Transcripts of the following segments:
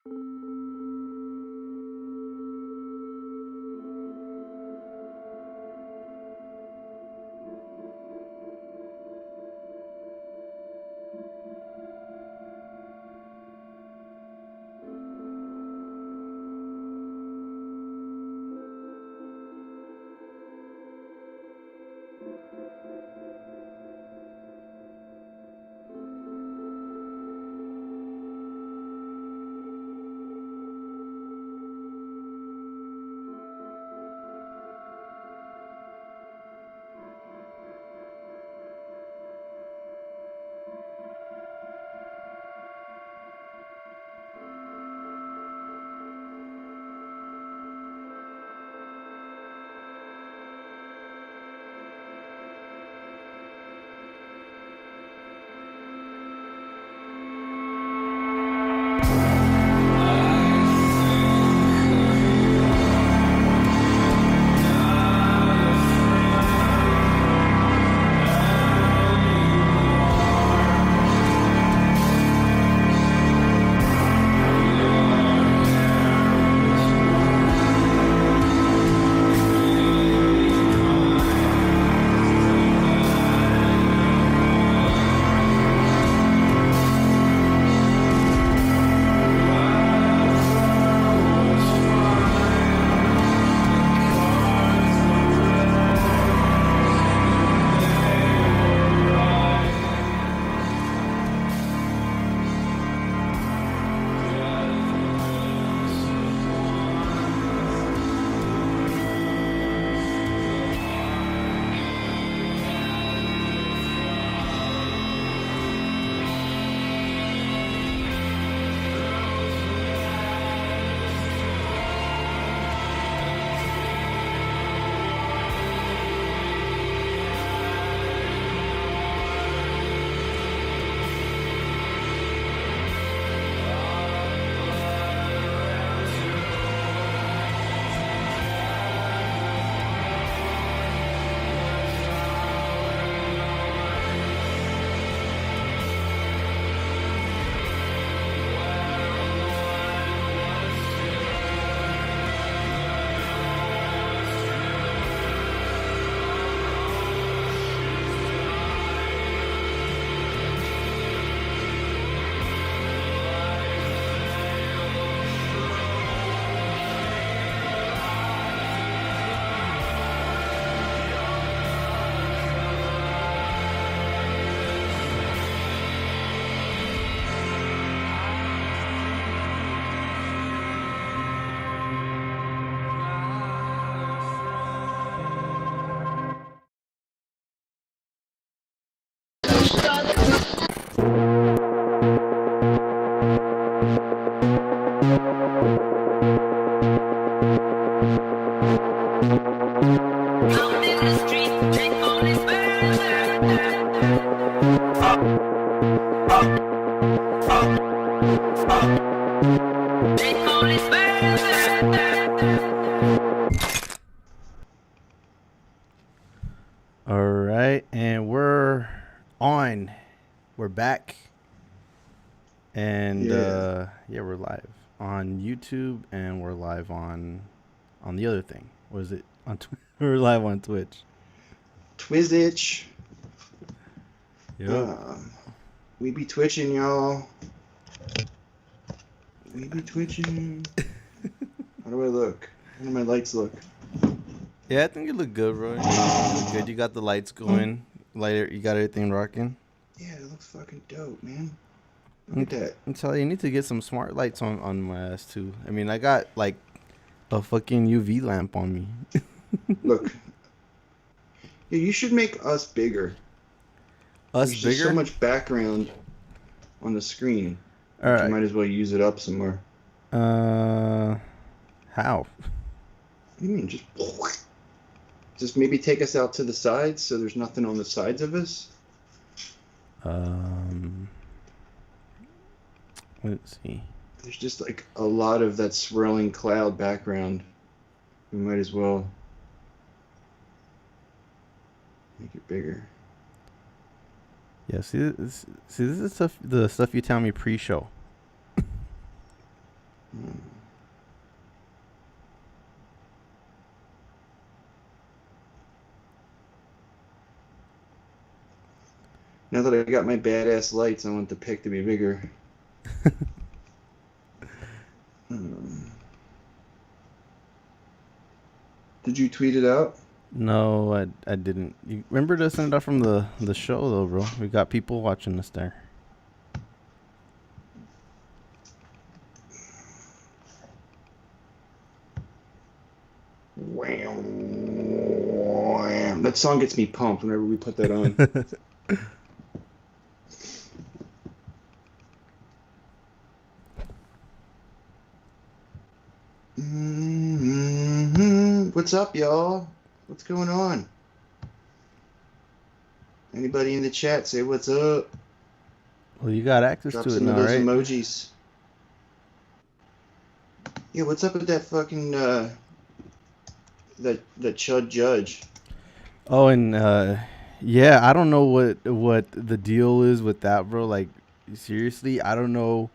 All right, and we're on. We're back. And we're live on YouTube, and we're live on the other thing. What is it? We're live on Twitch. Twizzitch. Yep. We be twitching, y'all. We be twitching. How do I look? How do my lights look? Yeah, I think you look good, bro. You look good. You got the lights going. You got everything rocking. Yeah, it looks fucking dope, man. Look at that. I'm telling you, you need to get some smart lights on my ass, too. I mean, I got, like, a fucking UV lamp on me. Look. Yeah, you should make us bigger. Us There's bigger? just so much background on the screen. All right. You might as well use it up somewhere. How? What do you mean? Just maybe take us out to the sides so there's nothing on the sides of us? Let's see. There's just like a lot of that swirling cloud background. We might as well make it bigger. Yeah, see, this is the stuff you tell me pre-show. Now that I got my badass lights, I want the pic to be bigger. Did you tweet it out? No, I didn't. You remember to send it out from the show though, bro. We got people watching us there. Wham. That song gets me pumped whenever we put that on. What's up, y'all? What's going on? Anybody in the chat say what's up? Well, you got access Drop to it some now, of those right? emojis. Yeah, what's up with that fucking that chud judge? Oh, and yeah, I don't know what the deal is with that, bro. Like, seriously, I don't know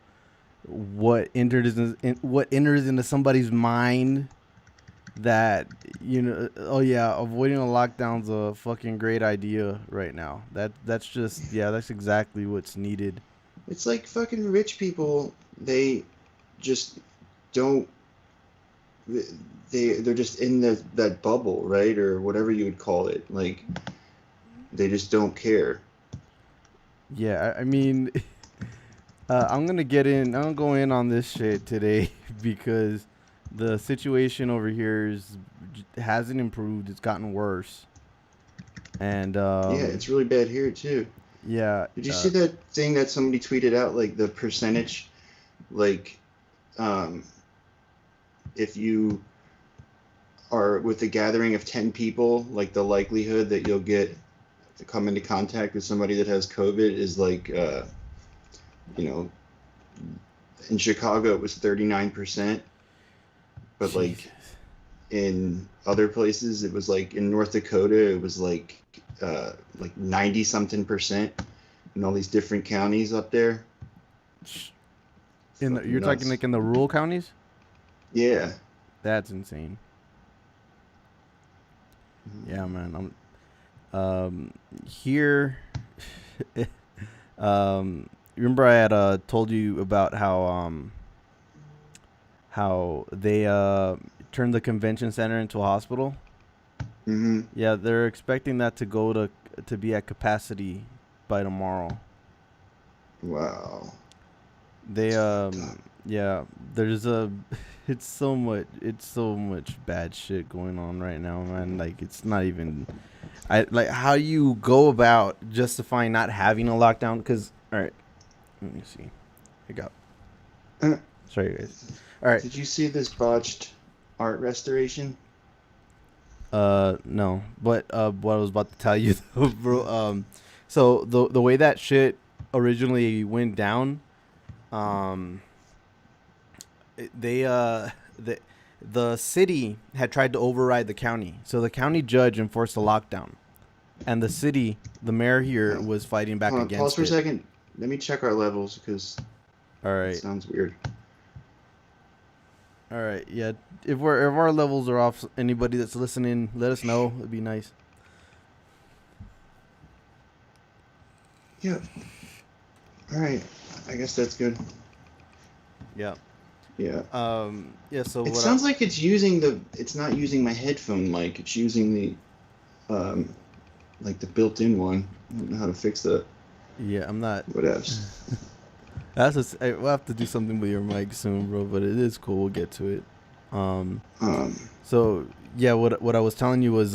what enters into somebody's mind that, you know. Oh yeah, avoiding a lockdown's a fucking great idea right now. That's just, yeah, that's exactly what's needed. It's like fucking rich people. They just don't. They're just in that bubble, right, or whatever you would call it. Like they just don't care. Yeah, I mean, I'm gonna go in on this shit today because the situation over here hasn't improved. It's gotten worse, and Yeah, it's really bad here too. yeah. Did you see that thing that somebody tweeted out? Like the percentage, like, if you are with a gathering of 10 people, like the likelihood that you'll get to come into contact with somebody that has COVID is like, you know, in Chicago it was 39%, but Jesus. like in other places it was like in North Dakota it was like 90 something percent in all these different counties up there. You're talking like in the rural counties? Yeah. That's insane. Yeah, man. I'm here. Remember I had told you about how they turned the convention center into a hospital. Mm-hmm. Yeah, they're expecting that to be at capacity by tomorrow. Wow. They yeah, there's it's so much bad shit going on right now, man. Like, it's not even, how you go about justifying not having a lockdown. Because, all right, let me see. I got, sorry guys. All right. Did you see this botched art restoration? No, but what I was about to tell you, though, bro. So the way that shit originally went down, the city had tried to override the county, so the county judge enforced a lockdown, and the mayor here was fighting back against it. Pause for a second. Let me check our levels because All right. it sounds weird. All right, yeah. If our levels are off, anybody that's listening, let us know. It'd be nice. Yeah. All right. I guess that's good. Yeah. Yeah. Yeah. So it sounds like it's not using my headphone mic. It's using the, like the built-in one. I don't know how to fix that. Yeah, I'm not. What else? We'll have to do something with your mic soon, bro. But it is cool. We'll get to it. So yeah, what I was telling you was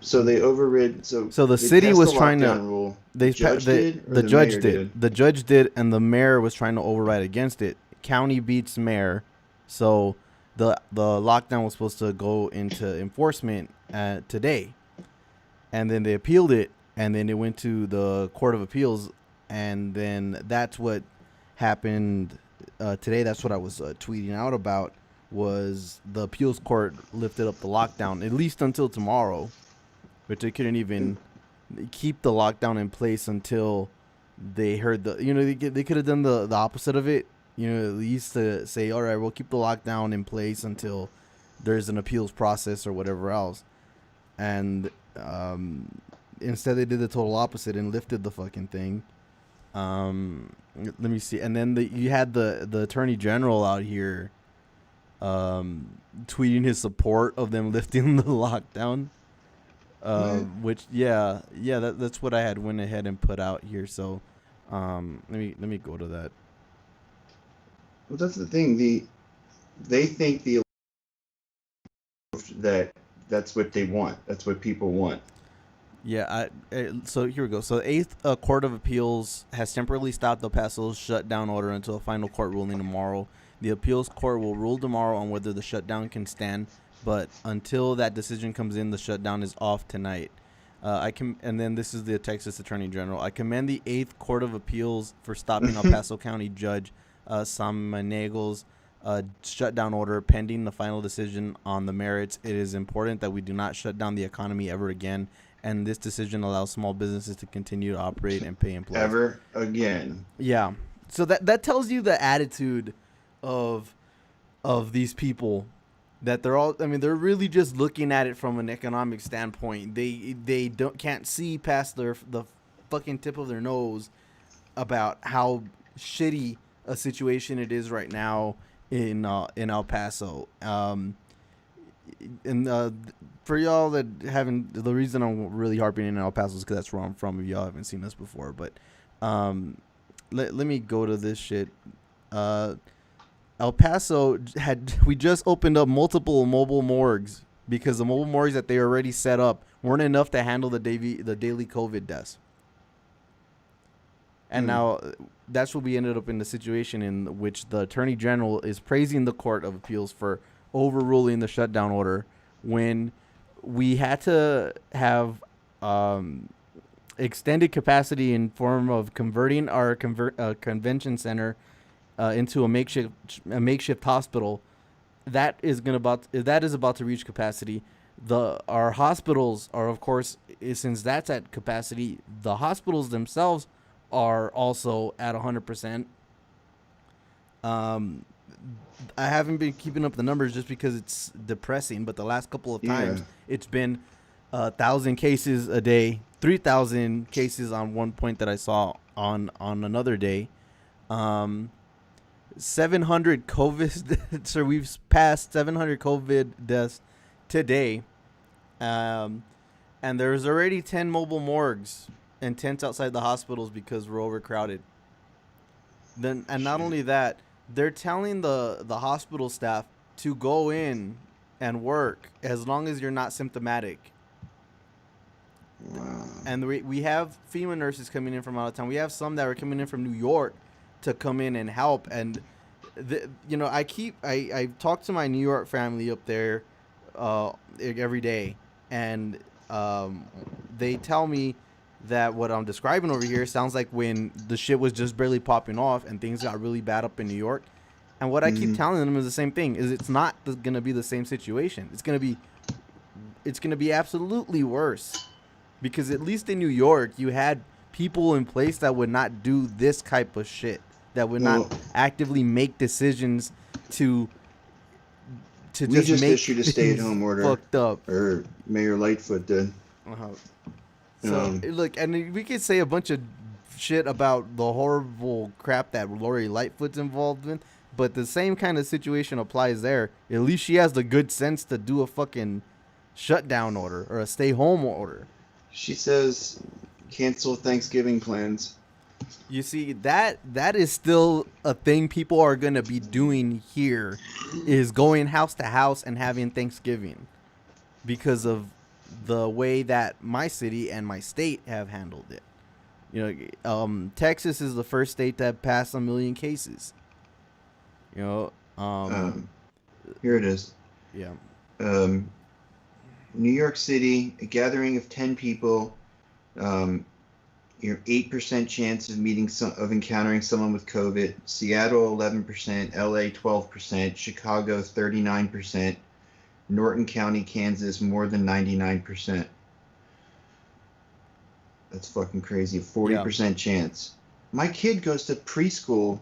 So they overrid. So the city was trying to. Rule. The judge did. The judge did, and the mayor was trying to override against it. County beats mayor, so the lockdown was supposed to go into enforcement today, and then they appealed it, and then it went to the Court of Appeals, and then that's what happened today. That's what I was tweeting out about, was the appeals court lifted up the lockdown, at least until tomorrow, but they couldn't even keep the lockdown in place until they heard they could have done the opposite of it, at least to say, all right, we'll keep the lockdown in place until there's an appeals process or whatever else. And instead they did the total opposite and lifted the fucking thing. Let me see. And then you had the attorney general out here tweeting his support of them lifting the lockdown. Which that's what I had went ahead and put out here. So let me go to that. Well, that's the thing. They think that's what they want. That's what people want. Yeah, so here we go. So the 8th Court of Appeals has temporarily stopped El Paso's shutdown order until a final court ruling tomorrow. The appeals court will rule tomorrow on whether the shutdown can stand, but until that decision comes in, the shutdown is off tonight. And then this is the Texas Attorney General. I commend the 8th Court of Appeals for stopping El Paso County Judge Samaniegle's shutdown order pending the final decision on the merits. It is important that we do not shut down the economy ever again, and this decision allows small businesses to continue to operate and pay employees. Ever again. Yeah. So that tells you the attitude of these people, that they're really just looking at it from an economic standpoint. They can't see past the fucking tip of their nose about how shitty a situation it is right now in El Paso. For y'all that haven't, the reason I'm really harping in El Paso is because that's where I'm from. If y'all haven't seen us before, but let me go to this shit. El Paso we just opened up multiple mobile morgues because the mobile morgues that they already set up weren't enough to handle the daily COVID deaths. And now that's what we ended up in the situation in which the Attorney General is praising the Court of Appeals for overruling the shutdown order when we had to have extended capacity in form of converting our convention center into a makeshift hospital. That is about to reach capacity. Our hospitals are, of course, since that's at capacity, the hospitals themselves are also at 100%. I haven't been keeping up the numbers just because it's depressing, but the last couple of times it's been 1,000 cases a day, 3,000 cases on one point that I saw on another day. 700 COVID. So we've passed 700 COVID deaths today, and there's already 10 mobile morgues and tents outside the hospitals because we're overcrowded. Not only that, they're telling the hospital staff to go in and work as long as you're not symptomatic. Wow. And we have FEMA nurses coming in from out of town. We have some that are coming in from New York to come in and help. And I talk to my New York family up there every day, and they tell me that what I'm describing over here sounds like when the shit was just barely popping off and things got really bad up in New York. And what I keep telling them is the same thing: is it's not going to be the same situation. It's going to be absolutely worse, because at least in New York you had people in place that would not do this type of shit, that would not actively make decisions to we just issued a stay-at-home order. Fucked up. Or Mayor Lightfoot did. So look, and we could say a bunch of shit about the horrible crap that Lori Lightfoot's involved in, but the same kind of situation applies there. At least she has the good sense to do a fucking shutdown order or a stay-home order. She says cancel Thanksgiving plans. You see, that is still a thing people are going to be doing here, is going house to house and having Thanksgiving, because of the way that my city and my state have handled it. Texas is the first state that passed 1 million cases. Here it is. Yeah. New York City, a gathering of 10 people, 8% chance of encountering someone with COVID. Seattle 11%, LA 12%, Chicago 39%, Norton County, Kansas more than 99%. That's fucking crazy. 40% chance. My kid goes to preschool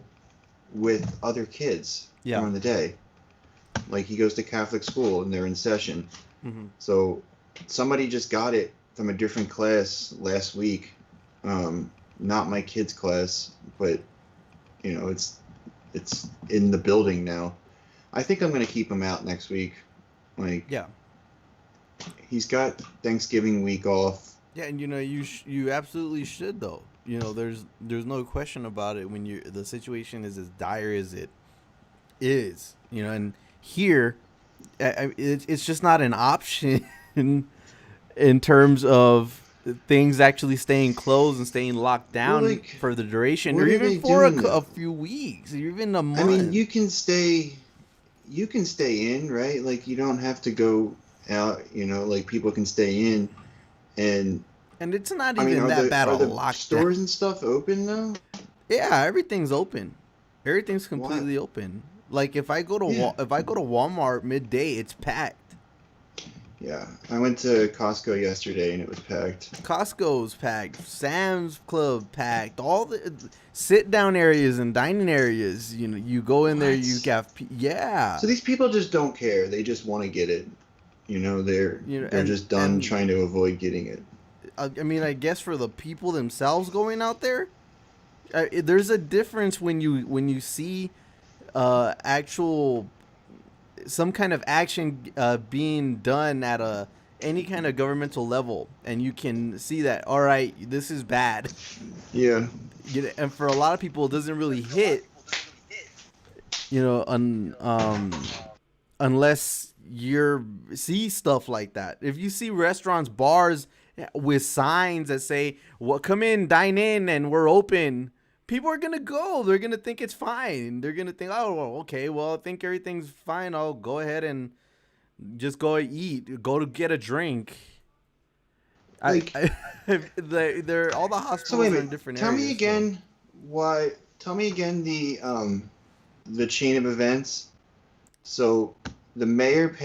with other kids during the day. Like, he goes to Catholic school and they're in session. So somebody just got it from a different class last week. Not my kid's class, but it's in the building now. I think I'm gonna keep him out next week. Like, Yeah. He's got Thanksgiving week off. Yeah, and you absolutely should though. There's no question about it when the situation is as dire as it is. And here, it's just not an option in terms of things actually staying closed and staying locked down for the duration, or even for a few weeks, or even a month. I mean, you can stay in, right? Like, you don't have to go out. Like, people can stay in, and it's not even that bad of a lockdown. Stores and stuff open though? Yeah, everything's open. Everything's completely open. Like, if I go to Walmart midday, it's packed. Yeah, I went to Costco yesterday and it was packed. Costco's packed. Sam's Club packed. All the sit-down areas and dining areas. You go in there, you got So these people just don't care. They just want to get it. They're just done trying to avoid getting it. I mean, I guess for the people themselves going out there, there's a difference when you see actual some kind of action being done at any kind of governmental level, and you can see that, all right, this is bad. Yeah. And for a lot of people, it doesn't really hit. Unless you see stuff like that. If you see restaurants, bars with signs that say, "Well, come in, dine in, and we're open," people are going to go. They're going to think it's fine. They're going to think, "Oh, well, okay, well, I think everything's fine. I'll go ahead and just go eat, go to get a drink." Like, they're all the hospitals are in different areas. Tell me again the chain of events. So the mayor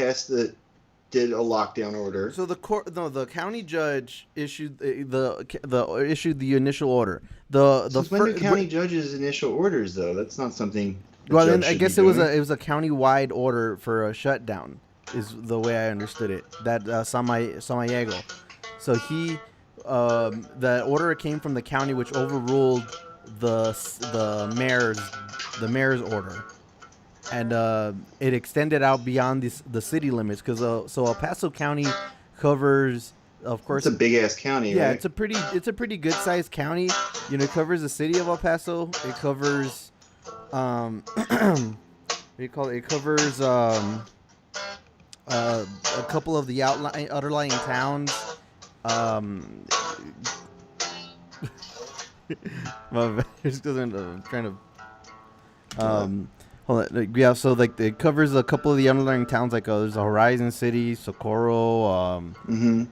did a lockdown order. So the county judge issued issued the initial order. When do county judges initial orders though? That's not something. Well, then I guess it was a county-wide order for a shutdown, is the way I understood it. That Samaniego. So the order came from the county, which overruled the mayor's order, and it extended out beyond the city limits, because so El Paso County covers, of course, it's a big ass county. Yeah, right? it's a pretty good sized county. It covers the city of El Paso. It covers what do you call it? It covers a couple of the outlying towns. Just doesn't trying to hold on. Yeah, so like it covers a couple of the underlying towns, like there's a Horizon City, Socorro, San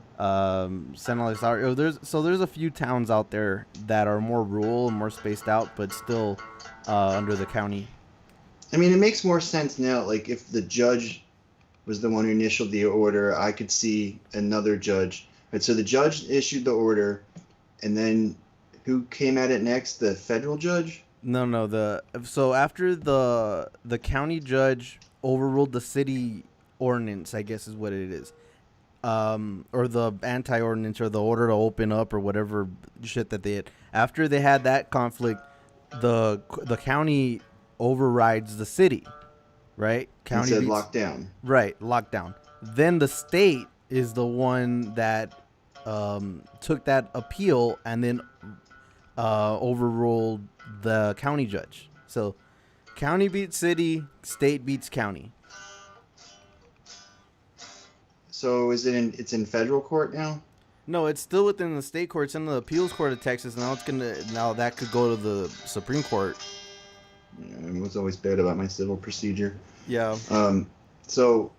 Alexandria. There's a few towns out there that are more rural and more spaced out, but still under the county. I mean, it makes more sense now. Like, if the judge was the one who initialed the order, I could see another judge. Right, so the judge issued the order, and then who came at it next? The federal judge? No. So after the county judge overruled the city ordinance, I guess is what it is, or the anti-ordinance, or the order to open up, or whatever shit that they had. After they had that conflict, the county overrides the city, right? County said lockdown. Right, lockdown. Then the state is the one that took that appeal and then overruled the county judge. So county beats city, state beats county. So it's in federal court now? No, it's still within the state court. It's in the appeals court of Texas. Now that could go to the Supreme Court. Yeah, I was always bad about my civil procedure. Yeah. So,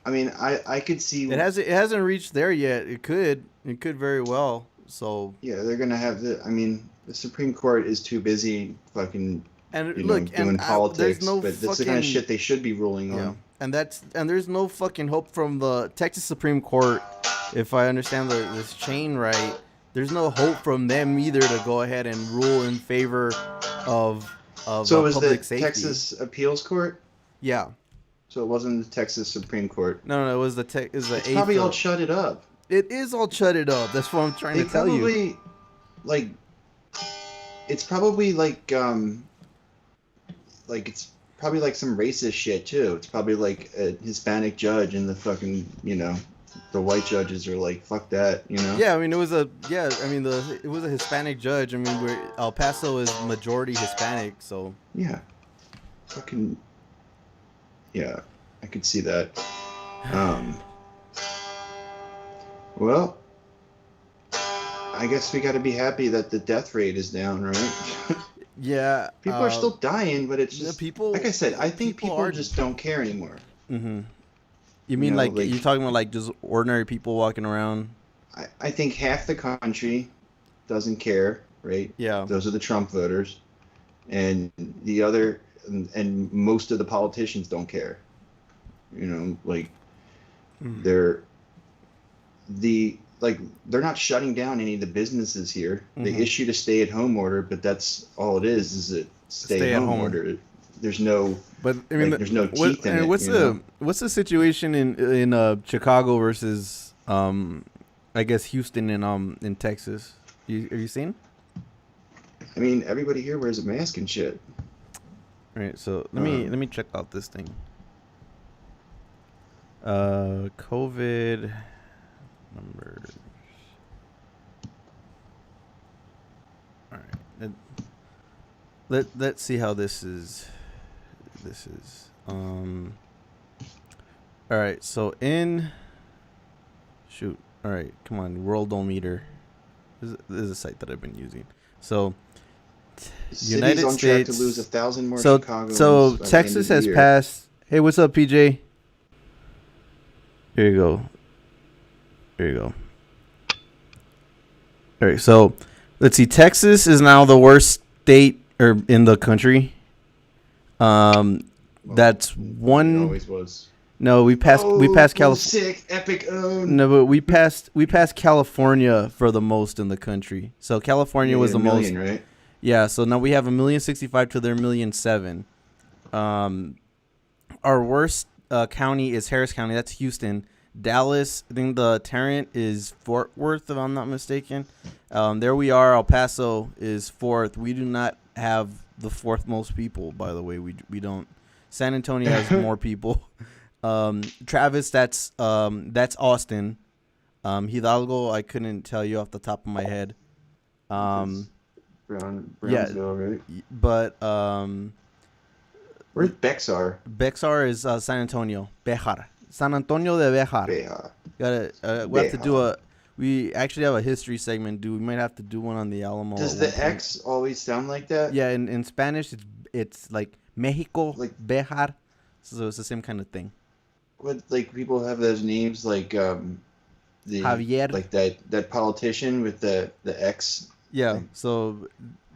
I mean, I could see it hasn't reached there yet. It could very well. So yeah, they're gonna have the Supreme Court is too busy fucking doing politics, but that's the kind of shit they should be ruling on. And there's no fucking hope from the Texas Supreme Court, if I understand this chain right. There's no hope from them either to go ahead and rule in favor of so it was public the safety. Texas Appeals Court? Yeah. So it wasn't the Texas Supreme Court. No, it was the probably all shut it up. It is all chudded up. That's what I'm trying to tell you. Like, it's probably like it's probably like some racist shit too. It's probably like a Hispanic judge and the fucking, the white judges are like, fuck that, Yeah, I mean it was a it was a Hispanic judge. I mean, El Paso is majority Hispanic, so Yeah. Fucking, yeah, I could see that. Um, well, I guess we got to be happy that the death rate is down, right? yeah. People are still dying, but it's just people. Like I said, I think people are just don't care anymore. Mm-hmm. You mean like you're talking about like just ordinary people walking around? I think half the country doesn't care, right? Yeah. Those are the Trump voters, and the other, and most of the politicians don't care. They're not shutting down any of the businesses here. They issued a stay-at-home order, but that's all it is a stay-at-home order. There's no, but I mean, there's no teeth in it. What's the situation in Chicago versus I guess Houston in Texas? Are you seeing? I mean, everybody here wears a mask and shit. All right, so let me check out this thing. COVID numbers. All right, let's see how this is. All right, so all right, come on, Worldometer. This is a site that I've been using. So United States on track to lose 1,000 more Chicagoans. So Texas has passed. Hey, what's up, PJ? Here you go. All right, so let's see. Texas is now the worst state in the country. That's one. It always was. No, we passed California. Sick, epic own. No, but we passed California for the most in the country. So California was the most, right? Yeah. So now we have 1,065,000 to their 1,000,007. Our worst county is Harris County. That's Houston. Dallas, I think the Tarrant is Fort Worth, if I'm not mistaken. There we are. El Paso is fourth. We do not have the fourth most people, by the way. We don't. San Antonio has more people. Travis, that's Austin. Hidalgo, I couldn't tell you off the top of my head. Brownsville, right? But where's Bexar? Bexar is San Antonio. Bejar. San Antonio de Bejar. We have to do we actually have a history segment. We might have to do one on the Alamo. Does the X always sound like that? Yeah, in Spanish it's like Mexico, like Bejar. So it's the same kind of thing. What, like, people have those names like the Javier, like that politician with the X. Yeah. Like, so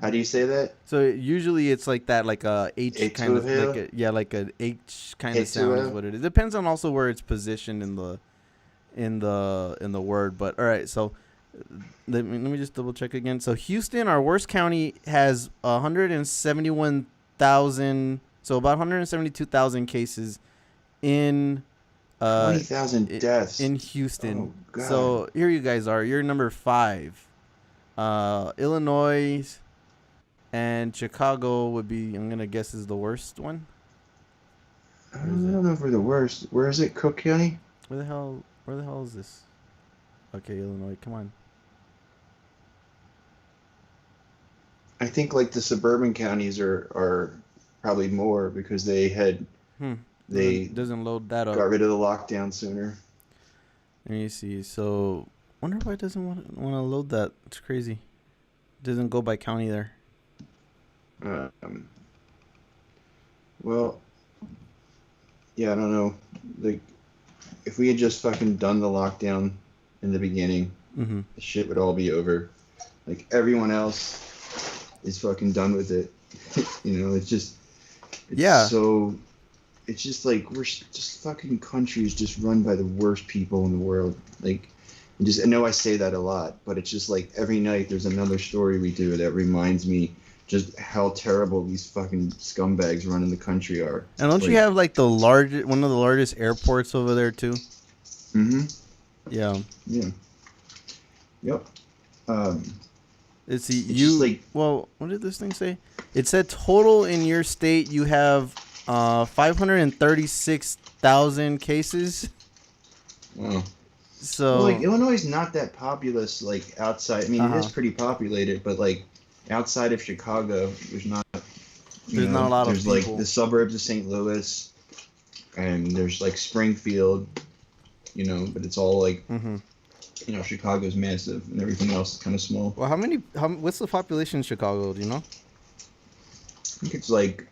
how do you say that? So usually it's like that, like a H kind of, like an H kind of sound is what it is. Depends on also where it's positioned in the word. But all right, so let me just double check again. So Houston, our worst county, has 171,000. So about 172,000 cases in 20,000 deaths in Houston. Oh, God. So here you guys are. You're number 5. Illinois and Chicago would be, I'm gonna guess, is the worst one. I don't know if we're the worst. Where is it? Cook County? Where the hell is this? Okay, Illinois, come on. I think like the suburban counties are probably more because they had they doesn't load that up. Got rid of the lockdown sooner. Let me see. So wonder why it doesn't want to load that. It's crazy. It doesn't go by county there. Well, yeah, I don't know. Like, if we had just fucking done the lockdown in the beginning, the shit would all be over. Like, everyone else is fucking done with it. It's just it's just like we're just fucking countries just run by the worst people in the world. Like, I know I say that a lot, but it's just like every night there's another story we do that reminds me just how terrible these fucking scumbags running the country are. And don't you have like one of the largest airports over there too? Yeah. Yeah. Yep. Let's see. Like, well, what did this thing say? It said total in your state you have 536,000 cases. Wow. So well, like Illinois is not that populous. Like outside, I mean, it is pretty populated, but like outside of Chicago, there's not. There's not a lot of people. There's like the suburbs of St. Louis, and there's like Springfield, but it's all like, Chicago's massive and everything else is kind of small. Well, what's the population in Chicago? Do you know? I think it's like,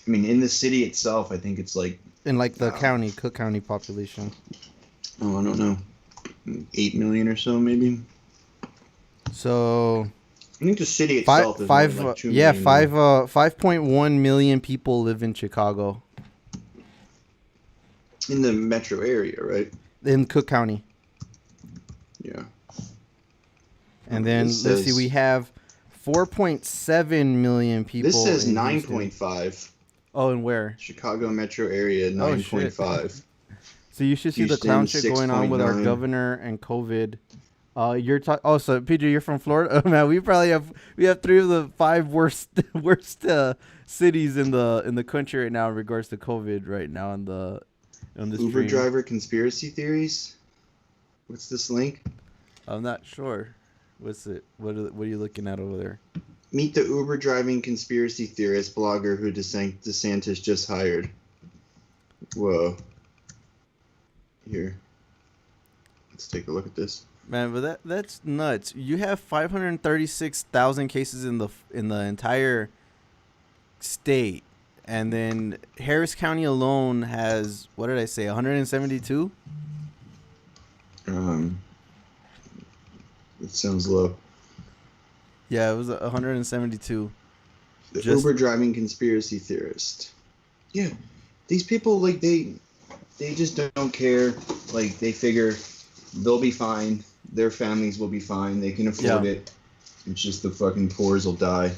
in the city itself, I think it's like. In like the Cook County population. Oh, I don't know. 8 million or so, maybe. So. I think the city itself is like 2 million. 5.1 million people live in Chicago. In the metro area, right? In Cook County. Yeah. And then let's see, we have 4.7 million people. This says 9.5. Oh, and where? Chicago metro area, 9.5. So you should see the clown shit going on with our governor and COVID. You're talking. Oh, so PJ, you're from Florida. Oh, man, we have 3 of the 5 worst cities in the country right now in regards to COVID right now on the Uber stream. driver conspiracy theories. What's this link? I'm not sure. What's it? What are you looking at over there? Meet the Uber driving conspiracy theorist blogger who DeSantis just hired. Whoa. Here. Let's take a look at this. Man, but that's nuts. You have 536,000 cases in the entire state, and then Harris County alone has, what did I say, 172? It sounds low. Yeah, it was 172. The Uber driving conspiracy theorist. Yeah, these people, like, they just don't care. Like, they figure they'll be fine. Their families will be fine. They can afford it. It's just the fucking poors will die.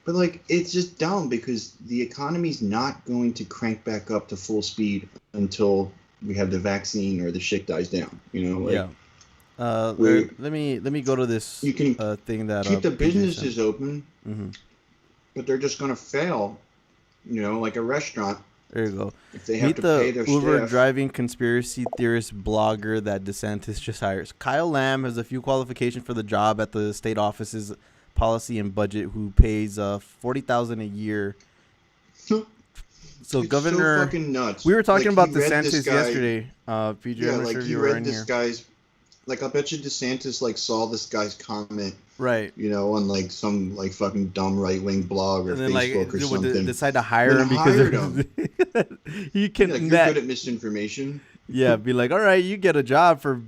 But, like, it's just dumb because the economy's not going to crank back up to full speed until we have the vaccine or the shit dies down. Yeah. Let me go to this thing that keep the businesses open, but they're just gonna fail. Like a restaurant. There you go. If they have Meet to the pay their Uber staff. driving conspiracy theorist blogger that DeSantis just hires. Kyle Lamb has a few qualifications for the job at the state office's policy and budget, who pays $40,000 a year. So it's Governor, so fucking nuts. We were talking about DeSantis yesterday. PJ, yeah, I'm like sure he you were read in this here. guy's. Like, I bet you DeSantis saw this guy's comment, right? On like some like fucking dumb right wing blog or and then, Facebook or something. Decide to hire him because he can. You're good at misinformation. Yeah, be like, all right, you get a job for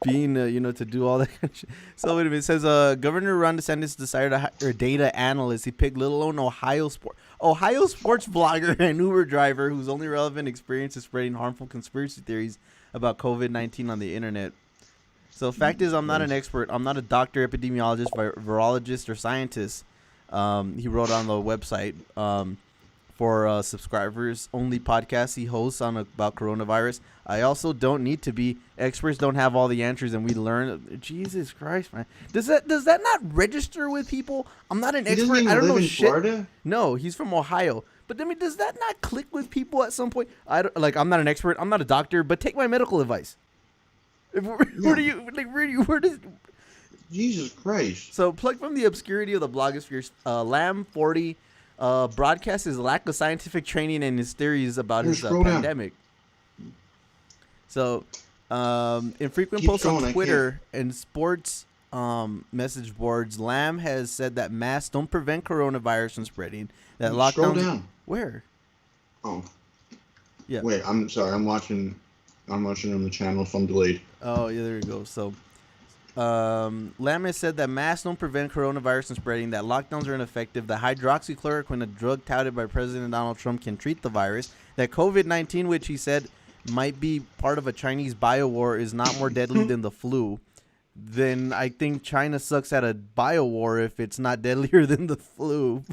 being, to do all that kind of shit. So wait a minute. It says, Governor Ron DeSantis decided to hire a data analyst. He picked little-known Ohio sports blogger and Uber driver whose only relevant experience is spreading harmful conspiracy theories about COVID-19 on the internet. So fact is, I'm not an expert. I'm not a doctor, epidemiologist, virologist, or scientist. He wrote on the website for subscribers only podcast he hosts on about coronavirus. I also don't need to be. Experts don't have all the answers, and we learn. Jesus Christ, man! Does that not register with people? I'm not an expert. I don't know shit. Florida? No, he's from Ohio. But I mean, does that not click with people at some point? I'm not an expert. I'm not a doctor, but take my medical advice. Where does Jesus Christ? So, plugged from the obscurity of the blogosphere, Lamb 40 broadcasts his lack of scientific training and his theories about his pandemic. So, in frequent posts on Twitter and sports message boards, Lamb has said that masks don't prevent coronavirus from spreading. That lockdowns. Scroll down. Where? Oh. Yeah. Wait, I'm sorry. I'm watching on the channel, so I'm delayed. Oh, yeah, there you go. So, Lamb has said that masks don't prevent coronavirus from spreading, that lockdowns are ineffective, that hydroxychloroquine, a drug touted by President Donald Trump, can treat the virus, that COVID-19, which he said might be part of a Chinese biowar, is not more deadly than the flu. Then I think China sucks at a biowar if it's not deadlier than the flu.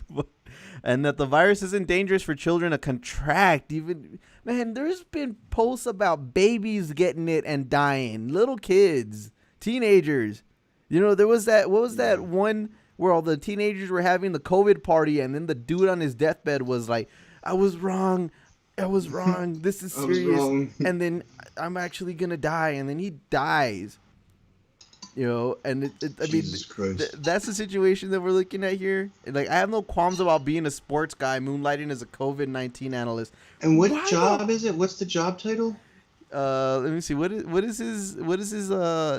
And that the virus isn't dangerous for children to contract. Even Man, there's been posts about babies getting it and dying, little kids, teenagers. You know, there was that. What was that one where all the teenagers were having the COVID party, and then the dude on his deathbed was like, "I was wrong. I was wrong. This is serious." And then I'm actually gonna die, and then he dies. You know, and I mean, that's the situation that we're looking at here. And like, I have no qualms about being a sports guy, moonlighting as a COVID-19 analyst. And what job is it? What's the job title? Let me see. What is his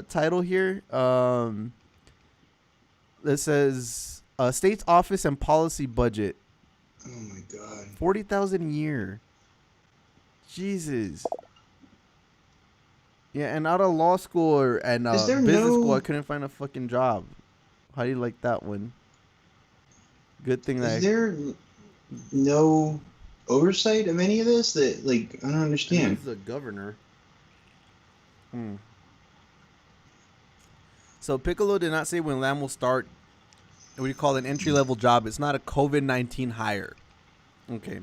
title here? It says State's Office and Policy Budget. Oh my God. 40,000 a year. Jesus. Yeah, and out of law school and business school, I couldn't find a fucking job. How do you like that one? Good thing that. Is there no oversight of any of this? That, like, I don't understand. He's the governor. So Piccolo did not say when Lamb will start. What do you call an entry-level job? It's not a COVID-19 hire. Okay.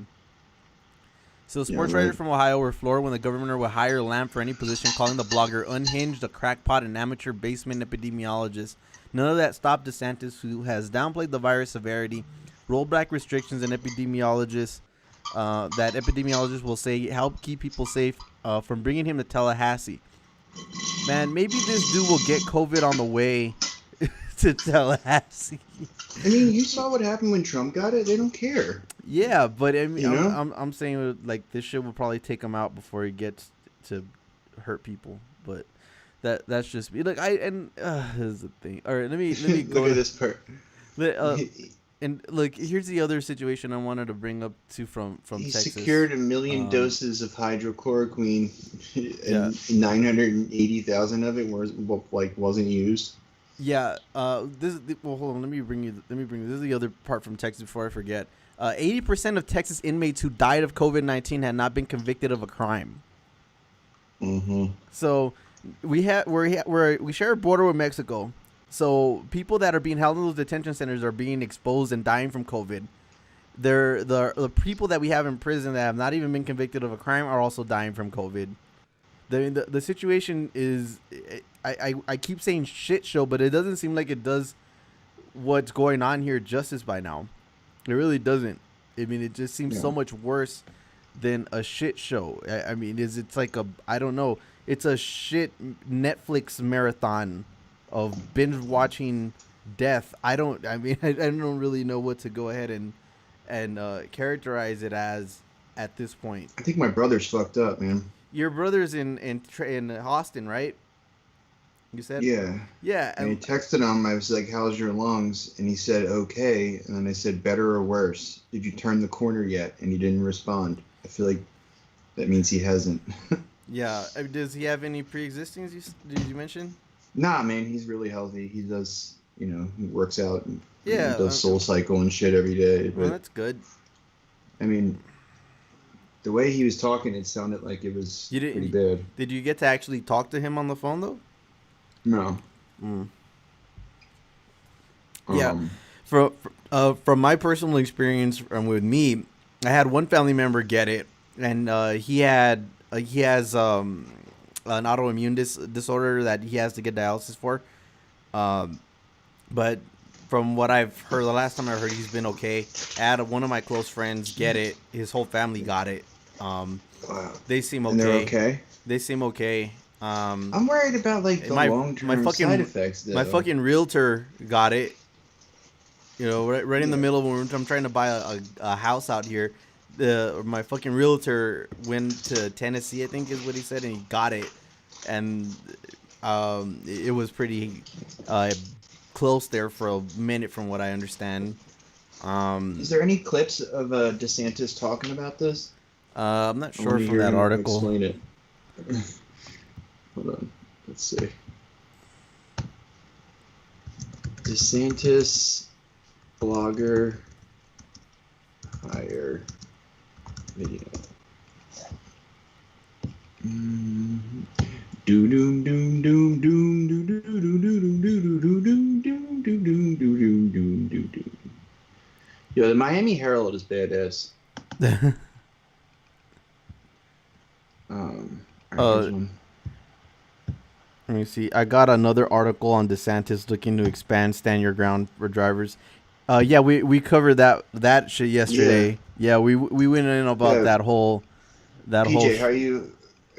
So sports writer from Ohio were floored when the governor would hire Lamb for any position, calling the blogger unhinged, a crackpot, and amateur basement epidemiologist. None of that stopped DeSantis, who has downplayed the virus severity, rolled back restrictions, and epidemiologists that epidemiologists will say help keep people safe from bringing him to Tallahassee. Man, maybe this dude will get COVID on the way to Tallahassee. I mean, you saw what happened when Trump got it. They don't care. Yeah, but I mean, I'm saying like this shit will probably take him out before he gets to hurt people. But that's just me. Look, here's the thing. All right, let me go look at this part. And look, here's the other situation I wanted to bring up too from he Texas. He secured 1 million doses of hydrochloroquine, and 980,000 of it wasn't used. Yeah. Hold on. Let me bring this is the other part from Texas before I forget. 80% of Texas inmates who died of COVID-19 had not been convicted of a crime. Mm-hmm. So we share a border with Mexico. So people that are being held in those detention centers are being exposed and dying from COVID. The people that we have in prison that have not even been convicted of a crime are also dying from COVID. The situation is, I keep saying shit show, but it doesn't seem like it does what's going on here justice by now. It really doesn't. I mean, it just seems so much worse than a shit show. I mean, it's like I don't know. It's a shit Netflix marathon of binge watching death. I don't really know what to go ahead and characterize it as at this point. I think my brother's fucked up, man. Your brother's in Austin, right? You said? Yeah. Yeah. And I texted him. I was like, how's your lungs? And he said, okay. And then I said, better or worse? Did you turn the corner yet? And he didn't respond. I feel like that means he hasn't. Yeah. Does he have any pre-existings? Did you mention? Nah, man. He's really healthy. He does, he works out and does Soul Cycle and shit every day. Well, that's good. I mean, the way he was talking, it sounded like it was pretty bad. Did you get to actually talk to him on the phone, though? No. Yeah. From my personal experience with me, I had one family member get it, and he has an autoimmune disorder that he has to get dialysis for. But from what I've heard, the last time I heard, he's been okay. I had one of my close friends get it. His whole family got it. They seem okay. And they're okay? They seem okay. I'm worried about the long-term side effects, though. My fucking realtor got it. Right in the middle of when I'm trying to buy a house out here. My fucking realtor went to Tennessee, I think is what he said, and he got it. And it was pretty close there for a minute, from what I understand. Is there any clips of DeSantis talking about this? I'm not sure from that article. Explain it. Hold on. Let's see. DeSantis blogger hire video. Do doom doom doom doom do do do do do do do do do do do do do do do. Yo, the Miami Herald is badass. Here's one. Let me see. I got another article on DeSantis looking to expand stand your ground for drivers. Yeah, we covered that shit yesterday. Yeah, we went in about that whole PJ, are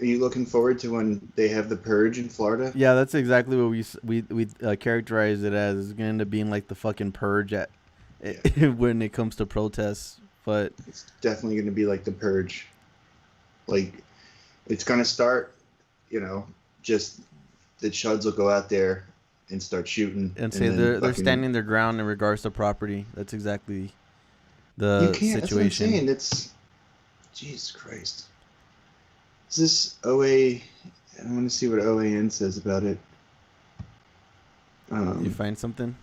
you looking forward to when they have the purge in Florida? Yeah, that's exactly what we characterize it as. It's going to end up being like the fucking purge when it comes to protests. But it's definitely going to be like the purge. Like, it's going to start, just the chuds will go out there and start shooting and say they're standing their ground in regards to property. That's exactly the situation. That's what I'm saying. It's Jesus Christ. Is this OA? I want to see what OAN says about it. You find something?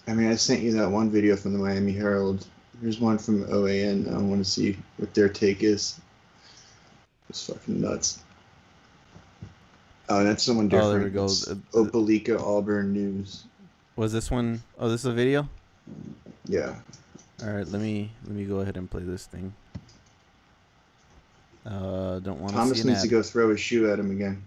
I mean, I sent you that one video from the Miami Herald. Here's one from OAN. I want to see what their take is. It's fucking nuts. Oh, that's someone different. Oh, there we go. Opelika Auburn News. Was this one? Oh, this is a video? Yeah. All right, let me go ahead and play this thing. Don't want to. Thomas needs to go throw his shoe at him again.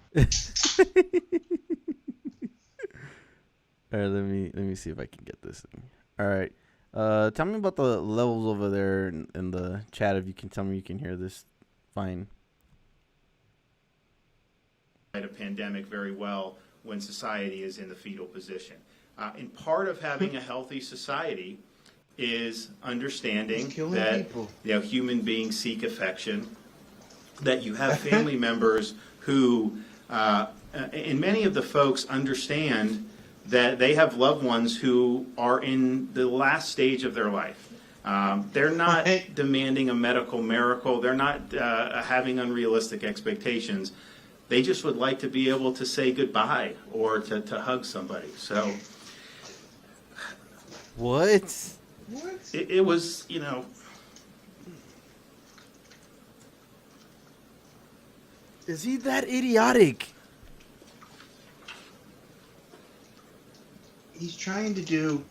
All right, let me see if I can get this thing. All right. Tell me about the levels over there in the chat. If you can tell me you can hear this, fine. A pandemic very well when society is in the fetal position. And part of having a healthy society is understanding that human beings seek affection, that you have family members who, and many of the folks understand that they have loved ones who are in the last stage of their life. They're not demanding a medical miracle. They're not having unrealistic expectations. They just would like to be able to say goodbye or to hug somebody. So, what? It was, Is he that idiotic? He's trying to do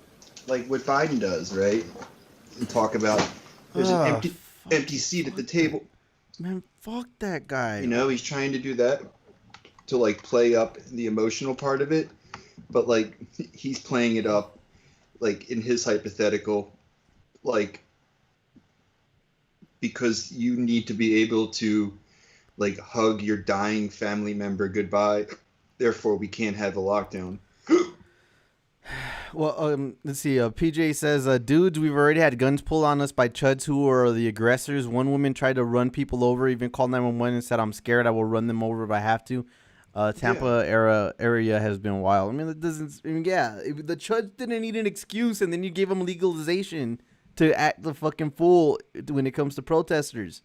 like what Biden does, right? And talk about there's an empty seat at the table. Man, fuck that guy. He's trying to do that to like play up the emotional part of it, but like he's playing it up like in his hypothetical, like because you need to be able to like hug your dying family member goodbye, therefore we can't have a lockdown. Well, let's see. PJ says, dudes, we've already had guns pulled on us by chuds who are the aggressors. One woman tried to run people over, even called 911 and said, I'm scared. I will run them over if I have to. Tampa area has been wild. I mean, it doesn't. I mean, the chuds didn't need an excuse, and then you gave them legalization to act the fucking fool when it comes to protesters.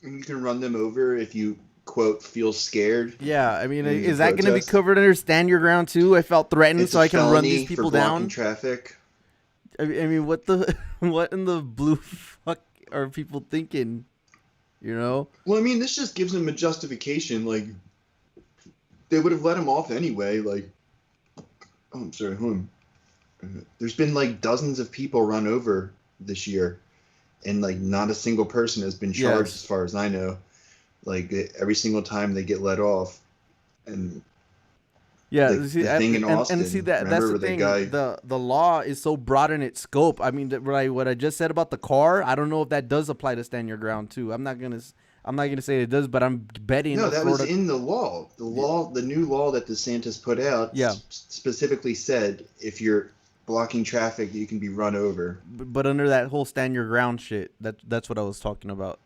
You can run them over if you, quote, feel scared. Yeah, I mean, is that going to be covered under stand your ground too? I felt threatened, so I can run these people down. Traffic. I mean, what in the blue fuck are people thinking? Well, I mean, this just gives them a justification. Like, they would have let him off anyway. Like, I'm sorry, there's been like dozens of people run over this year, and like not a single person has been charged as far as I know. Like every single time they get let off, and the thing in Austin. And see that's the thing. The law is so broad in its scope. I mean, what I just said about the car, I don't know if that does apply to stand your ground too. I'm not gonna say it does, but I'm betting. No, that was in the law. The new law that DeSantis put out, specifically said if you're blocking traffic, you can be run over. But under that whole stand your ground shit, that's what I was talking about.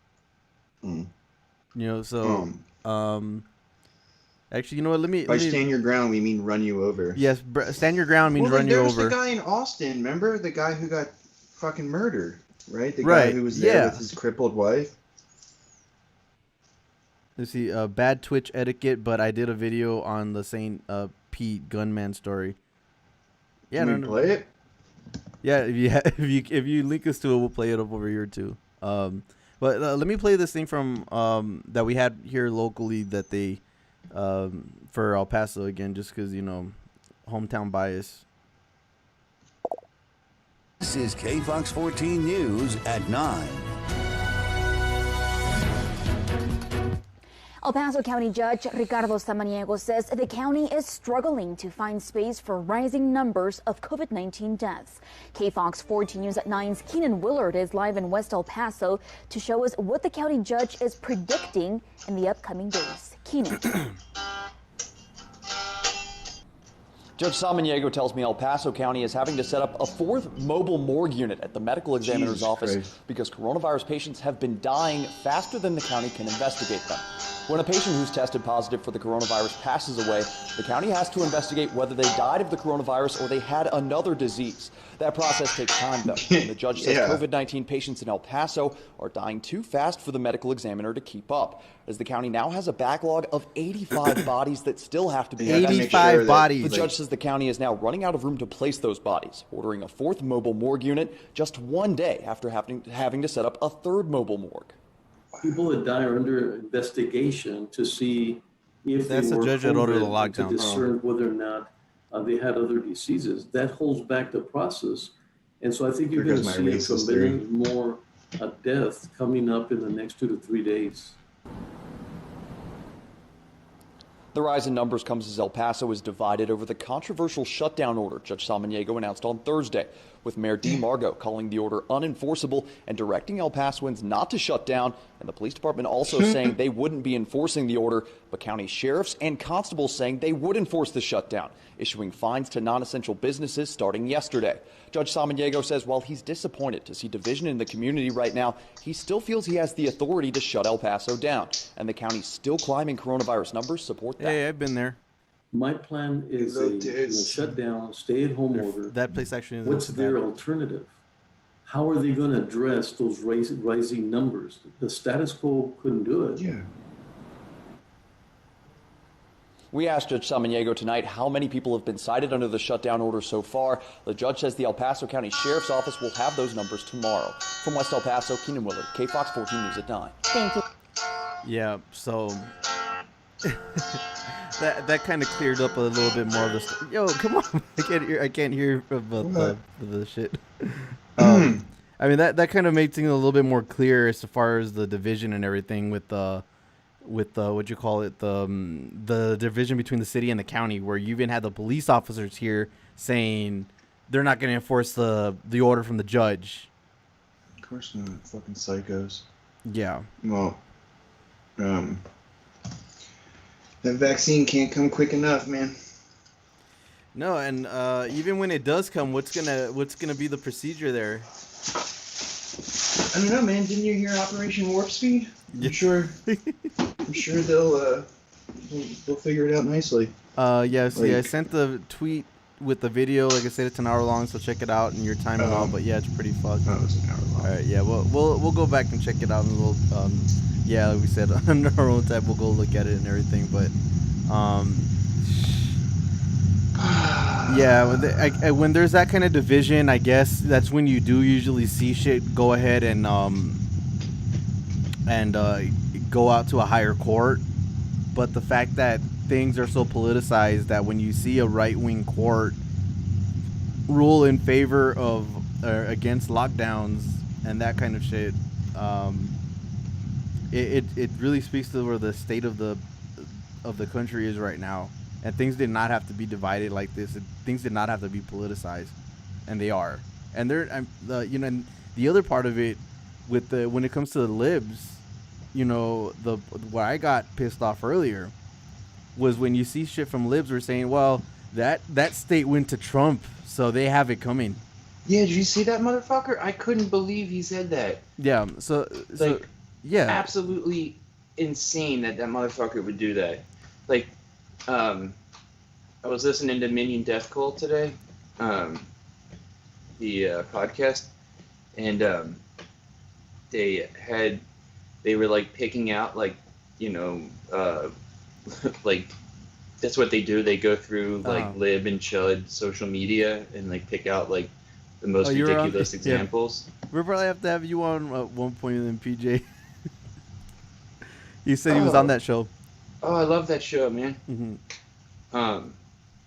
Actually, you know what? Let me stand your ground, we mean run you over. Yes, stand your ground means run you over. There was the guy in Austin, remember? The guy who got fucking murdered, right? The guy who was there with his crippled wife. Let's see, bad Twitch etiquette, but I did a video on the St. Pete gunman story. Yeah, Can we play it? Yeah, if you link us to it, we'll play it up over here too. But let me play this thing from that we had here locally that they for El Paso again, just because hometown bias. This is KFOX 14 News at 9. El Paso County Judge Ricardo Samaniego says the county is struggling to find space for rising numbers of COVID-19 deaths. KFOX 14 News at 9's Keenan Willard is live in West El Paso to show us what the county judge is predicting in the upcoming days. Keenan. Judge Samaniego tells me El Paso County is having to set up a fourth mobile morgue unit at the medical examiner's office because coronavirus patients have been dying faster than the county can investigate them. When a patient who's tested positive for the coronavirus passes away, the county has to investigate whether they died of the coronavirus or they had another disease. That process takes time, though. And the judge says COVID-19 patients in El Paso are dying too fast for the medical examiner to keep up, as the county now has a backlog of 85 bodies that still have to be 85 bodies. The judge says the county is now running out of room to place those bodies, ordering a fourth mobile morgue unit just one day after having to set up a third mobile morgue. People that die are under investigation to see if That's they the were judge that ordered the COVID, to lockdown. discern whether or not they had other diseases. That holds back the process. And so I think you're going to see a tremendous more death coming up in the next 2 to 3 days. The rise in numbers comes as El Paso is divided over the controversial shutdown order Judge Samaniego announced on Thursday, with Mayor Dee Margo calling the order unenforceable and directing El Pasoans not to shut down, and the police department also saying they wouldn't be enforcing the order, but county sheriffs and constables saying they would enforce the shutdown, issuing fines to non-essential businesses starting yesterday. Judge Samaniego says while he's disappointed to see division in the community right now, he still feels he has the authority to shut El Paso down, and the county's still climbing coronavirus numbers support that. Hey, I've been there. My plan is a shutdown, stay-at-home order. That place actually isn't What's their alternative? How are they going to address those rising numbers? The status quo couldn't do it. Yeah. We asked Judge Samaniego tonight how many people have been cited under the shutdown order so far. The judge says the El Paso County Sheriff's Office will have those numbers tomorrow. From West El Paso, Keenan Willard, KFOX 14 News at 9. Thank you. Yeah, so that kind of cleared up a little bit more of the Yo, come on. I can't hear about the shit. I mean that kind of made things a little bit more clear as far as the division and everything with the what you call it, the division between the city and the county, where you even had the police officers here saying they're not going to enforce the order from the judge. Of course not. Fucking psychos. Yeah. Well, that vaccine can't come quick enough, man. No, and even when it does come, what's gonna be the procedure there? I don't know, man. Didn't you hear Operation Warp Speed? I'm sure they'll figure it out nicely. Yeah. See, I sent the tweet with the video. Like I said, it's an hour long, so check it out in your time and all. But yeah, it's pretty fucked. Oh, it's an hour long. All right. Yeah. We'll go back and check it out, and we'll yeah, like we said, on our own time, we'll go look at it and everything. But yeah, when there's that kind of division, I guess that's when you do usually see shit go ahead and go out to a higher court. But the fact that things are so politicized that when you see a right-wing court rule in favor of or against lockdowns and that kind of shit, it really speaks to where the state of the country is right now. And things did not have to be divided like this. Things did not have to be politicized, and they are. And they're, and the other part of it, when it comes to the libs, where I got pissed off earlier, was when you see shit from libs were saying, well, that state went to Trump, so they have it coming. Yeah, did you see that motherfucker? I couldn't believe he said that. Yeah, so yeah, absolutely insane that motherfucker would do that. Like, I was listening to Minion Death Cult today, the podcast, and they were like picking out like like that's what they do. They go through like lib and chud social media and like pick out like the most ridiculous examples. Yeah. We'll probably have to have you on at one point in PJ. He said he was on that show. Oh, I love that show, man. Mm-hmm.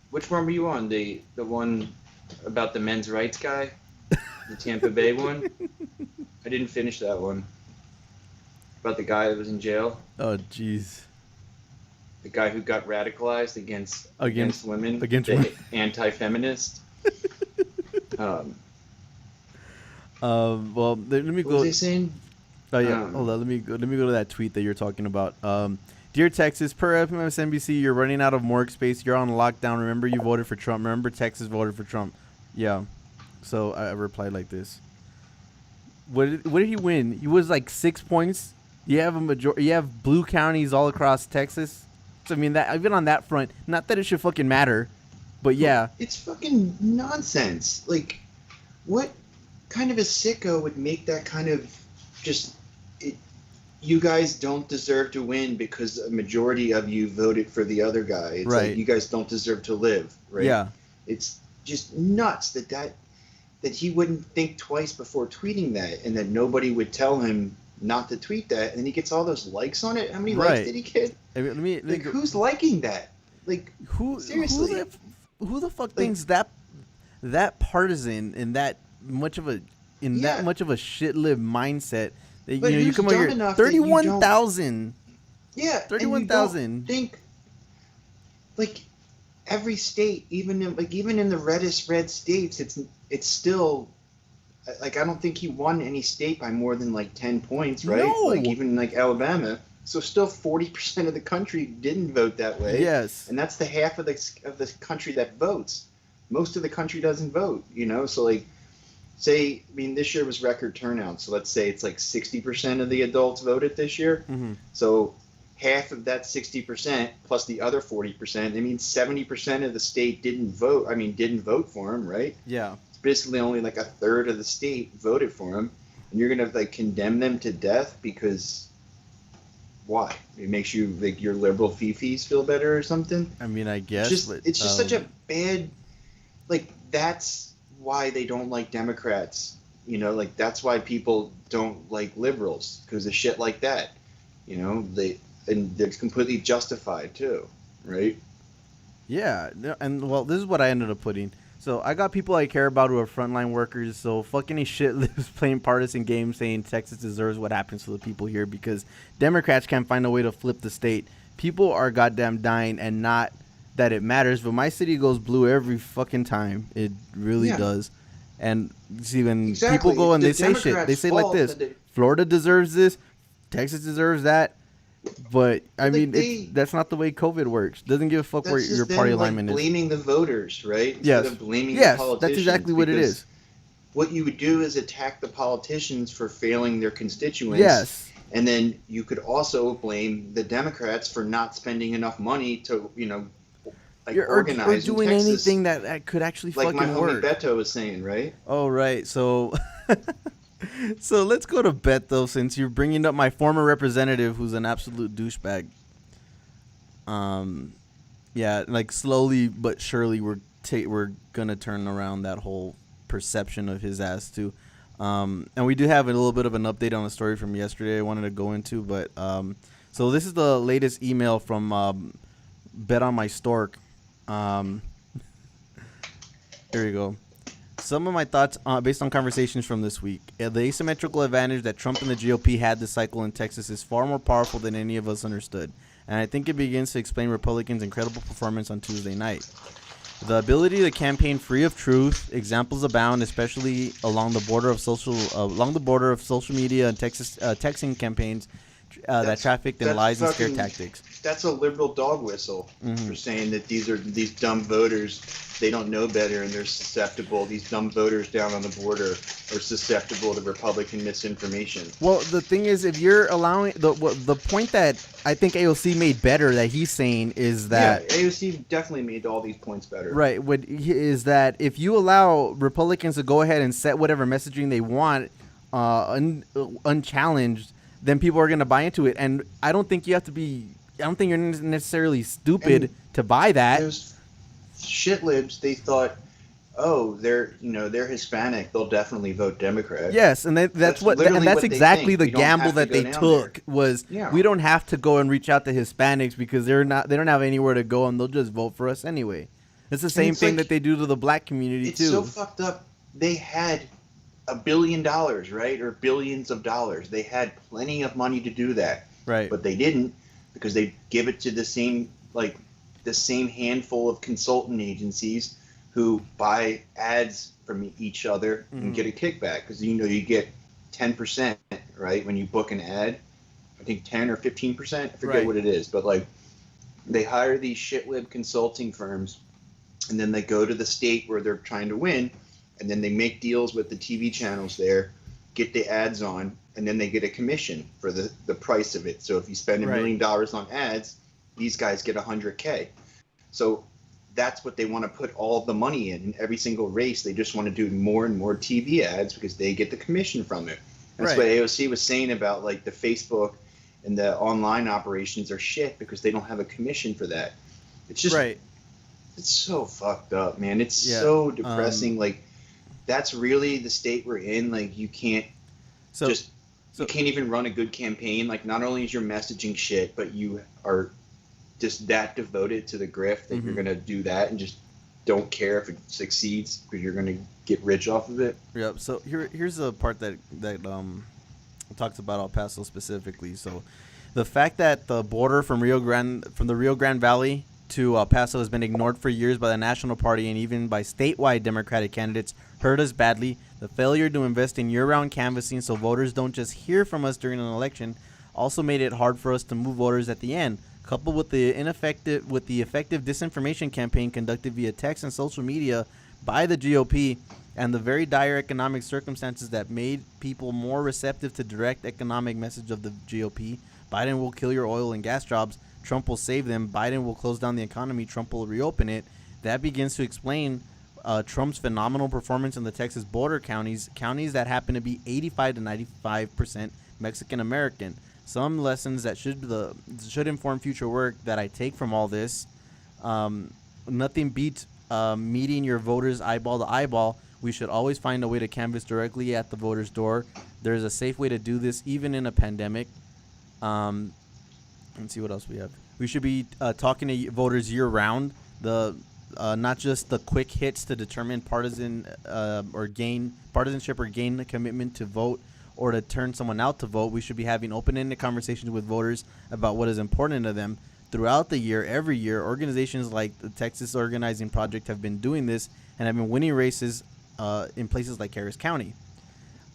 Which one were you on? The one about the men's rights guy, the Tampa Bay one. I didn't finish that one. About the guy that was in jail. Oh, jeez. the guy who got radicalized against women, against the women. anti-feminist. Well, let me go. What was he saying? Oh yeah, hold on. Let me go to that tweet that you're talking about. Dear Texas, per MSNBC, you're running out of morgue space. You're on lockdown. Remember, you voted for Trump. Remember, Texas voted for Trump. Yeah. So I replied like this. What did he win? He was like 6 points. You have You have blue counties all across Texas. So I mean, that even on that front, not that it should fucking matter, but yeah, it's fucking nonsense. Like, what kind of a sicko would make that kind of just? You guys don't deserve to win because a majority of you voted for the other guy. It's right. Like you guys don't deserve to live, right? Yeah. It's just nuts that he wouldn't think twice before tweeting that, and that nobody would tell him not to tweet that, and he gets all those likes on it. How many likes did he get? Let me who's liking that? Like, seriously, who the fuck thinks that partisan and that much of a shit-lived mindset? That, you come over here, 31,000. Yeah, 31,000. Think like every state, even in the reddest red states, it's still. Like, I don't think he won any state by more than like 10 points, right? No. Like, even like Alabama. So still 40% of the country didn't vote that way. Yes. And that's the half of the country that votes. Most of the country doesn't vote, So like, say, I mean, this year was record turnout. So let's say it's like 60% of the adults voted this year. Mm-hmm. So half of that 60% plus the other 40%, it means 70% of the state didn't vote. I mean, didn't vote for him, right? Yeah. Basically only like a third of the state voted for him, and you're gonna like condemn them to death because why? It makes you like your liberal fifis feel better or something? I mean, I guess it's just such a bad, like, that's why they don't like Democrats, like that's why people don't like liberals, because of shit like that, and they're completely justified too, right? Yeah, and well, this is what I ended up putting. So I got people I care about who are frontline workers. So fuck any shit lives playing partisan games saying Texas deserves what happens to the people here because Democrats can't find a way to flip the state. People are goddamn dying, and not that it matters, but my city goes blue every fucking time. It really does. And see, when people go and they say shit, they say like this: Florida deserves this, Texas deserves that. But I mean, that's not the way COVID works. Doesn't give a fuck where your party alignment is. Blaming the voters, right? Yes. Instead of blaming the politicians. That's exactly what it is. What you would do is attack the politicians for failing their constituents. Yes. And then you could also blame the Democrats for not spending enough money to, organize or doing in Texas, anything that could actually fucking work. Like my homie Beto was saying, right? Oh, right. So... So let's go to Beto, since you're bringing up my former representative, who's an absolute douchebag. Yeah, like slowly but surely we're gonna turn around that whole perception of his ass too. And we do have a little bit of an update on the story from yesterday I wanted to go into, but so this is the latest email from Bet on My Stork. Here we go. Some of my thoughts based on conversations from this week. The asymmetrical advantage that Trump and the GOP had this cycle in Texas is far more powerful than any of us understood. And I think it begins to explain Republicans' incredible performance on Tuesday night. The ability to campaign free of truth, examples abound, especially along the border of social media and texting campaigns that trafficked in lies and scare tactics. That's a liberal dog whistle for saying that these dumb voters, they don't know better and they're susceptible. These dumb voters down on the border are susceptible to Republican misinformation. Well, the thing is, if you're allowing the point that I think AOC made better that he's saying is that AOC definitely made all these points better. Right, is that if you allow Republicans to go ahead and set whatever messaging they want unchallenged, then people are going to buy into it. And I don't think you're necessarily stupid to buy that. Those shit libs, they thought, oh, they're Hispanic, they'll definitely vote Democrat. Yes, and that's exactly the gamble that they took was we don't have to go and reach out to Hispanics because they don't have anywhere to go and they'll just vote for us anyway. It's the same thing that they do to the black community too. It's so fucked up. They had $1 billion, right? Or billions of dollars. They had plenty of money to do that. Right. But they didn't. because they give it to the same handful of consultant agencies who buy ads from each other and get a kickback, because you get 10%, right, when you book an ad. I think 10 or 15%, I forget what it is, but like they hire these shitlib consulting firms, and then they go to the state where they're trying to win, and then they make deals with the TV channels there, get the ads on, and then they get a commission for the price of it. So if you spend $1 million on ads, these guys get $100K. So that's what they want to put all of the money in every single race. They just want to do more and more TV ads because they get the commission from it. That's what AOC was saying about like the Facebook and the online operations are shit because they don't have a commission for that. It's just it's so fucked up, man. It's so depressing. Like that's really the state we're in. Like you can't you can't even run a good campaign. Like not only is your messaging shit, but you are just that devoted to the grift that you're gonna do that and just don't care if it succeeds because you're gonna get rich off of it. Yep. So here's the part that talks about El Paso specifically. So the fact that the border from the Rio Grande Valley to El Paso has been ignored for years by the National Party and even by statewide Democratic candidates hurt us badly. The failure to invest in year-round canvassing so voters don't just hear from us during an election also made it hard for us to move voters at the end. Coupled with the effective disinformation campaign conducted via text and social media by the GOP and the very dire economic circumstances that made people more receptive to direct economic message of the GOP, Biden will kill your oil and gas jobs, Trump will save them, Biden will close down the economy, Trump will reopen it. That begins to explain Trump's phenomenal performance in the Texas border counties that happen to be 85 to 95% Mexican American. Some lessons that should inform future work that I take from all this. Nothing beats meeting your voters eyeball to eyeball. We should always find a way to canvass directly at the voter's door. There's a safe way to do this even in a pandemic. Let's see what else we have. We should be talking to voters year round. Not just the quick hits to determine partisanship or gain the commitment to vote or to turn someone out to vote. We should be having open-ended conversations with voters about what is important to them throughout the year. Every year, organizations like the Texas Organizing Project have been doing this and have been winning races in places like Harris County.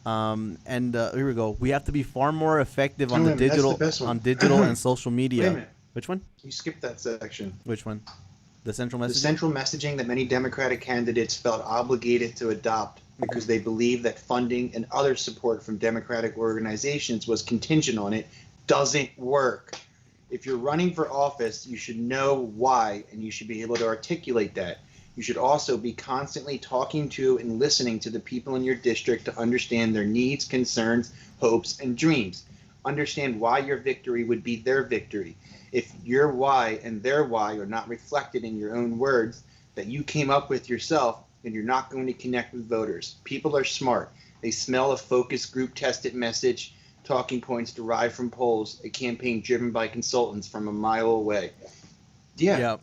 Here we go. We have to be far more effective on digital and social media. Wait a minute. Which one? You skipped that section. Which one? The central messaging? The central messaging that many Democratic candidates felt obligated to adopt because they believe that funding and other support from Democratic organizations was contingent on it doesn't work. If you're running for office, you should know why, and you should be able to articulate that. You should also be constantly talking to and listening to the people in your district to understand their needs, concerns, hopes, and dreams. Understand why your victory would be their victory. If your why and their why are not reflected in your own words that you came up with yourself, then you're not going to connect with voters. People are smart. They smell a focus group tested message, talking points derived from polls, a campaign driven by consultants from a mile away. Yeah.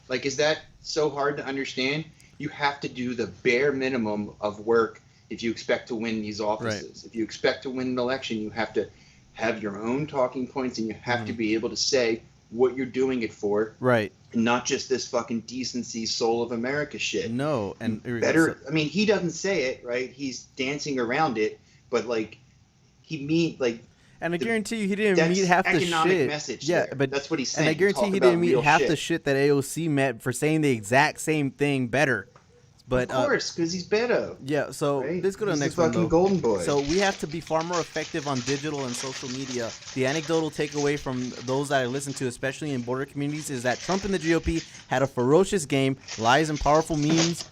Like, is that so hard to understand? You have to do the bare minimum of work if you expect to win these offices. If you expect to win an election, you have to have your own talking points, and you have to be able to say what you're doing it for. Right. And not just this fucking decency, soul of America shit. No. And better, I mean, he doesn't say it, right? He's dancing around it, but like, and I guarantee you he didn't meet half the shit. Message but that's what he's saying. And I guarantee he didn't meet half the shit that AOC met for saying the exact same thing better. But of course, because he's Beto. Yeah, so let's go to the next one. Fucking golden boy. So we have to be far more effective on digital and social media. The anecdotal takeaway from those that I listen to, especially in border communities, is that Trump and the GOP had a ferocious game, lies and powerful memes,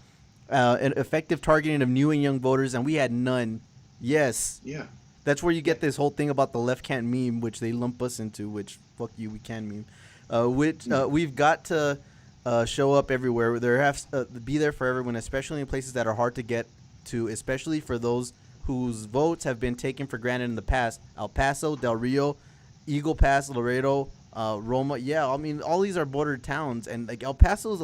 and effective targeting of new and young voters, and we had none. Yes. Yeah. That's where you get this whole thing about the left can't meme, which they lump us into, which, fuck you, we can meme. We've got to show up everywhere. Be there for everyone, especially in places that are hard to get to, especially for those whose votes have been taken for granted in the past. El Paso, Del Rio, Eagle Pass, Laredo, Roma. Yeah, I mean, all these are border towns, and like El Paso is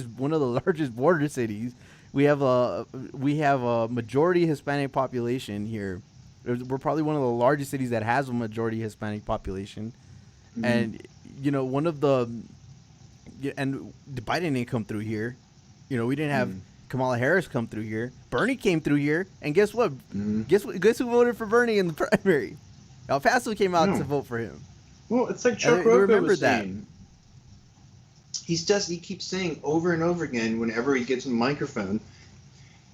one of the largest border cities. We have a majority Hispanic population here. We're probably one of the largest cities that has a majority Hispanic population. Mm-hmm. And you know, one of the, and Biden didn't come through here. You know, we didn't have Kamala Harris come through here. Bernie came through here, and guess what? Guess who voted for Bernie in the primary? El Paso came out to vote for him. Well, it's like Chuck Rocco was saying. He keeps saying over and over again whenever he gets a microphone,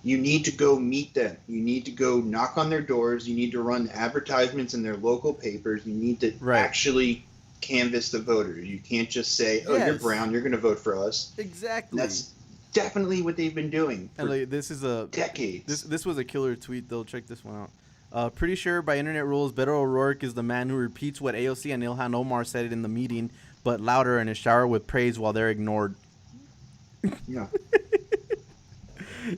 you need to go meet them. You need to go knock on their doors. You need to run advertisements in their local papers. You need to actually canvass the voters. You can't just say, oh, you're brown, you're going to vote for us. Exactly. That's definitely what they've been doing for this is a decades. This was a killer tweet, though. Check this one out. Pretty sure by internet rules, Beto O'Rourke is the man who repeats what AOC and Ilhan Omar said in the meeting, but louder in a shower with praise while they're ignored. Yeah.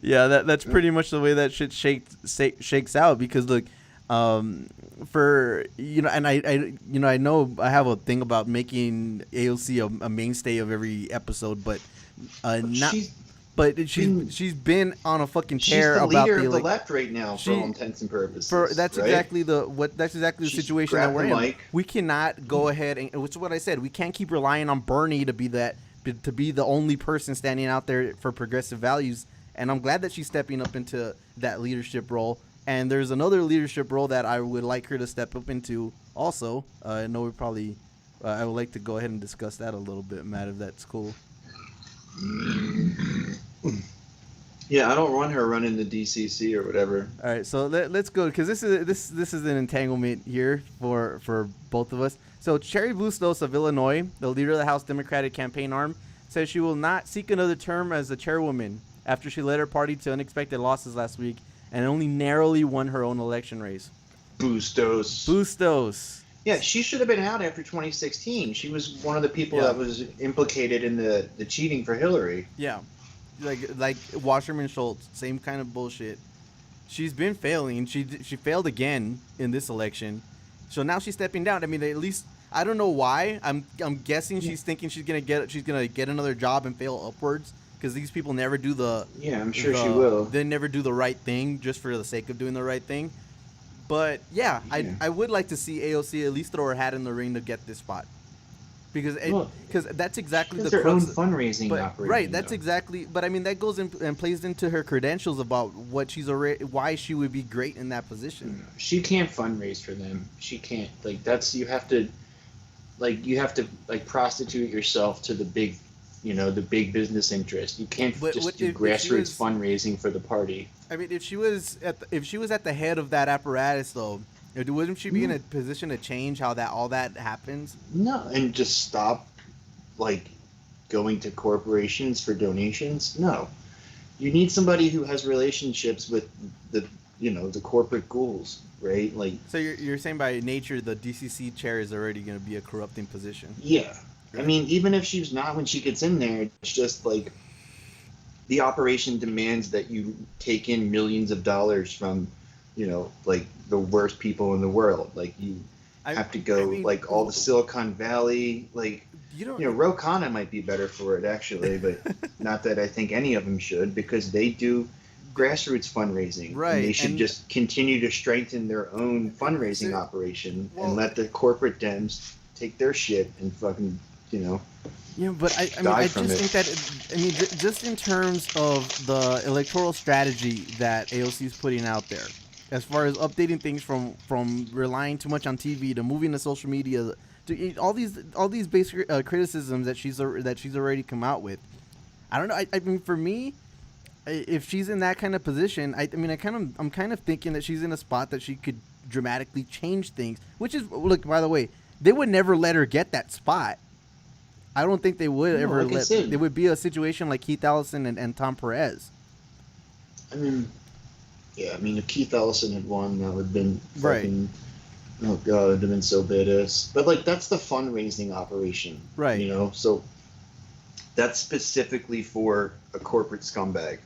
Yeah, that's pretty much the way that shit shakes out. Because look, for and I know I have a thing about making AOC a mainstay of every episode, but she's been on a fucking tear about the leader of the left right now for all intents and purposes. That's exactly the situation that we're in. We cannot go ahead and, which is what I said, we can't keep relying on Bernie to be the only person standing out there for progressive values. And I'm glad that she's stepping up into that leadership role. And there's another leadership role that I would like her to step up into also. I know I would like to go ahead and discuss that a little bit, Matt, if that's cool. Yeah, I don't want her running the DCC or whatever. All right, so let's go, because this is an entanglement here for both of us. So Cherry Bustos of Illinois, the leader of the House Democratic campaign arm, says she will not seek another term as the chairwoman after she led her party to unexpected losses last week and only narrowly won her own election race. Bustos. Yeah, she should have been out after 2016. She was one of the people that was implicated in the cheating for Hillary. Yeah, like Wasserman Schultz, same kind of bullshit. She's been failing. She failed again in this election, so now she's stepping down. I mean, at least I don't know why. I'm guessing she's thinking she's gonna get another job and fail upwards, because these people never do the. Yeah, I'm sure she will. They never do the right thing just for the sake of doing the right thing. But yeah, I would like to see AOC at least throw her hat in the ring to get this spot, because that's exactly their own fundraising operation. Right, that's exactly. But I mean, that goes in and plays into her credentials about what why she would be great in that position. She can't fundraise for them. She can't. You have to prostitute yourself to the big business interest. You can't do grassroots fundraising for the party. I mean, if she was at the head of that apparatus, though, wouldn't she be in a position to change how all that happens? No, and just stop, going to corporations for donations. No, you need somebody who has relationships with the corporate ghouls, right? So you're saying by nature the DCC chair is already going to be a corrupting position? Yeah. I mean, even if she's not when she gets in there, it's just the operation demands that you take in millions of dollars from, the worst people in the world. You have to go all the Silicon Valley, Ro Khanna might be better for it actually, but not that I think any of them should, because they do grassroots fundraising. Right. And they should just continue to strengthen their own fundraising operation and let the corporate Dems take their shit and fucking, Yeah, but I just think that, just in terms of the electoral strategy that AOC is putting out there, as far as updating things from relying too much on TV to moving to social media, to all these basic criticisms that she's already come out with. I don't know. I mean, for me, if she's in that kind of position, I'm kind of thinking that she's in a spot that she could dramatically change things. Which is, look, by the way, they would never let her get that spot. I don't think they would ever let. It would be a situation like Keith Ellison and Tom Perez. I mean, if Keith Ellison had won, that would have been fucking. Right. Oh god, it'd have been so badass. But that's the fundraising operation, right? So that's specifically for a corporate scumbag.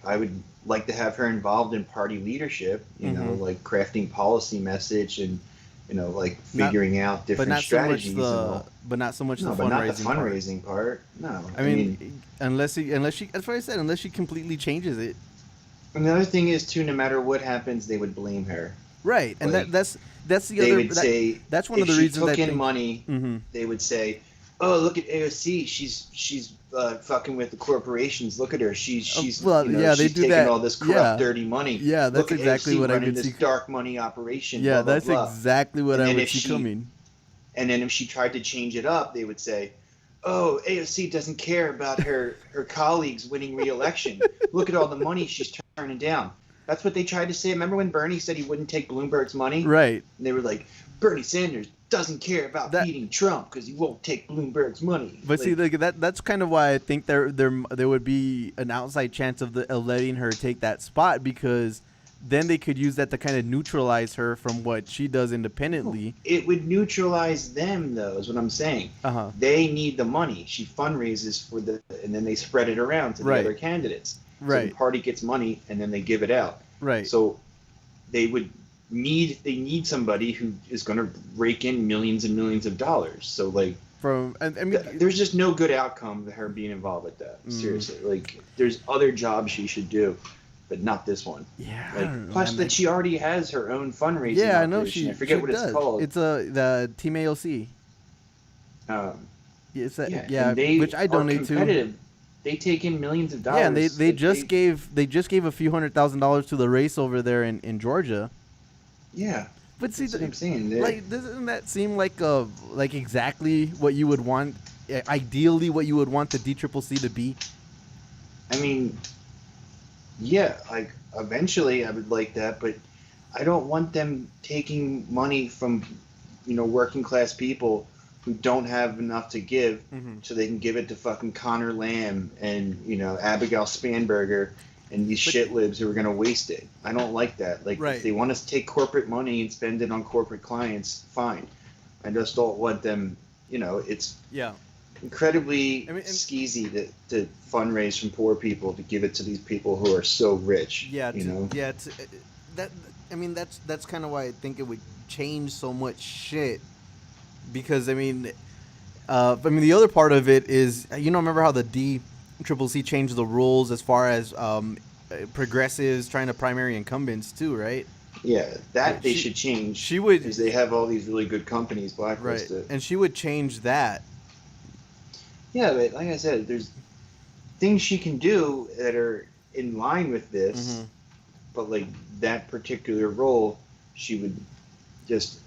I would like to have her involved in party leadership. Crafting policy message and. Figuring out different strategies. But not so much the fundraising part. No. I mean, unless she, that's what I said, unless she completely changes it. And the other thing is, too, no matter what happens, they would blame her. Right, and Like, that's the they other. would say That's one if of the she reasons took I in think, money, they would say, "Oh, look at AOC. She's fucking with the corporations. Look at her. She's well, you know yeah, they she's do taking that. all this corrupt, Yeah, dirty money. yeah, that's Look at exactly AOC what I running could this see. dark money operation. Yeah, blah, blah, that's blah." exactly what And I then would if see she- coming. And then if she tried to change it up, they would say, "Oh, AOC doesn't care about her colleagues winning re-election. Look at all the money she's turning down." That's what they tried to say. Remember when Bernie said he wouldn't take Bloomberg's money? Right. And they were like, Bernie Sanders doesn't care about beating Trump because he won't take Bloomberg's money. But Like, see, that's kind of why I think there would be an outside chance of letting her take that spot, because then they could use that to kind of neutralize her from what she does independently. it would neutralize them, though, is what I'm saying. They need the money. She fundraises for and then they spread it around to the other candidates. So the party gets money and then they give it out. Right. So they need somebody who is going to rake in millions and millions of dollars. So like, there's just no good outcome of her being involved with that. Seriously, like there's other jobs she should do, but not this one. Yeah. Like, plus that she already has her own fundraising. Yeah, I know operation. she. I forget what does. it's called. It's the Team AOC. Which I donate to. They take in millions of dollars. Yeah, and they just gave a few $100,000 to the race over there in Georgia. Yeah. But see, that's what I'm saying. Like, doesn't that seem like exactly what you would want? Ideally, what you would want the DCCC to be? I mean, yeah, like eventually I would like that, but I don't want them taking money from, working class people who don't have enough to give, so they can give it to fucking Connor Lamb and Abigail Spanberger and these shitlibs who are gonna waste it. I don't like that. Like, if they want us to take corporate money and spend it on corporate clients, fine. I just don't want them. It's incredibly skeezy to fundraise from poor people to give it to these people who are so rich. That's kind of why I think it would change so much shit. Because the other part of it is, remember how the DCCC changed the rules as far as progressives trying to primary incumbents too, right? Yeah, they should change. She would, because they have all these really good companies blacklisted. Right, and she would change that. Yeah, but like I said, there's things she can do that are in line with this, but like that particular role, she would just.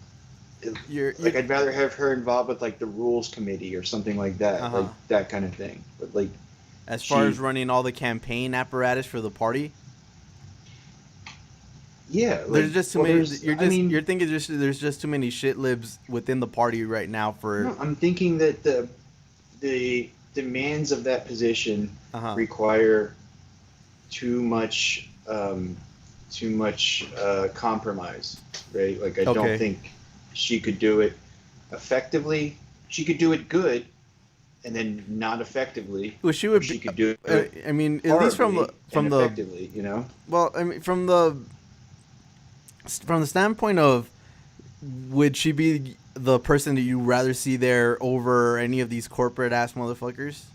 I'd rather have her involved with like the rules committee or something like that, like that kind of thing. But like, as far as running all the campaign apparatus for the party, there's just too many. You're thinking there's just too many shit libs within the party right now for. No, I'm thinking that the demands of that position require too much compromise, right? Like I don't think she could do it effectively. She could do it good, and then not effectively. Well, she would. She could do it. At least from the effectively, Well, from the standpoint of, would she be the person that you rather see there over any of these corporate ass motherfuckers?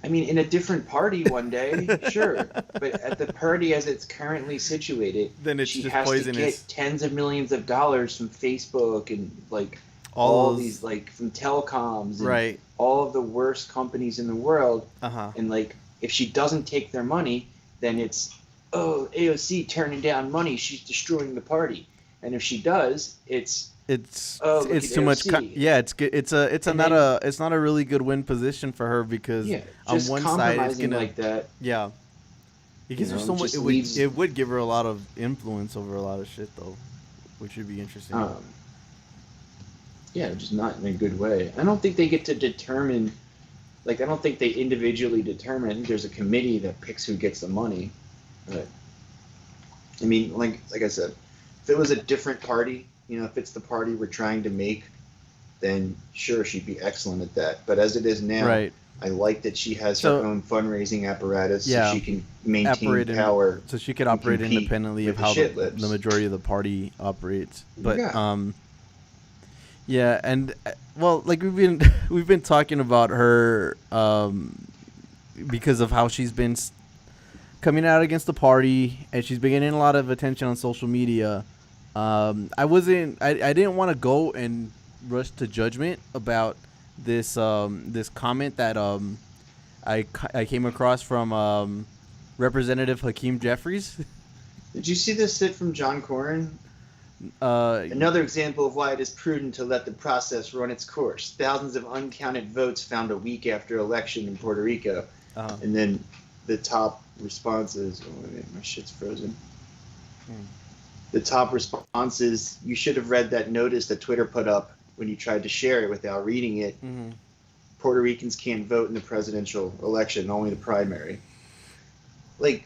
In a different party one day, sure. But at the party as it's currently situated, then it's she just has poisonous. to get tens of millions of dollars from Facebook and like all these like from telecoms and right. all of the worst companies in the world. And like if she doesn't take their money, then it's AOC turning down money. She's destroying the party. And if she does, it's too much. It's not a really good win position for her, because on one side it's gonna like that. Yeah, it gives her so much. It would give her a lot of influence over a lot of shit though, which would be interesting. Just not in a good way. I don't think they get to determine. Like, I don't think they individually determine. I think there's a committee that picks who gets the money. But like I said, if it was a different party. If it's the party we're trying to make, then sure, she'd be excellent at that. But as it is now, I like that she has her own fundraising apparatus, so she can maintain power. So she could operate independently of how the majority of the party operates. But and like we've been talking about her because of how she's been coming out against the party, and she's been getting a lot of attention on social media. I didn't want to go and rush to judgment about this this comment that I came across from Representative Hakeem Jeffries. Did you see this shit from John Cornyn? Another example of why it is prudent to let the process run its course. Thousands of uncounted votes found a week after election in Puerto Rico. And then the top response is, oh wait, my shit's frozen. The top response is, you should have read that notice that Twitter put up when you tried to share it without reading it. Puerto Ricans can't vote in the presidential election, only the primary. Like,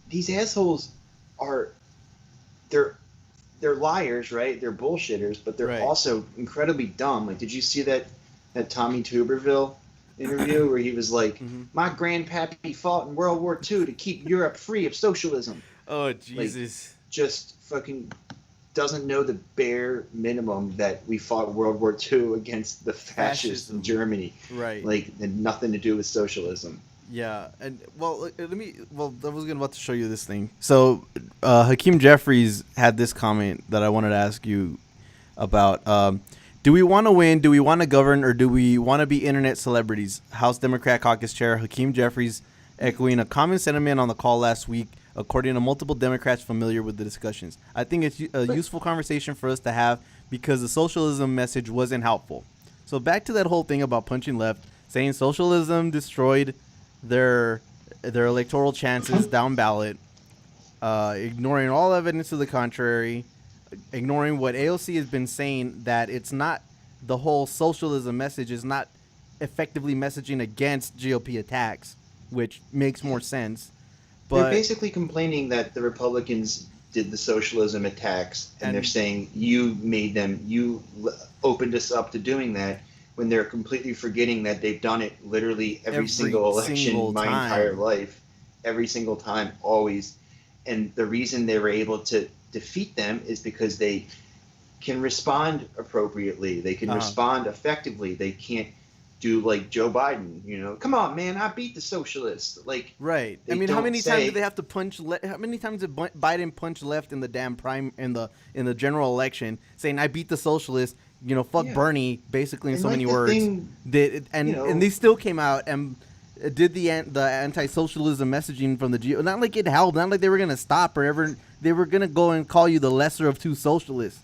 these assholes are, they're liars, right? They're bullshitters, but they're also incredibly dumb. Like, did you see that Tommy Tuberville interview where he was like, my grandpappy fought in World War II to keep Europe free of socialism? Oh, Jesus. Like, just fucking doesn't know the bare minimum that we fought World War II against the fascists in Germany. Right. Like, and nothing to do with socialism. Yeah, and well, I was about to show you this thing. So, Hakeem Jeffries had this comment that I wanted to ask you about. Do we want to win? Do we want to govern? Or do we want to be internet celebrities? House Democrat Caucus Chair Hakeem Jeffries echoing a common sentiment on the call last week, according to multiple Democrats familiar with the discussions. I think it's a useful conversation for us to have because the socialism message wasn't helpful. So back to that whole thing about punching left, saying socialism destroyed their electoral chances down ballot, ignoring all evidence to the contrary, ignoring what AOC has been saying, that it's not, the whole socialism message is not effectively messaging against GOP attacks, which makes more sense. But they're basically complaining that the Republicans did the socialism attacks, and they're saying you made them, you opened us up to doing that, when they're completely forgetting that they've done it literally every single election my entire life, every single time, always. And the reason they were able to defeat them is because they can respond appropriately. They can respond effectively. They can't do like Joe Biden, you know, come on, man, I beat the socialists. Like, right. I mean, how many times did they have to punch? How many times did Biden punch left in the damn in the general election, saying I beat the socialists? You know, fuck Bernie, basically in so many words. And they still came out and did the anti-socialism messaging from the GOP. Not like it helped. Not like they were gonna stop or ever. They were gonna go and call you the lesser of two socialists.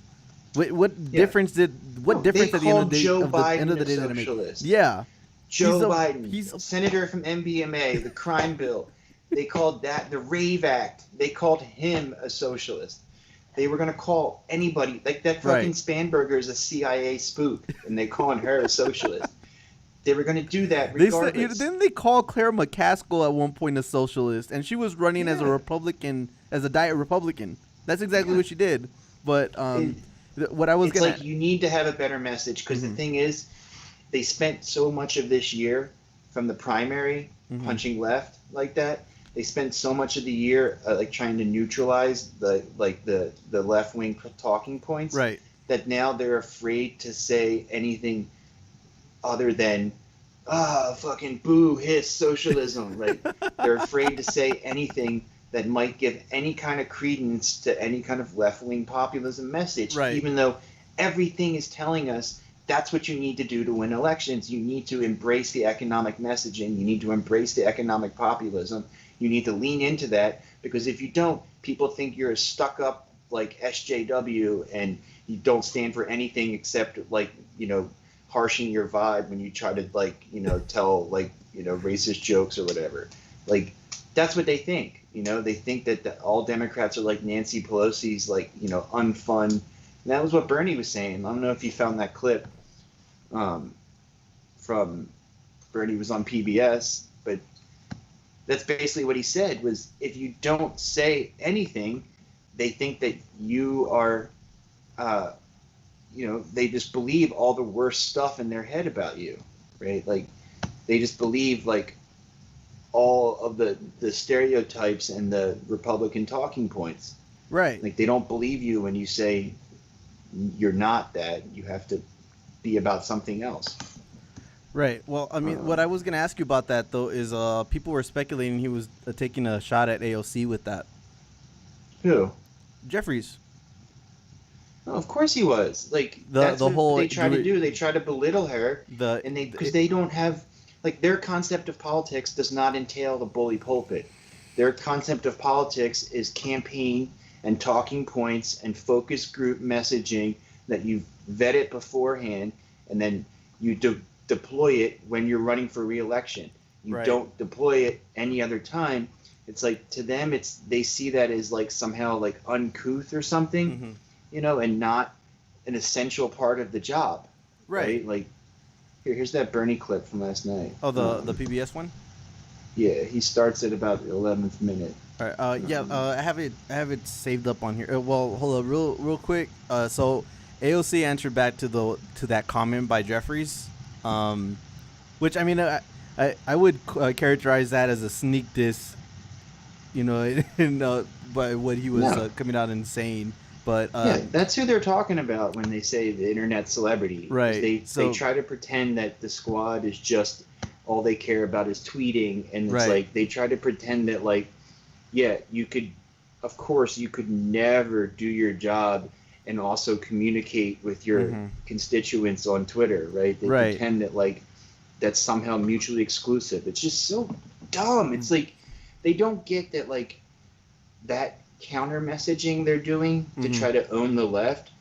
What difference did? What difference at the end of the day? Joe Biden end of the day a socialist. Yeah, Joe Biden, he's a senator from MBMA, the crime bill. They called that the Rave Act. They called him a socialist. They were going to call anybody, like that fucking Spanberger is a CIA spook, and they calling her a socialist. They were going to do that regardless. Didn't they call Claire McCaskill at one point a socialist? And she was running as a Republican, as a diet Republican. That's exactly what she did. But what I was going to... It's like you need to have a better message, because the thing is, they spent so much of this year from the primary punching left like that. They spent so much of the year like trying to neutralize the left wing talking points, right? That now they're afraid to say anything other than fucking boo, hiss, socialism. Right? They're afraid to say anything that might give any kind of credence to any kind of left wing populism message, right? Even though everything is telling us that's what you need to do to win elections. You need to embrace the economic messaging. You need to embrace the economic populism. You need to lean into that, because if you don't, people think you're a stuck-up like SJW and you don't stand for anything except like, you know, harshing your vibe when you try to like, you know, tell like, you know, racist jokes or whatever. Like, that's what they think. You know, they think that all Democrats are like Nancy Pelosi's, like, you know, unfun. And that was what Bernie was saying. I don't know if you found that clip from Bernie was on PBS, but that's basically what he said, was if you don't say anything, they think that you are, you know, they just believe all the worst stuff in their head about you, right? Like, they just believe like all of the stereotypes and the Republican talking points. Right. Like, they don't believe you when you say you're not that. You have to be about something else. Right. Well, I mean, what I was going to ask you about that, though, is people were speculating he was taking a shot at AOC with that. Who? Jeffries. Oh, of course he was. Like, that's what whole they try to do. They try to belittle her. Because they don't have, like, their concept of politics does not entail the bully pulpit. Their concept of politics is campaign and talking points and focus group messaging that you vet it beforehand, and then you deploy it when you're running for re-election. You don't deploy it any other time. It's like, to them, they see that as like somehow like uncouth or something, you know, and not an essential part of the job. Right? Like, here's that Bernie clip from last night. Oh, the PBS one? Yeah, he starts at about the 11th minute. All right. I have it saved up on here. Well, hold up, real quick. So AOC answered back to that comment by Jeffries, which, I mean, I would characterize that as a sneak diss, you know, by what he was coming out and saying. But yeah, that's who they're talking about when they say the internet celebrity. Right. They try to pretend that the squad is just all they care about is tweeting, and it's like they try to pretend that, like, yeah, you could never do your job and also communicate with your constituents on Twitter, right? They pretend that, like, that's somehow mutually exclusive. It's just so dumb. It's like they don't get that, like, that counter messaging they're doing to try to own the left,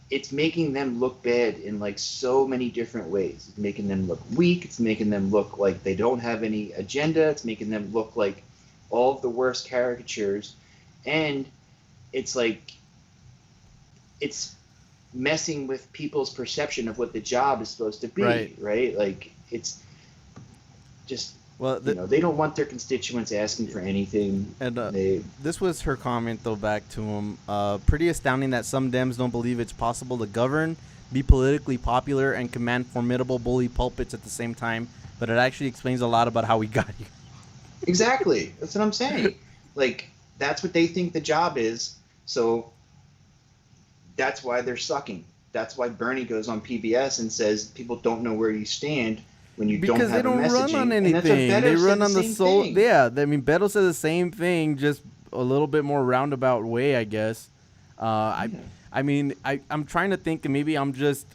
it's making them look bad in like so many different ways. It's making them look weak. It's making them look like they don't have any agenda. It's making them look like all of the worst caricatures. And it's like, it's messing with people's perception of what the job is supposed to be, right? Like, it's just, well, you know, they don't want their constituents asking for anything. And this was her comment, though, back to him. Pretty astounding that some Dems don't believe it's possible to govern, be politically popular, and command formidable bully pulpits at the same time. But it actually explains a lot about how we got here. Exactly. That's what I'm saying. Like, that's what they think the job is. So that's why they're sucking. That's why Bernie goes on PBS and says people don't know where you stand when you don't have a messaging. Because they don't run on anything. They run on the soul. Yeah, I mean, Beto says the same thing, just a little bit more roundabout way, I guess. I mean, I'm trying to think, and maybe I'm just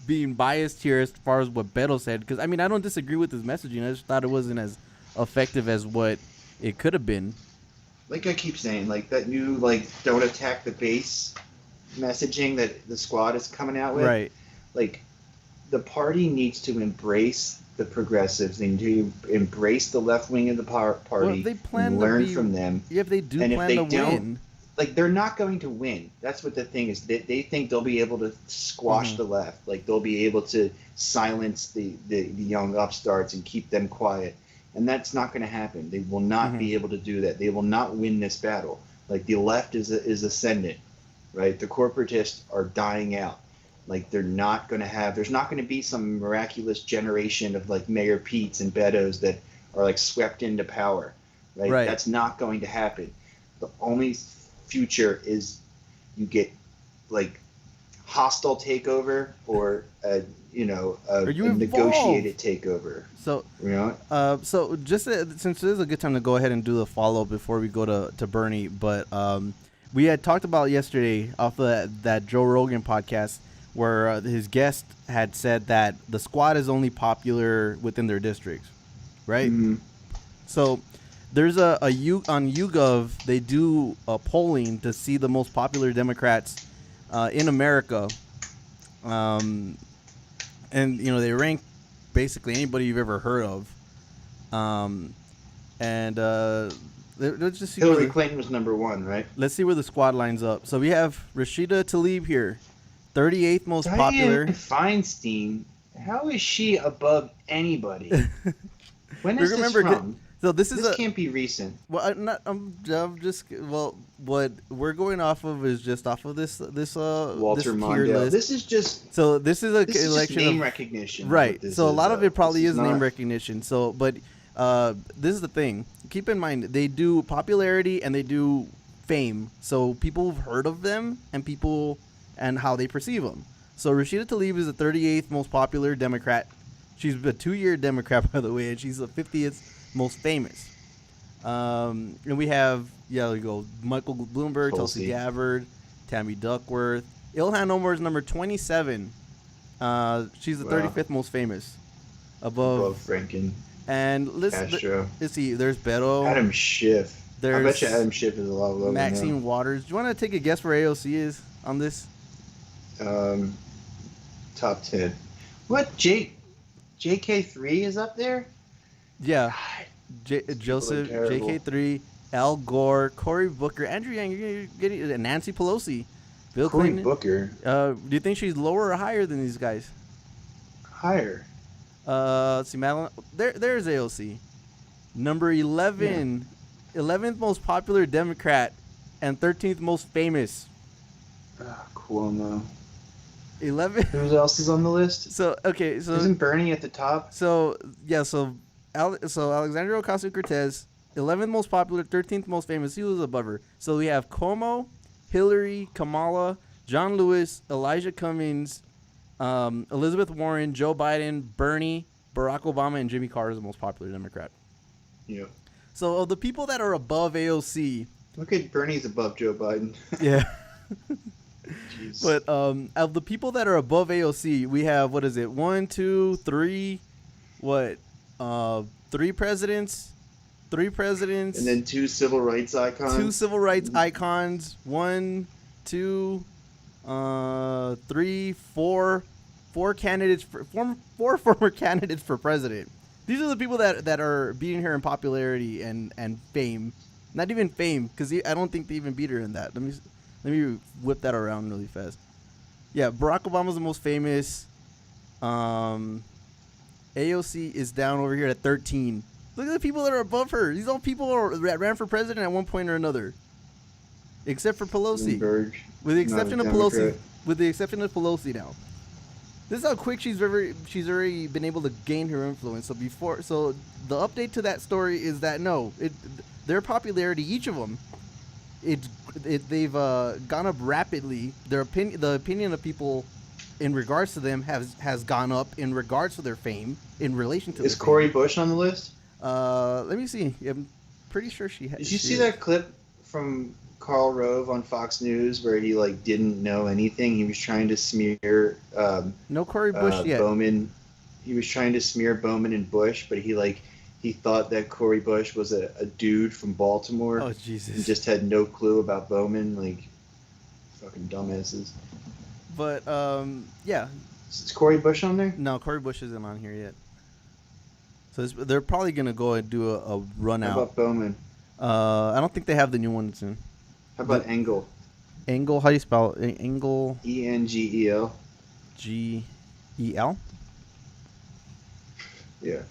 being biased here as far as what Beto said, because I mean, I don't disagree with his messaging. I just thought it wasn't as effective as what it could have been. Like I keep saying, like that new, like, don't attack the base messaging that the squad is coming out with. Right. Like, the party needs to embrace the progressives. They need to embrace the left wing of the party. Well, they plan and learn from them. Yeah, if they do and plan to win. Like, they're not going to win. That's what the thing is. They think they'll be able to squash the left. Like, they'll be able to silence the young upstarts and keep them quiet. And that's not going to happen. They will not be able to do that. They will not win this battle. Like, the left is ascendant, right? The corporatists are dying out. Like, there's not going to be some miraculous generation of, like, Mayor Pete's and Betos that are, like, swept into power, right? That's not going to happen. The only future is you get, like, hostile takeover or a negotiated takeover. So, you know? So just since this is a good time to go ahead and do the follow-up before we go to Bernie, but we had talked about yesterday off of that Joe Rogan podcast where his guest had said that the squad is only popular within their districts, right? So there's on YouGov, they do a polling to see the most popular Democrats in America, and you know, they rank basically anybody you've ever heard of, and let's just see. Hillary Clinton was number one, right? Let's see where the squad lines up. So we have Rashida Tlaib here, 38th most popular. Feinstein, how is she above anybody? When is this from? So this can't be recent. Well, what we're going off of is just off of this Walter this tier list. This is just this is election name recognition, right? So a lot of it probably is name recognition. So, but this is the thing. Keep in mind, they do popularity and they do fame. So people have heard of them and how they perceive them. So Rashida Tlaib is the 38th most popular Democrat. She's a 2-year Democrat, by the way, and she's the 50th most famous. And we have, there you go, Michael Bloomberg, Tulsi Gabbard, Tammy Duckworth. Ilhan Omar is number 27. She's the 35th most famous. Above Franken. And let's see, there's Beto. Adam Schiff. I bet you Adam Schiff is a lot lower. Maxine Waters. Do you want to take a guess where AOC is on this? Top 10. What? JK3 is up there? Yeah. Joseph, JK3, Al Gore, Cory Booker, Andrew Yang, you're getting Nancy Pelosi, Bill Clinton. Cory Booker. Do you think she's lower or higher than these guys? Higher. Let's see, Madeline. There's AOC. Number 11. Yeah. 11th most popular Democrat and 13th most famous. Cuomo. 11. Who else is on the list? So isn't Bernie at the top? So Alexandria Ocasio Cortez, 11th most popular, 13th most famous. He was above her. So we have Cuomo, Hillary, Kamala, John Lewis, Elijah Cummings, Elizabeth Warren, Joe Biden, Bernie, Barack Obama, and Jimmy Carter is the most popular Democrat. Yeah. So of the people that are above AOC, look at Bernie's above Joe Biden. Yeah. Jeez. But of the people that are above AOC, we have, what is it? 1, 2, 3, what? 3 presidents, and then 2 civil rights icons. 2 civil rights icons. 1, 2, 3, 4 candidates for four former candidates for president. These are the people that are beating her in popularity and fame. Not even fame, because I don't think they even beat her in that. Let me whip that around really fast. Yeah, Barack Obama's the most famous. AOC is down over here at 13. Look at the people that are above her. These all people that ran for president at one point or another, except for Pelosi. With the exception of Pelosi. With the exception of Pelosi now. This is how quick she's already been able to gain her influence. So the update to that story is that their popularity, each of them, they've gone up rapidly. The opinion of people in regards to them has gone up in regards to their fame in relation to. Is Cori Bush on the list? Let me see. I'm pretty sure she has. Did you see that clip from Karl Rove on Fox News where he didn't know anything? He was trying to smear no Cori Bush yet. Bowman. He was trying to smear Bowman and Bush, but he thought that Cori Bush was a dude from Baltimore. Oh Jesus! And just had no clue about Bowman, fucking dumbasses. But yeah. Is Cori Bush on there? No, Cori Bush isn't on here yet. So they're probably gonna go and do a run out. How about Bowman? I don't think they have the new one soon. How about Engel? Engel, how do you spell it? Engel. Engel. Gel. Yeah.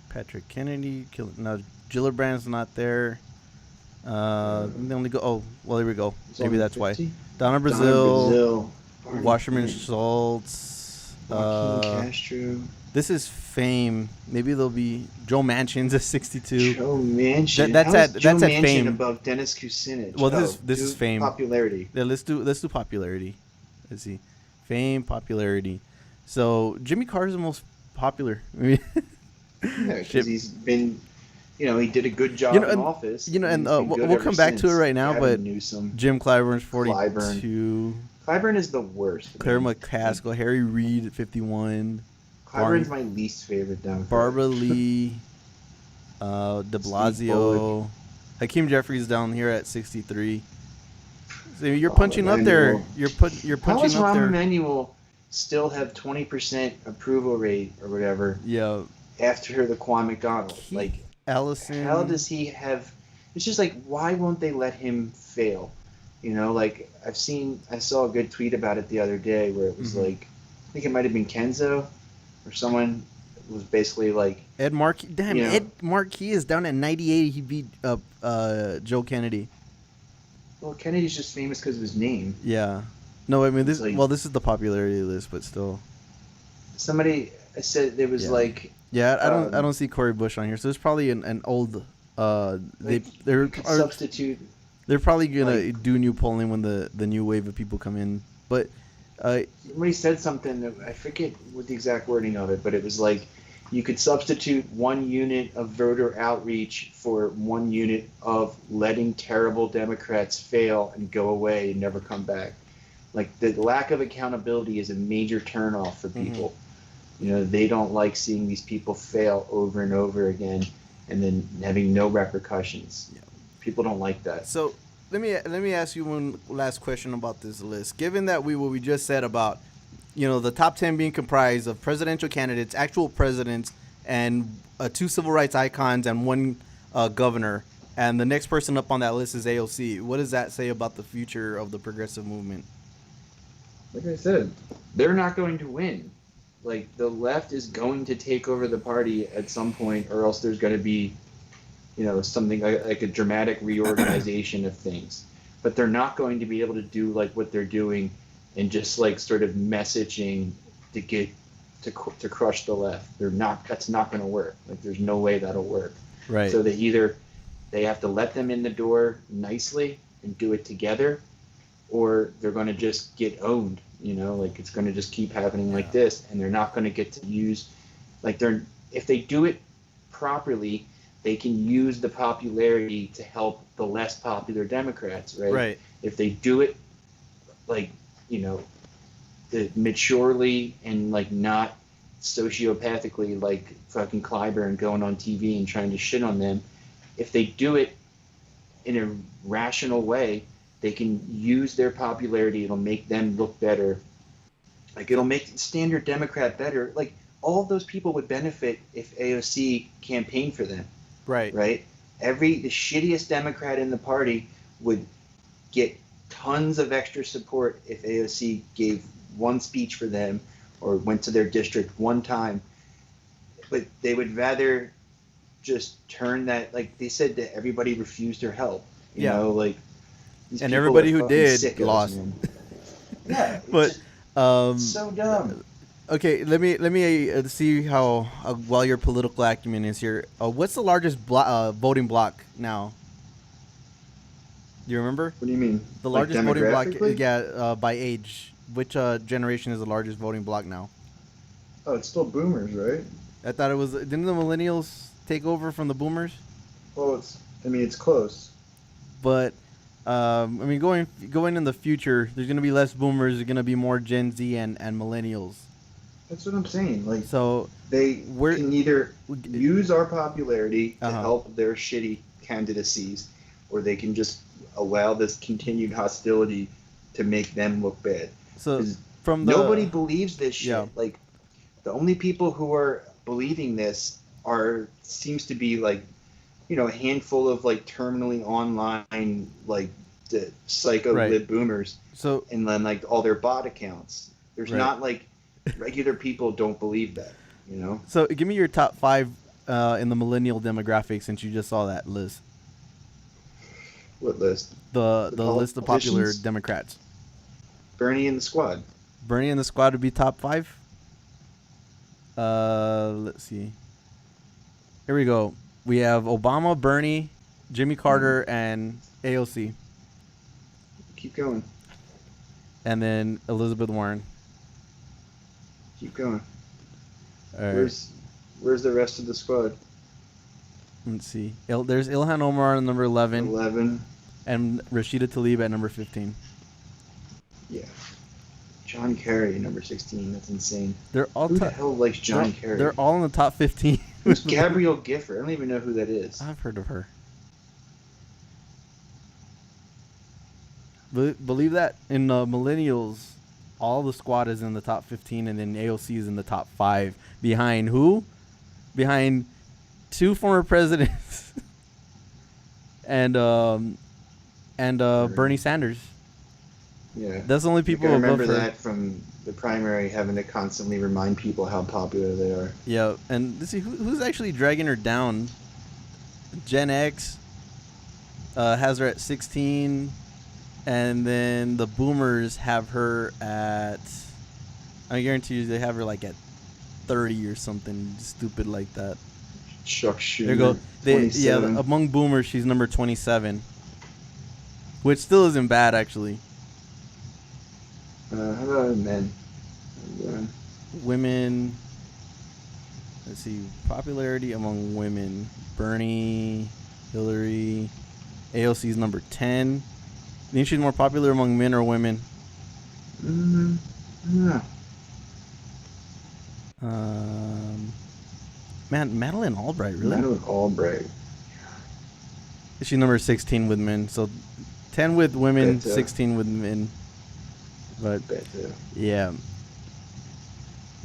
Patrick Kennedy. No, Gillibrand's not there. They only go. Oh, well, there we go. Maybe that's 50? Why. Donna Brazile. Wasserman Schultz. Castro. This is fame. Maybe there'll be Joe Manchin's at 62. Joe Manchin. That's at fame. Above Dennis Kucinich. Well, this is fame. Popularity. Yeah, let's do popularity. Let's see, fame, popularity. So Jimmy Carter's the most popular. Yeah, because he's been, he did a good job in office. And we'll come back to it right now. But Newsom. Jim Clyburn's 42. Clyburn is the worst. Claire McCaskill, Harry Reid at 51. Clyburn's my least favorite Democrat. Barbara Lee, De Blasio, Hakeem Jeffries down here at 63. So you're punching up there. You're punching up there. How does Rahm Emanuel still have 20% approval rate or whatever? Yeah. After the Quan McDonald, Allison. How does he have? It's just why won't they let him fail? I saw a good tweet about it the other day where it was I think it might have been Kenzo, or someone was basically Ed Markey. Damn, Ed Markey is down at 98. He beat up Joe Kennedy. Well, Kennedy's just famous because of his name. Yeah. No, I mean this. This is the popularity list, but still. Somebody said there was Yeah, I don't see Cori Bush on here, so it's probably an old. They're substitute. They're probably gonna do new polling when the new wave of people come in. But somebody said something that I forget what the exact wording of it, but it was like you could substitute 1 unit of voter outreach for 1 unit of letting terrible Democrats fail and go away and never come back. Like the lack of accountability is a major turnoff for people. You know, they don't like seeing these people fail over and over again and then having no repercussions. Yeah. People don't like that. So let me ask you one last question about this list. Given that what we just said about, you know, the top 10 being comprised of presidential candidates, actual presidents, and 2 civil rights icons and 1 governor, and the next person up on that list is AOC. What does that say about the future of the progressive movement? Like I said, they're not going to win. Like, the left is going to take over the party at some point, or else there's going to be, you know, something like a dramatic reorganization of things. But they're not going to be able to do like what they're doing and just like sort of messaging to get to crush the left. They're not. That's not going to work. Like, there's no way that'll work. Right. So they have to let them in the door nicely and do it together, or they're going to just get owned. You know, like it's going to just keep happening like this, and they're not going to get to use, like if they do it properly, they can use the popularity to help the less popular Democrats, right? Right. If they do it, like, you know, maturely and like not sociopathically, like fucking Clyburn going on TV and trying to shit on them, if they do it in a rational way, they can use their popularity. It'll make them look better. Like, it'll make standard Democrat better. Like, all of those people would benefit if AOC campaigned for them. Right. Right? The shittiest Democrat in the party would get tons of extra support if AOC gave 1 speech for them or went to their district 1 time. But they would rather just turn that, like they said, that everybody refused her help. You know, like, and everybody who did lost. Yeah, but so dumb. Okay, let me see how well your political acumen is here. What's the largest voting block now? Do you remember? What do you mean? The largest voting block, by age. Which generation is the largest voting block now? Oh, it's still boomers, right? I thought it was. Didn't the millennials take over from the boomers? Well, it's close. But I mean, going in the future, there's going to be less boomers. There's going to be more Gen Z and millennials. That's what I'm saying. Like, so they can either use our popularity to help their shitty candidacies, or they can just allow this continued hostility to make them look bad. So nobody believes this shit. Yeah. Like, the only people who are believing this seems to be like, you know, a handful of like terminally online, like the psycho lib boomers. So, and then like all their bot accounts. There's not like regular people don't believe that, you know? So give me your top 5 in the millennial demographic, since you just saw that list. What list? The list of popular Democrats. Bernie and the squad. Bernie and the squad would be top 5. Let's see. Here we go. We have Obama, Bernie, Jimmy Carter, and AOC. Keep going. And then Elizabeth Warren. Keep going. All right. Where's the rest of the squad? Let's see. There's Ilhan Omar at number 11. 11. And Rashida Tlaib at number 15. Yeah. John Kerry, number 16. That's insane. They're all who the hell likes John Kerry? They're all in the top 15. Who's Gabrielle Gifford? I don't even know who that is. I've heard of her. Believe that in millennials, all the squad is in the top 15, and then AOC is in the top 5. Behind who? Behind 2 former presidents and Bernie Sanders. Yeah, that's the only people I above remember her. That from the primary, having to constantly remind people how popular they are. Yeah, and let's see who's actually dragging her down. Gen X has her at 16, and then the boomers have her at, I guarantee you they have her like at 30 or something stupid like that. Chuck Schumer. There you go. Among boomers, she's number 27. which still isn't bad actually. How about men? Women. Let's see, popularity among women. Bernie, Hillary, AOC is number 10. Think she's more popular among men or women? Yeah. Man, Madeleine Albright, really? Madeleine Albright. She's number 16 with men. So 10 with women, 16 with men. But yeah.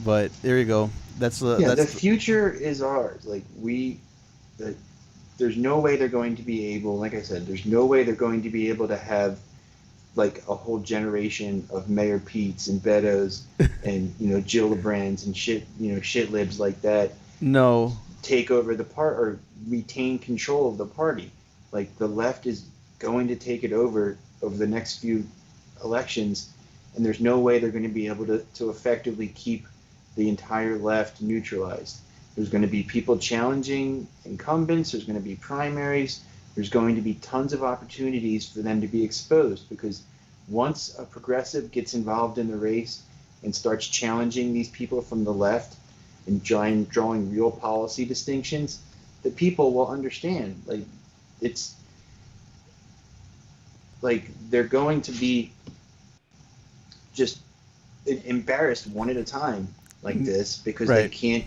But there you go. That's the future is ours. Like there's no way they're going to be able, like I said, there's no way they're going to be able to have like a whole generation of Mayor Pete's and Beto's and Gillibrands and shit libs like that. No. Take over the or retain control of the party. Like the left is going to take it over the next few elections, and there's no way they're going to be able to effectively keep the entire left neutralized. There's going to be people challenging incumbents. There's going to be primaries. There's going to be tons of opportunities for them to be exposed, because once a progressive gets involved in the race and starts challenging these people from the left and drawing real policy distinctions, the people will understand. Like it's like they're going to be just embarrassed one at a time like this because they can't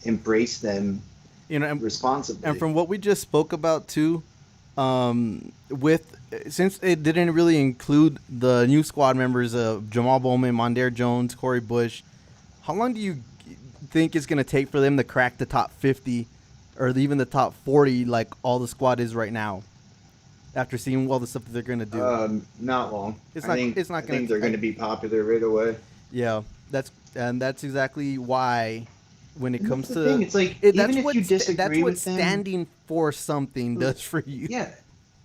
embrace them responsibly. And from what we just spoke about too, since it didn't really include the new squad members of Jamal Bowman, Mondaire Jones, Corey Bush, how long do you think it's going to take for them to crack the top 50 or even the top 40 like all the squad is right now, after seeing all the stuff that they're going to do? Not long. I think they're going to be popular right away. Yeah, that's exactly why when it comes to thing, it's like even if you disagree that's what with them, standing for something does for you. Yeah.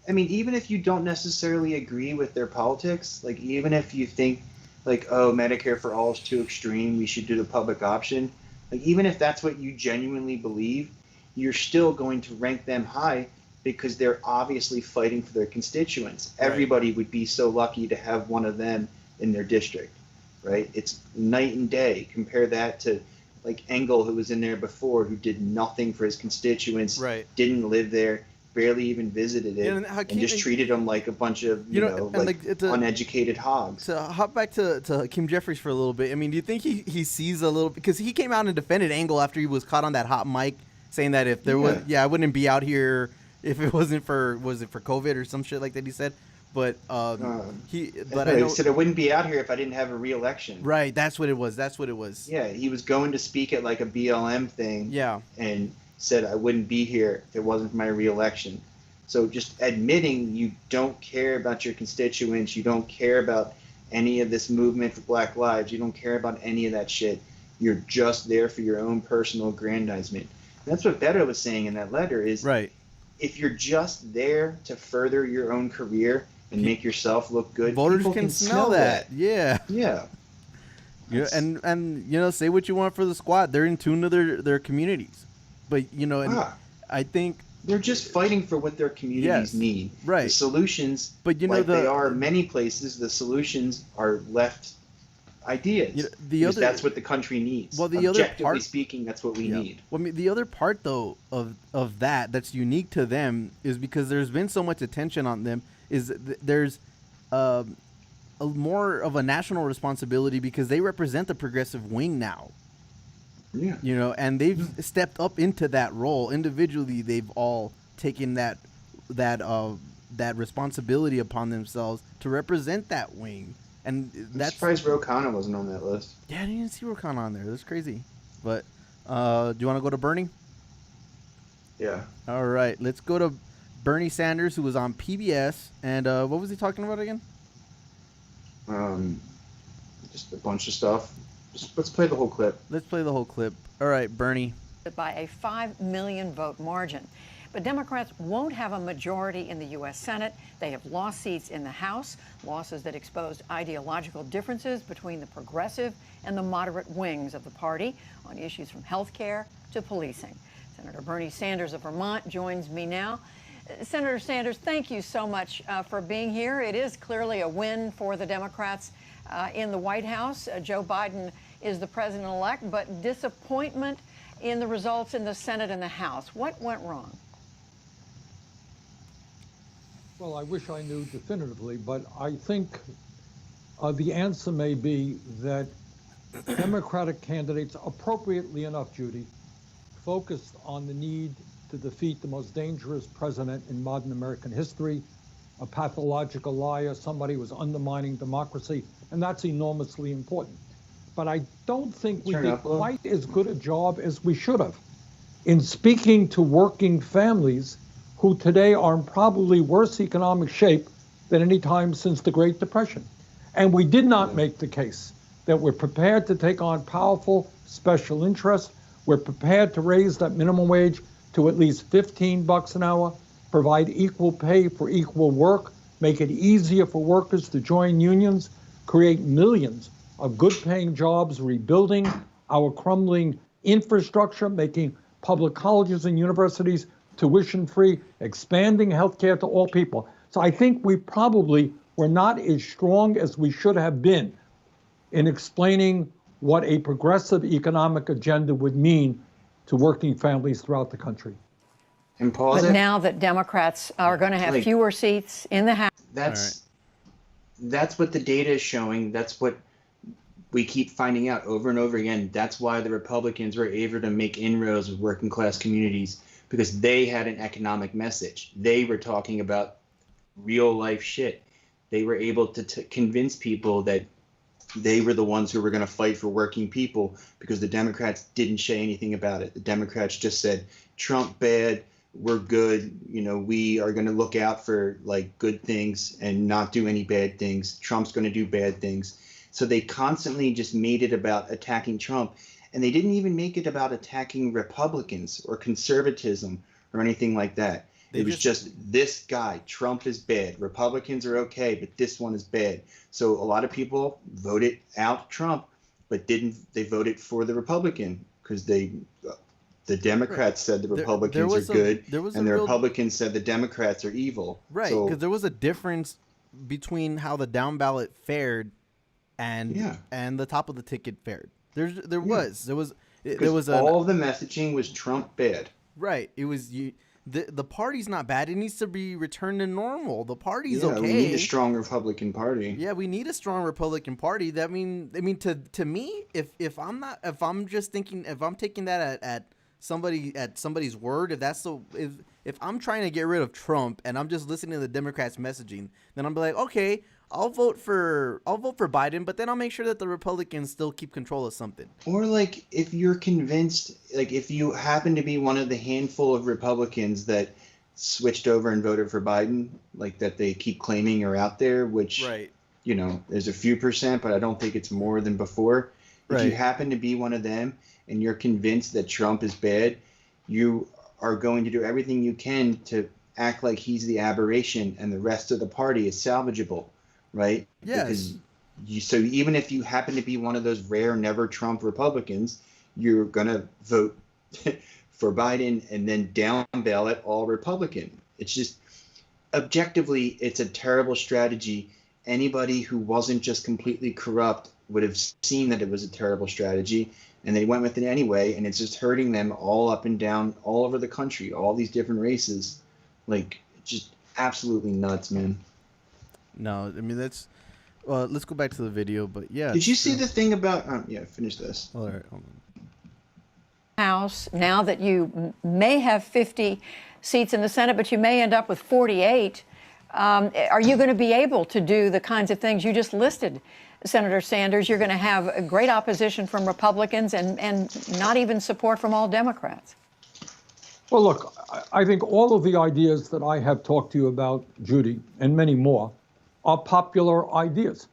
I mean, even if you don't necessarily agree with their politics, like even if you think like, oh, Medicare for all is too extreme, we should do the public option, like even if that's what you genuinely believe, you're still going to rank them high because they're obviously fighting for their constituents. Right. Everybody would be so lucky to have one of them in their district, right? It's night and day. Compare that to like Engel, who was in there before, who did nothing for his constituents, right? Didn't live there, barely even visited it, and just treated them like a bunch of uneducated hogs. To hop back to Hakeem Jeffries for a little bit, I mean, do you think he sees a little, because he came out and defended Engel after he was caught on that hot mic saying that if there was, I wouldn't be out here if it wasn't for, was it for COVID or some shit like that he said? But he said I wouldn't be out here if I didn't have a re-election. Right, that's what it was. Yeah, he was going to speak at like a BLM thing. Yeah, and said I wouldn't be here if it wasn't for my re-election. So just admitting you don't care about your constituents, you don't care about any of this movement for Black Lives, you don't care about any of that shit. You're just there for your own personal aggrandizement. And that's what Beto was saying in that letter is, right, if you're just there to further your own career and make yourself look good, voters can smell that. Yeah. Yeah. Yeah, and say what you want for the squad. They're in tune to their communities. But I think they're just fighting for what their communities need. Right. The solutions, but they are many places, the solutions are left ideas. That's what the country needs. Well, objectively speaking, that's what we need. Well, I mean, the other part though of that's unique to them is because there's been so much attention on them. Is there's a more of a national responsibility because they represent the progressive wing now. Yeah. And they've stepped up into that role individually. They've all taken that responsibility upon themselves to represent that wing. And I'm surprised Ro Khanna wasn't on that list. Yeah, I didn't even see Ro Khanna on there. That's crazy. But do you want to go to Bernie? Yeah. All right, let's go to Bernie Sanders, who was on PBS, and what was he talking about again? Just a bunch of stuff. Let's play the whole clip. Let's play the whole clip. All right, Bernie. By a 5 million vote margin. But Democrats won't have a majority in the U.S. Senate. They have lost seats in the House, losses that exposed ideological differences between the progressive and the moderate wings of the party on issues from health care to policing. Senator Bernie Sanders of Vermont joins me now. Senator Sanders, thank you so much for being here. It is clearly a win for the Democrats in the White House. Joe Biden is the president-elect, but disappointment in the results in the Senate and the House. What went wrong? Well, I wish I knew definitively, but I think the answer may be that Democratic candidates, appropriately enough, Judy, focused on the need to defeat the most dangerous president in modern American history, a pathological liar, somebody who was undermining democracy, and that's enormously important. But I don't think we did quite as good a job as we should have in speaking to working families who today are in probably worse economic shape than any time since the Great Depression. And we did not make the case that we're prepared to take on powerful special interests. We're prepared to raise that minimum wage to at least $15 an hour, provide equal pay for equal work, make it easier for workers to join unions, create millions of good-paying jobs, rebuilding our crumbling infrastructure, making public colleges and universities tuition-free, expanding healthcare to all people. So I think we probably were not as strong as we should have been in explaining what a progressive economic agenda would mean to working families throughout the country. And pause but it. Now that Democrats are going to have fewer seats in the House. That's what the data is showing. That's what we keep finding out over and over again. That's why the Republicans were able to make inroads with working class communities, because they had an economic message. They were talking about real life shit. They were able to convince people that they were the ones who were going to fight for working people, because the Democrats didn't say anything about it. The Democrats just said, Trump bad, we're good. You know, we are going to look out for like good things and not do any bad things. Trump's going to do bad things. So they constantly just made it about attacking Trump. And they didn't even make it about attacking Republicans or conservatism or anything like that. It was just this guy, Trump is bad. Republicans are okay, but this one is bad. So a lot of people voted out Trump, but they voted for the Republican, because the Democrats said the Republicans are good, and the Republicans said the Democrats are evil. Right, because there was a difference between how the down ballot fared and the top of the ticket fared. There was all of the messaging was Trump bad. Right. It was the party's not bad. It needs to be returned to normal. The party's okay. We need a strong Republican Party. Yeah, we need a strong Republican Party. That to me, if I'm taking that at somebody's word, if I'm trying to get rid of Trump and I'm just listening to the Democrats' messaging, then I'm like, okay, I'll vote for Biden, but then I'll make sure that the Republicans still keep control of something. Or like, if you're convinced, like if you happen to be one of the handful of Republicans that switched over and voted for Biden, like that they keep claiming are out there, which, you know, there's a few percent, but I don't think it's more than before. If you happen to be one of them and you're convinced that Trump is bad, you are going to do everything you can to act like he's the aberration and the rest of the party is salvageable. Right? Yes. Because so even if you happen to be one of those rare never Trump Republicans, you're going to vote for Biden and then down ballot all Republican. It's just objectively, it's a terrible strategy. Anybody who wasn't just completely corrupt would have seen that it was a terrible strategy, and they went with it anyway. And it's just hurting them all up and down all over the country, all these different races. Like, just absolutely nuts, man. No, I mean, that's let's go back to the video, but yeah. Did you see the thing about finish this. All right, hold on. House, now that you may have 50 seats in the Senate, but you may end up with 48, are you going to be able to do the kinds of things you just listed, Senator Sanders? You're going to have a great opposition from Republicans and not even support from all Democrats. Well, look, I think all of the ideas that I have talked to you about, Judy, and many more, are popular ideas.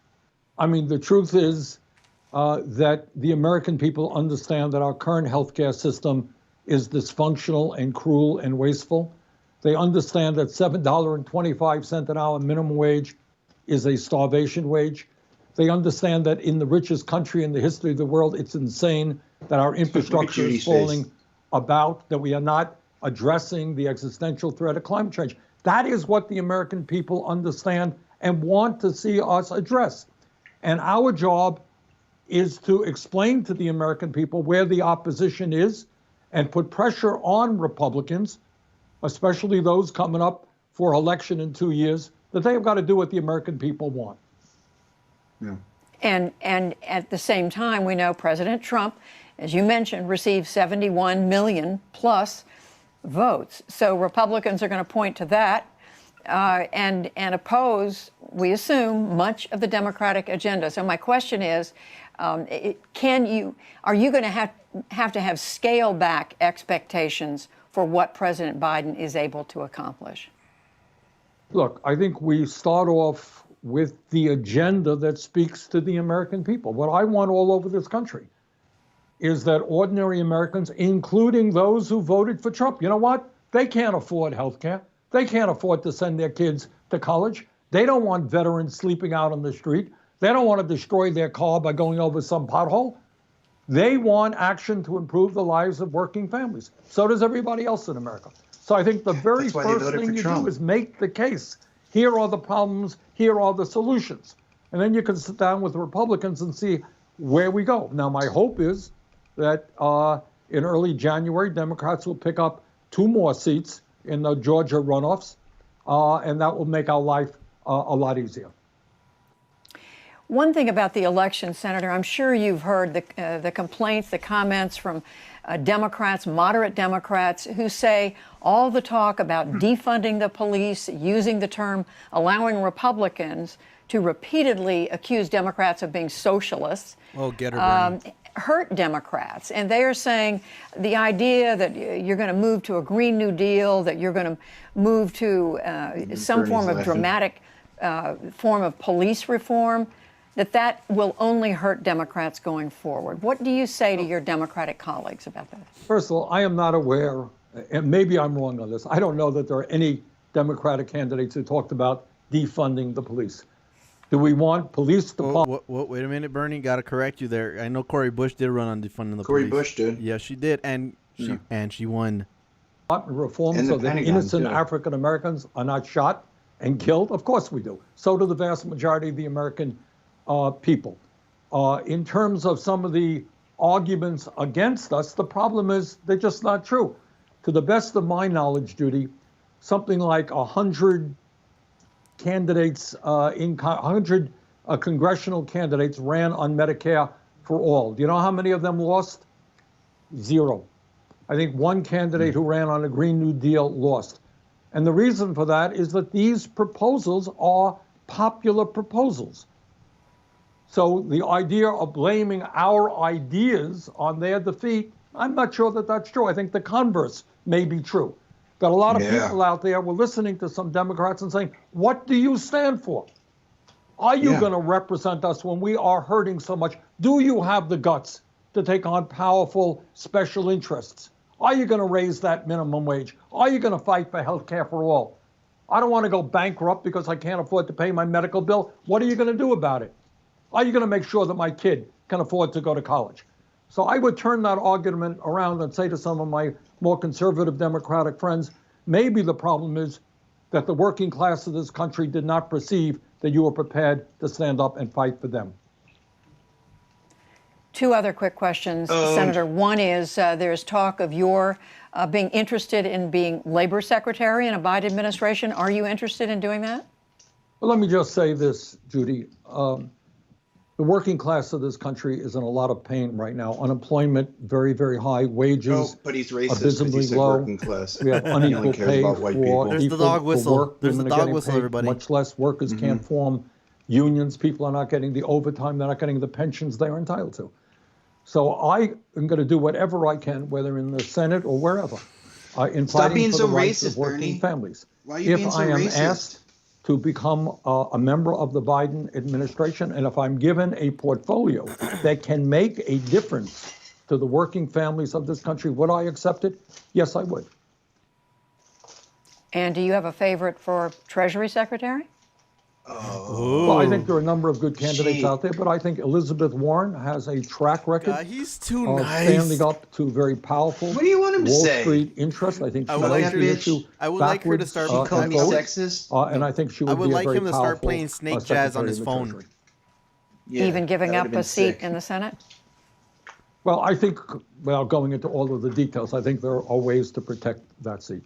I mean, the truth is that the American people understand that our current healthcare system is dysfunctional and cruel and wasteful. They understand that $7.25 an hour minimum wage is a starvation wage. They understand that in the richest country in the history of the world, it's insane that our infrastructure is falling about, that we are not addressing the existential threat of climate change. That is what the American people understand and want to see us address. And our job is to explain to the American people where the opposition is and put pressure on Republicans, especially those coming up for election in 2 years, that they have got to do what the American people want. Yeah. And at the same time, we know President Trump, as you mentioned, received 71 million plus votes. So Republicans are going to point to that and oppose, we assume, much of the Democratic agenda. So my question is, are you going to have scale back expectations for what President Biden is able to accomplish? Look, I think we start off with the agenda that speaks to the American people. What I want all over this country is that ordinary Americans, including those who voted for Trump, you know what? They can't afford health care. They can't afford to send their kids to college. They don't want veterans sleeping out on the street. They don't want to destroy their car by going over some pothole. They want action to improve the lives of working families. So does everybody else in America. So I think the very first thing you do is make the case. Here are the problems. Here are the solutions. And then you can sit down with the Republicans and see where we go. Now, my hope is that in early January, Democrats will pick up 2 more seats in the Georgia runoffs, and that will make our life a lot easier. One thing about the election, Senator, I'm sure you've heard the complaints, the comments from Democrats, moderate Democrats, who say all the talk about defunding the police, using the term, allowing Republicans to repeatedly accuse Democrats of being socialists. Oh, get her, Bernie. Hurt Democrats. And they are saying the idea that you're going to move to a Green New Deal, that you're going to move to some form of dramatic form of police reform, that will only hurt Democrats going forward. What do you say to your Democratic colleagues about that? First of all, I am not aware, and maybe I'm wrong on this, I don't know that there are any Democratic candidates who talked about defunding the police. Do we want police department? Wait a minute, Bernie. Got to correct you there. I know Cori Bush did run on defunding the police. Cori Bush did. Yeah, she did, and she won. Reform so that innocent African Americans are not shot and killed. Of course we do. So do the vast majority of the American people. In terms of some of the arguments against us, the problem is they're just not true. To the best of my knowledge, Judy, something like 100 candidates, 100 congressional candidates ran on Medicare for all. Do you know how many of them lost? 0. I think one candidate who ran on a Green New Deal lost. And the reason for that is that these proposals are popular proposals. So the idea of blaming our ideas on their defeat, I'm not sure that that's true. I think the converse may be true. That a lot of people out there were listening to some Democrats and saying, what do you stand for? Are you going to represent us when we are hurting so much? Do you have the guts to take on powerful special interests? Are you going to raise that minimum wage? Are you going to fight for health care for all? I don't want to go bankrupt because I can't afford to pay my medical bill. What are you going to do about it? Are you going to make sure that my kid can afford to go to college? So I would turn that argument around and say to some of my more conservative Democratic friends, maybe the problem is that the working class of this country did not perceive that you were prepared to stand up and fight for them. 2 other quick questions, Senator. One is there's talk of your being interested in being labor secretary in a Biden administration. Are you interested in doing that? Well, let me just say this, Judy. The working class of this country is in a lot of pain right now. Unemployment very, very high. Wages but he's racist abysmally he said low. Working class. We have unequal pay for There's the dog whistle. There's the dog whistle, everybody. Much less. Workers can't form unions. People are not getting the overtime. They're not getting the pensions they're entitled to. So I am going to do whatever I can, whether in the Senate or wherever, in fighting for the rights of working families. Why are you being so racist? If I am asked to become a member of the Biden administration, and if I'm given a portfolio that can make a difference to the working families of this country, would I accept it? Yes, I would. And do you have a favorite for Treasury Secretary? Well, I think there are a number of good candidates out there, but I think Elizabeth Warren has a track record he's too of nice. standing up to very powerful What do you want him to Wall say? Street interests. I think she I would knows like the her- issue I would like her to backwards, start- She called and me forwards. sexist. And I think she would I would be like a very him to start powerful, playing snake jazz on Secretary his of the phone. Treasury. Yeah, Even giving that up would've been a seat sick. in the Senate? Well, I think, without going into all of the details, I think there are ways to protect that seat.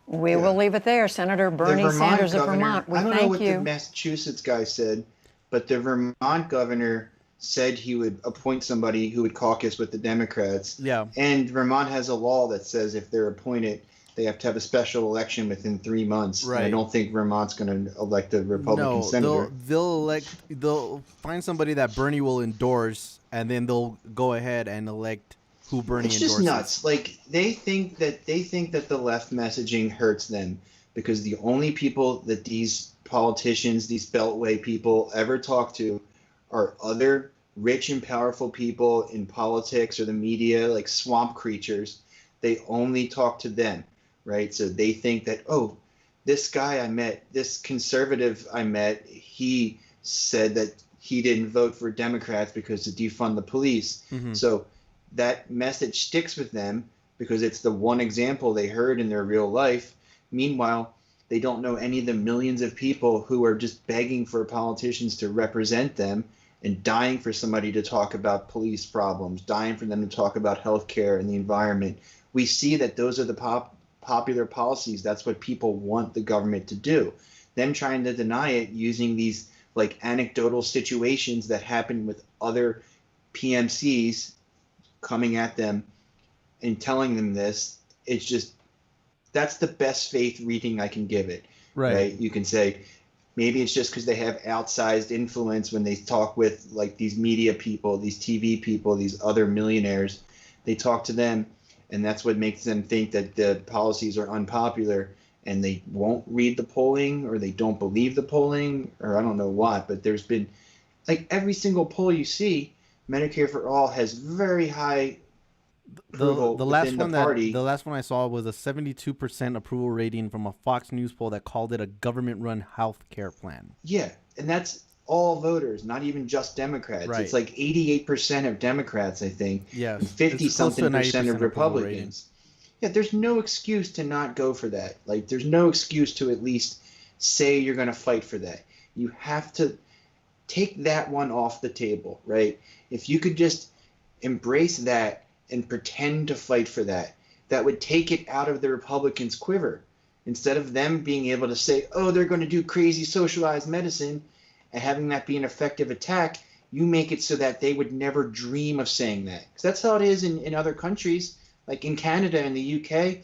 We will leave it there. Senator Bernie The Vermont Sanders of governor, Vermont, we I don't know thank what the you. Massachusetts guy said, but the Vermont governor said he would appoint somebody who would caucus with the Democrats. Yeah. And Vermont has a law that says if they're appointed, they have to have a special election within 3 months. And I Right. don't think Vermont's going to elect a Republican No, senator. they'll find somebody that Bernie will endorse, and then they'll go ahead and elect who Bernie It's endorses. just nuts. Like they think that the left messaging hurts them because the only people that these politicians, these beltway people ever talk to are other rich and powerful people in politics or the media, like swamp creatures. They only talk to them, right? So they think that, oh, this guy I met, this conservative I met, he said that he didn't vote for Democrats because to defund the police. Mhm. So that message sticks with them because it's the one example they heard in their real life. Meanwhile, they don't know any of the millions of people who are just begging for politicians to represent them and dying for somebody to talk about police problems, dying for them to talk about healthcare and the environment. We see that those are the popular policies. That's what people want the government to do. Them trying to deny it using these like anecdotal situations that happen with other PMCs coming at them and telling them this, it's just, that's the best faith reading I can give it. Right. You can say maybe it's just because they have outsized influence when they talk with like these media people, these TV people, these other millionaires. They talk to them, and that's what makes them think that the policies are unpopular, and they won't read the polling or they don't believe the polling or I don't know what. But there's been like every single poll you see, Medicare for All has very high approval The last within one the party. the last one I saw was a 72% approval rating from a Fox News poll that called it a government-run health care plan. Yeah, and that's all voters, not even just Democrats. Right. It's like 88% of Democrats, I think, Yes, and 50-something percent of 90% approval rating. Republicans. Yeah, there's no excuse to not go for that. Like, there's no excuse to at least say you're going to fight for that. You have to take that one off the table, right? If you could just embrace that and pretend to fight for that, that would take it out of the Republicans' quiver. Instead of them being able to say, oh, they're going to do crazy socialized medicine and having that be an effective attack, you make it so that they would never dream of saying that. Because that's how it is in other countries, like in Canada and the UK.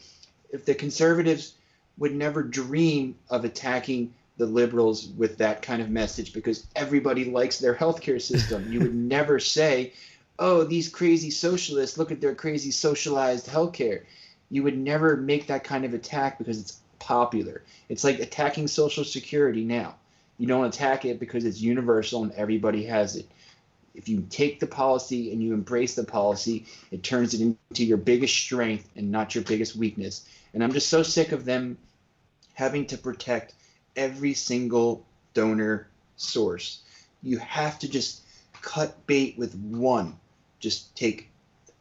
If the conservatives would never dream of attacking the liberals with that kind of message because everybody likes their healthcare system. You would never say, oh, these crazy socialists, look at their crazy socialized healthcare. You would never make that kind of attack because it's popular. It's like attacking Social Security now. You don't attack it because it's universal and everybody has it. If you take the policy and you embrace the policy, it turns it into your biggest strength and not your biggest weakness. And I'm just so sick of them having to protect every single donor source. You have to just cut bait with one. Just take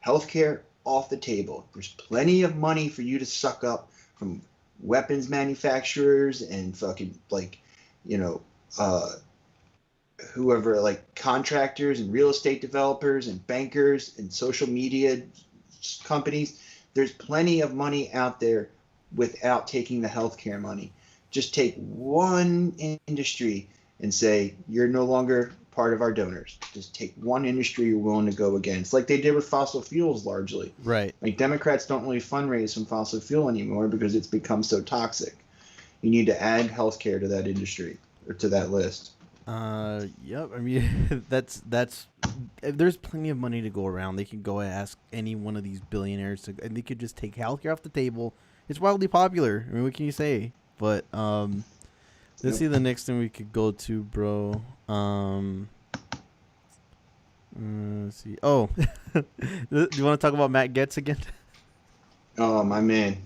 healthcare off the table. There's plenty of money for you to suck up from weapons manufacturers and fucking like, whoever, like contractors and real estate developers and bankers and social media companies. There's plenty of money out there without taking the healthcare money. Just take one industry and say, you're no longer part of our donors. Just take one industry you're willing to go against, like they did with fossil fuels largely. Right. Like Democrats don't really fundraise from fossil fuel anymore because it's become so toxic. You need to add healthcare to that industry or to that list. Yep. I mean, that's there's plenty of money to go around. They can go and ask any one of these billionaires to, and they could just take healthcare off the table. It's wildly popular. I mean, what can you say? But let's see the next thing we could go to, bro. Let's see. Oh, do you want to talk about Matt Gaetz again? Oh, my man.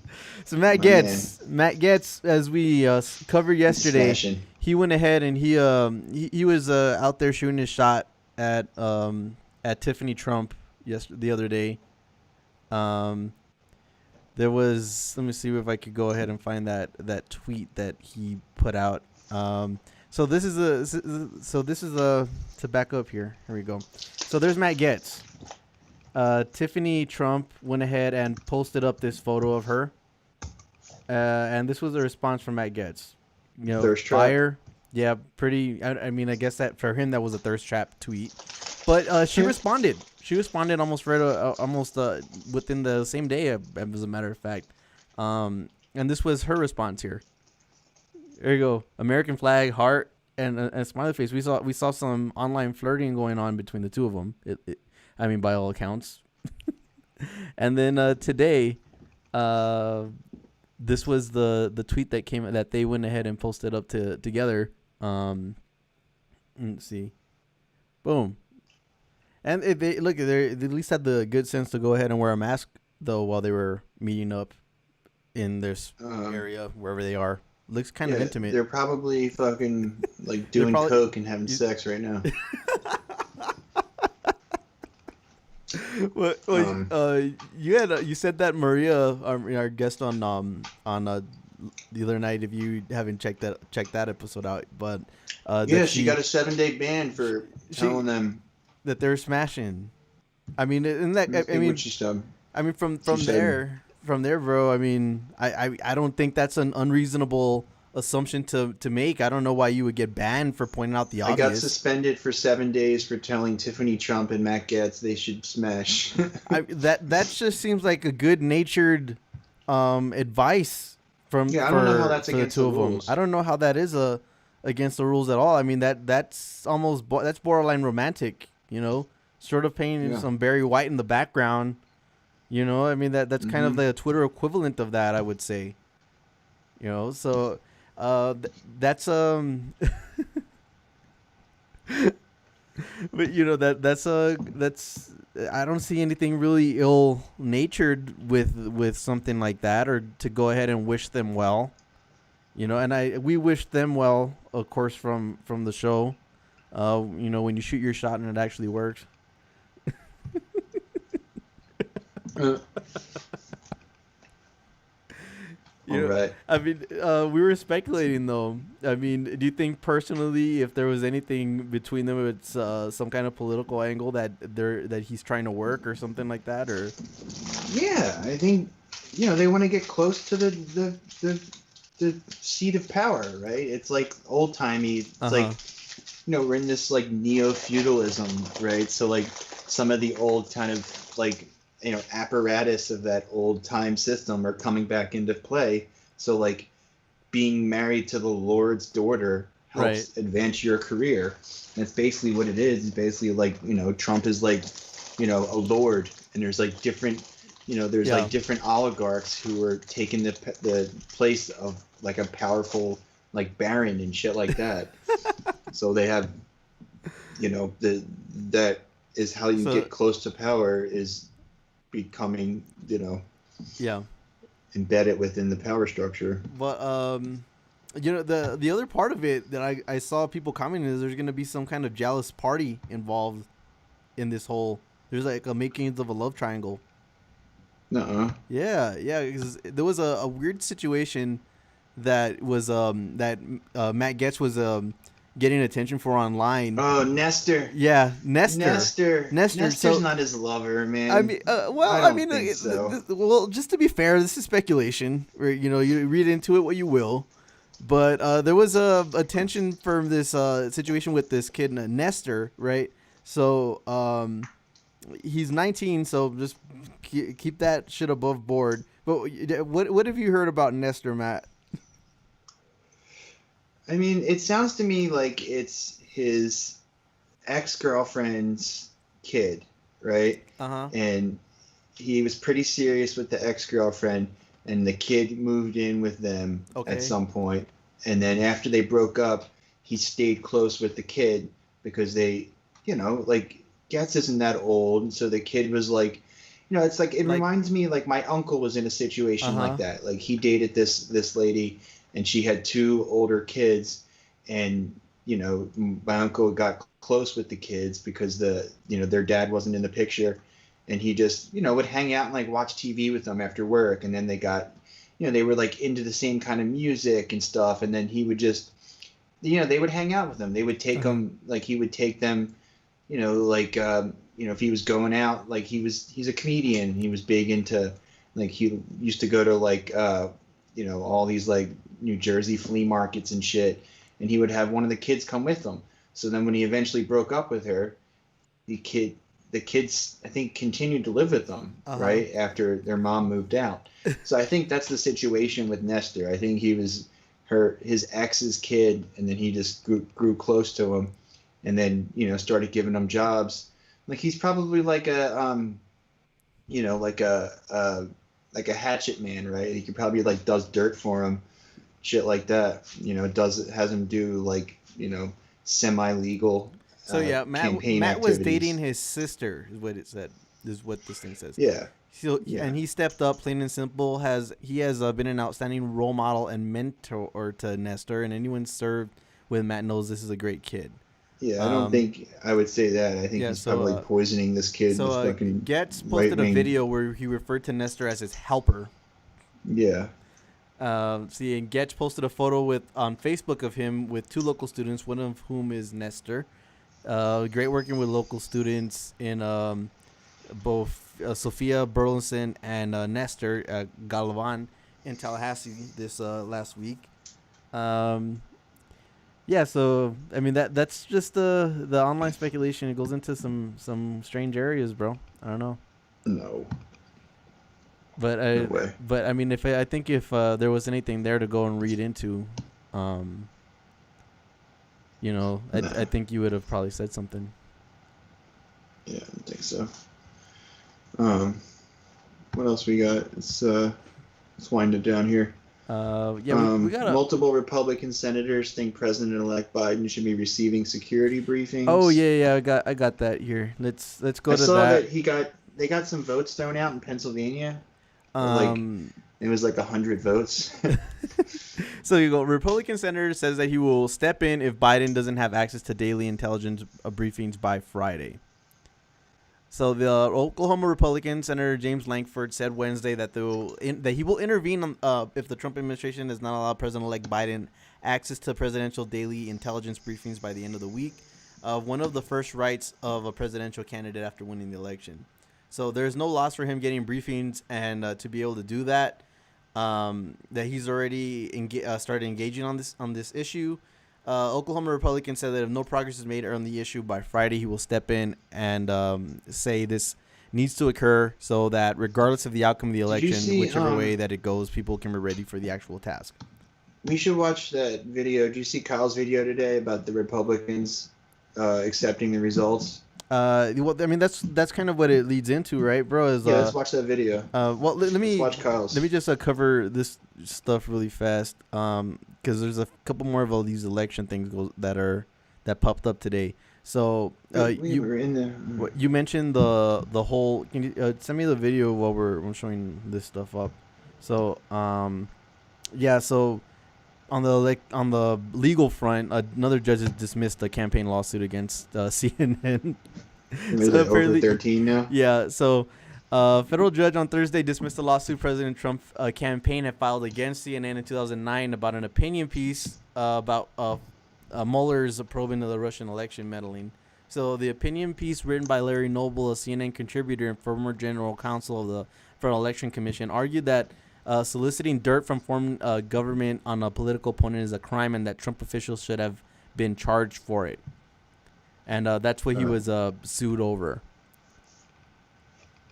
So Matt Gaetz, as we covered yesterday, he went ahead and he was out there shooting his shot at Tiffany Trump the other day. There was, let me see if I could go ahead and find that tweet that he put out. So this is to back up here. Here we go. So there's Matt Gaetz. Tiffany Trump went ahead and posted up this photo of her. And this was a response from Matt Gaetz. You know, thirst trap. Fire. Yeah, pretty. I mean, I guess that for him that was a thirst trap tweet. But she responded. She responded almost within the same day, as a matter of fact. And this was her response here. There you go. American flag, heart, and a smiley face. We saw some online flirting going on between the two of them. I mean, by all accounts. And then today, this was the tweet that they went ahead and posted up together. Let's see. Boom. And they at least had the good sense to go ahead and wear a mask though while they were meeting up in this area wherever they are. Looks kind of intimate. They're probably fucking like doing coke and having sex right now. Well, you said that Maria, our guest on the other night, if you haven't checked that episode out, but she got a 7-day ban for telling them that they're smashing. I mean, in that, from there, bro. I mean, I don't think that's an unreasonable assumption to make. I don't know why you would get banned for pointing out the obvious. I got suspended for 7 days for telling Tiffany Trump and Matt Gaetz they should smash. That just seems like a good-natured advice from I don't know how that's against the rules. I don't know how that is against the rules at all. I mean that's borderline romantic, you know, sort of painting some Barry White in the background. You know, I mean that's kind of the Twitter equivalent of that, I would say. You know, so that's but you know that's I don't see anything really ill-natured with something like that, or to go ahead and wish them well. You know, and we wish them well, of course, from the show. You know, when you shoot your shot and it actually works. Right. I mean, we were speculating though. I mean, do you think personally, if there was anything between them, it's some kind of political angle that he's trying to work or something like that, or? Yeah, I think they want to get close to the seat of power, right? It's like old timey. It's like we're in this like neo-feudalism, right? So like some of the old kind of like apparatus of that old time system are coming back into play. So like being married to the Lord's daughter helps advance your career. And it's basically what it is. It's basically like, Trump is like, a lord, and there's like different, like different oligarchs who are taking the place of like a powerful like baron and shit like that. So they have, that is how you get close to power, is becoming, embedded within the power structure. But the other part of it that I saw people commenting is there's going to be some kind of jealous party involved in this whole. There's like a makings of a love triangle. Yeah, because there was a weird situation that was that Matt Gaetz was getting attention for online. Oh, Nestor. Yeah, Nestor. Nestor's not his lover, man. I mean, well, just to be fair, this is speculation. Where, you read into it what you will. But there was a tension from this situation with this kid, Nestor, right? So he's 19, so just keep that shit above board. But what have you heard about Nestor, Matt? I mean, it sounds to me like it's his ex-girlfriend's kid, right? And he was pretty serious with the ex-girlfriend, and the kid moved in with them at some point. And then after they broke up, he stayed close with the kid because they, like, Gaetz isn't that old. And so the kid was like, you know, it's like, it reminds me, like, my uncle was in a situation like that. Like, he dated this lady, and she had 2 older kids, and, you know, my uncle got close with the kids because their dad wasn't in the picture, and he just, you know, would hang out and, like, watch TV with them after work, and then they got, you know, they were, like, into the same kind of music and stuff, and then he would just, you know, they would hang out with them. They would take them, like, he would take them, you know, like, you know, if he was going out, like, he's a comedian. He was big into, like, he used to go to, like, you know, all these, like, New Jersey flea markets and shit. And he would have one of the kids come with him. So then when he eventually broke up with her, the kids, I think, continued to live with them, right, after their mom moved out. So I think that's the situation with Nestor. I think he was his ex's kid, and then he just grew close to him, and then, you know, started giving him jobs. Like, he's probably like a, you know, like a hatchet man, right? He could probably, like, does dirt for him, shit like that. You know, has him do, like, you know, semi-legal. So yeah, Matt was dating his sister, is what it said. Is what this thing says. Yeah. So, and he stepped up, plain and simple. He has been an outstanding role model and mentor to Nestor, and anyone served with Matt knows this is a great kid. Yeah, I don't think I would say that. I think he's probably poisoning this kid. So Gaetz posted a video where he referred to Nestor as his helper. Yeah. And Gaetz posted a photo on Facebook of him with 2 local students, one of whom is Nestor. Great working with local students in both Sophia Burleson and Nestor Galvan in Tallahassee this last week. Yeah, so I mean that's just the online speculation. It goes into some strange areas, bro. I don't know. No. But no way. But I mean, if there was anything there to go and read into, you know, I think you would have probably said something. Yeah, I don't think so. What else we got? Let's wind it down here. We got multiple Republican senators think President-elect Biden should be receiving security briefings. Oh yeah, I got that here. Let's go to that. I saw that they got some votes thrown out in Pennsylvania. It was like 100 votes. So you go. Republican senator says that he will step in if Biden doesn't have access to daily intelligence briefings by Friday. So the Oklahoma Republican Senator James Lankford said Wednesday that he will intervene if the Trump administration does not allow President-elect Biden access to presidential daily intelligence briefings by the end of the week, one of the first rights of a presidential candidate after winning the election. So there's no loss for him getting briefings and to be able to do that. That he's already started engaging on this issue. Oklahoma Republican said that if no progress is made on the issue by Friday, he will step in and say this needs to occur so that regardless of the outcome of the election, whichever way that it goes, people can be ready for the actual task. We should watch that video. Did you see Kyle's video today about the Republicans accepting the results? Well, I mean that's kind of what it leads into, right, bro? Let's watch that video. Well, let's watch Kyle's. Let me just cover this stuff really fast, because there's a couple more of all these election things that popped up today. So we were in there. You mentioned the whole. Can you send me the video while we're showing this stuff up? So yeah, so. On the legal front, another judge has dismissed a campaign lawsuit against CNN. Is it over 13 now? Yeah. So, federal judge on Thursday dismissed a lawsuit President Trump's campaign had filed against CNN in 2009 about an opinion piece about Mueller's probe into the Russian election meddling. So, the opinion piece written by Larry Noble, a CNN contributor and former general counsel of the Federal Election Commission, argued that soliciting dirt from foreign government on a political opponent is a crime and that Trump officials should have been charged for it. And that's what he was sued over.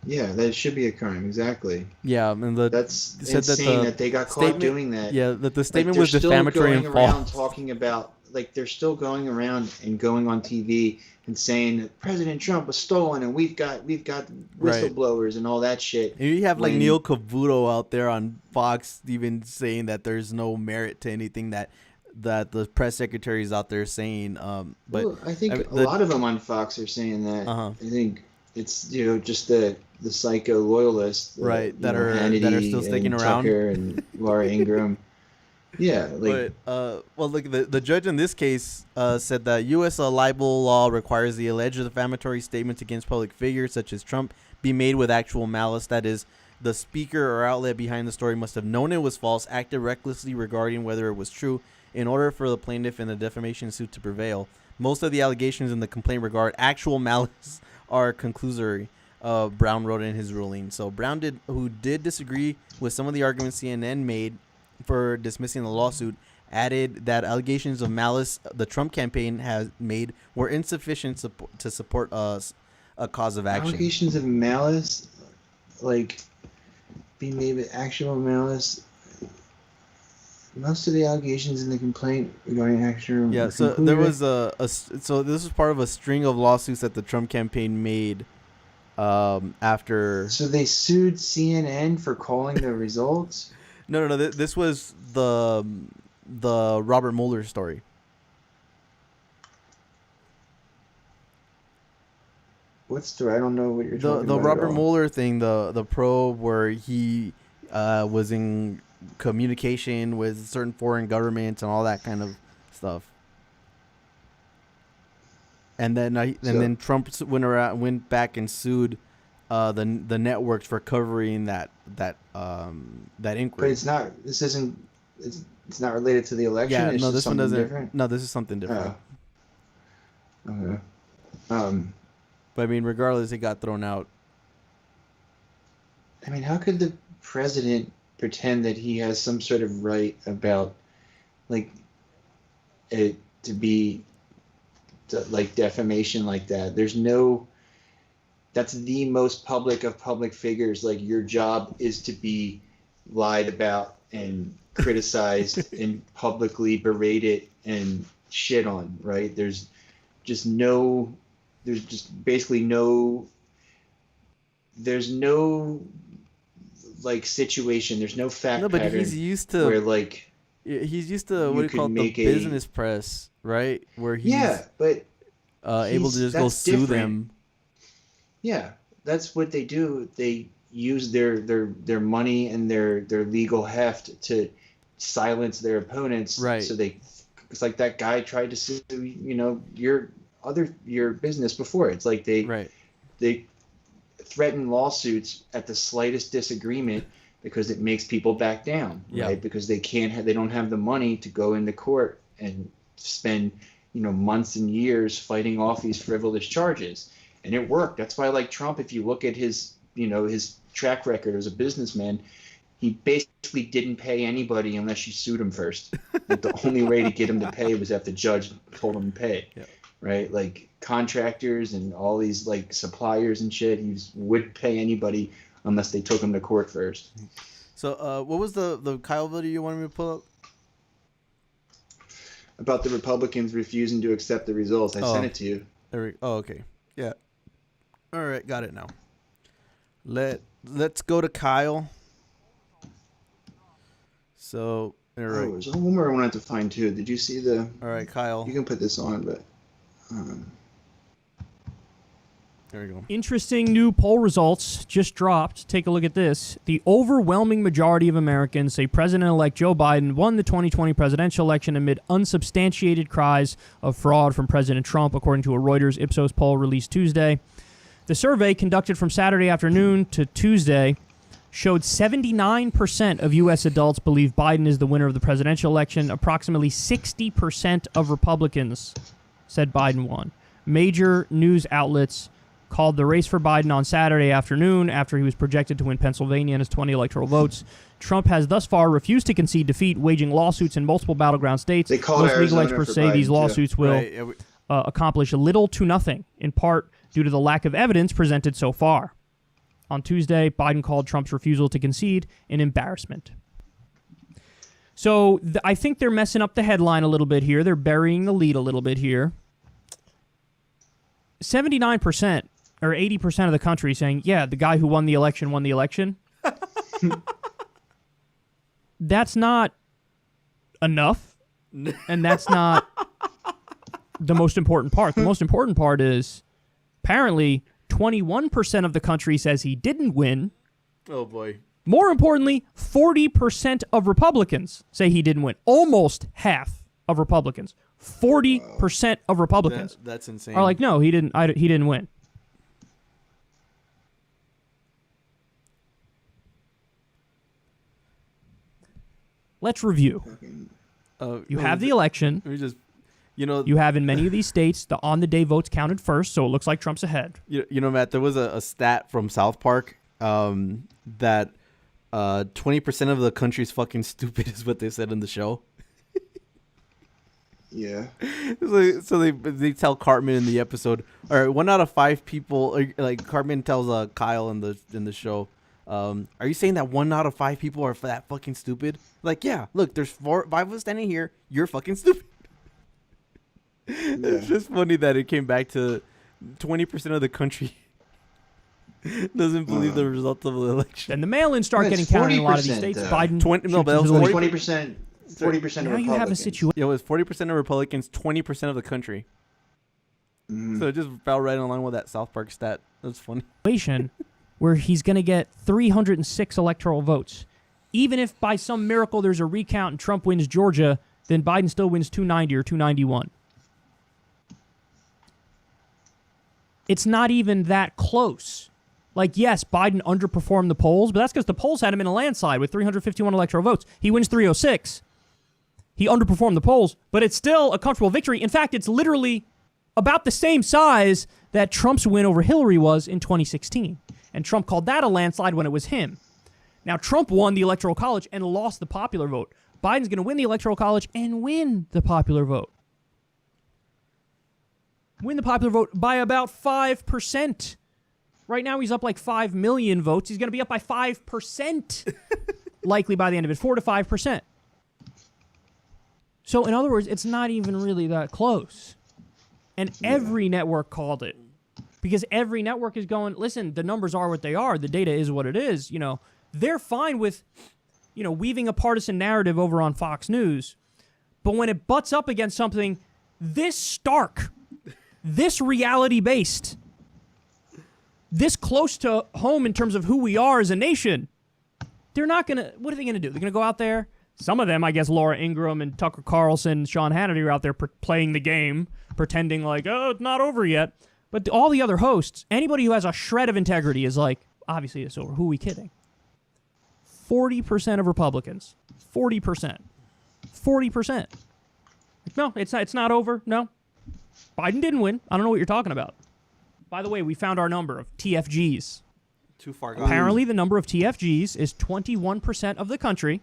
Yeah, that should be a crime, exactly. Yeah, and that's insane that they got caught doing that. Yeah, that the statement was defamatory and false. Talking about, like, they're still going around and going on TV and saying that President Trump was stolen and we've got whistleblowers and all that shit. And you have like Neil Cavuto out there on Fox even saying that there's no merit to anything that the press secretary is out there saying. But I think a lot of them on Fox are saying that. I think it's, you know, just the the psycho loyalists, right? That are still sticking and around. Tucker and Laura Ingraham. Yeah, like. But well, look, the judge in this case said that U.S. libel law requires the alleged defamatory statements against public figures such as Trump be made with actual malice. That is, the speaker or outlet behind the story must have known it was false, acted recklessly regarding whether it was true, in order for the plaintiff in the defamation suit to prevail. Most of the allegations in the complaint regard actual malice are conclusory. Brown wrote in his ruling. So Brown who did disagree with some of the arguments CNN made for dismissing the lawsuit, added that allegations of malice the Trump campaign has made were insufficient to support a cause of action. Allegations of malice, like being made with actual malice. Most of the allegations in the complaint regarding actual. Yeah, so there was so this was part of a string of lawsuits that the Trump campaign made after. So they sued CNN for calling the results. No. This was the Robert Mueller story. What story? I don't know what you're talking about. The Robert Mueller thing, the probe where he was in communication with certain foreign governments and all that kind of stuff. And then Trump went back and sued the networks for covering that inquiry. But it's not. This isn't. It's not related to the election. Yeah, it's no, just this one doesn't. Different? No, this is something different. Oh. Okay. But I mean, regardless, it got thrown out. I mean, how could the president pretend that he has some sort of right about, like, it to be, like, defamation like that? There's no. That's the most public of public figures. Like, your job is to be lied about and criticized and publicly berated and shit on, right? There's just basically no like situation. There's no fact pattern. No, but he's used to where, like, he's used to what do you call it, the business press, right? Where he's able to just go sue them. Yeah, that's what they do. They use their money and their legal heft to silence their opponents. Right. So it's like that guy tried to sue, your business before. It's like they threaten lawsuits at the slightest disagreement because it makes people back down, right? Because they don't have the money to go into court and spend, months and years fighting off these frivolous charges. And it worked. That's why, like, Trump, if you look at his track record as a businessman, he basically didn't pay anybody unless you sued him first. Like, the only way to get him to pay was if the judge told him to pay. Yeah. Right? Like, contractors and all these, like, suppliers and shit, he wouldn't pay anybody unless they took him to court first. So what was the Kyle video you wanted me to pull up? About the Republicans refusing to accept the results. I sent it to you. Okay. Yeah. All right, got it now. Let's go to Kyle. So, all right. There's one more I wanted to find too. Did you see the? All right, Kyle. You can put this on, but. There we go. Interesting new poll results just dropped. Take a look at this. The overwhelming majority of Americans say President-elect Joe Biden won the 2020 presidential election amid unsubstantiated cries of fraud from President Trump, according to a Reuters Ipsos poll released Tuesday. The survey, conducted from Saturday afternoon to Tuesday, showed 79% of U.S. adults believe Biden is the winner of the presidential election. Approximately 60% of Republicans said Biden won. Major news outlets called the race for Biden on Saturday afternoon after he was projected to win Pennsylvania and his 20 electoral votes. Trump has thus far refused to concede defeat, waging lawsuits in multiple battleground states. Most legal experts say these lawsuits will accomplish little to nothing, in part due to the lack of evidence presented so far. On Tuesday, Biden called Trump's refusal to concede an embarrassment. So I think they're messing up the headline a little bit here. They're burying the lead a little bit here. 79% or 80% of the country saying, yeah, the guy who won the election won the election. That's not enough, and that's not the most important part. The most important part is apparently 21% of the country says he didn't win. Oh, boy. More importantly, 40% of Republicans say he didn't win. Almost half of Republicans. 40% of Republicans that's insane. are like, no, he didn't win. Let's review. You have the election. Let me just, you know, you have in many of these states the on-the-day votes counted first, so it looks like Trump's ahead. You know, Matt, there was a stat from South Park that 20% of the country's fucking stupid is what they said in the show. Yeah. So they tell Cartman in the episode, all right, 1 out of 5 people, like Cartman tells Kyle in the show, are you saying that 1 out of 5 people are that fucking stupid? Like, yeah, look, there's 5 of us standing here. You're fucking stupid. Yeah. It's just funny that it came back to 20% of the country doesn't believe the result of the election. And the mail-ins start getting counted in a lot of these states. Biden, 20%. 40% of Republicans. Now you have a situation. It was 40% of Republicans, 20% of the country. So it just fell right along with that South Park stat. That's funny. Where he's going to get 306 electoral votes. Even if by some miracle there's a recount and Trump wins Georgia, then Biden still wins 290 or 291. It's not even that close. Like, yes, Biden underperformed the polls, but that's because the polls had him in a landslide with 351 electoral votes. He wins 306. He underperformed the polls, but it's still a comfortable victory. In fact, it's literally about the same size that Trump's win over Hillary was in 2016. And Trump called that a landslide when it was him. Now, Trump won the Electoral College and lost the popular vote. Biden's going to win the Electoral College and win the popular vote. Win the popular vote by about 5%. Right now, he's up like 5 million votes. He's going to be up by 5%, likely by the end of it, 4 to 5%. So, in other words, it's not even really that close. And every network called it. Because every network is going, listen, the numbers are what they are. The data is what it is. You know, they're fine with, you know, weaving a partisan narrative over on Fox News. But when it butts up against something this stark, this reality-based, this close to home in terms of who we are as a nation, they're not going to, what are they going to do? They're going to go out there. Some of them, I guess, Laura Ingraham and Tucker Carlson, Sean Hannity are out there playing the game, pretending like, oh, it's not over yet. But all the other hosts, anybody who has a shred of integrity is like, obviously it's over. Who are we kidding? 40% of Republicans. 40%. 40%. No, it's not over. No. Biden didn't win. I don't know what you're talking about. By the way, we found our number of TFGs. Too far gone. Apparently, the number of TFGs is 21% of the country,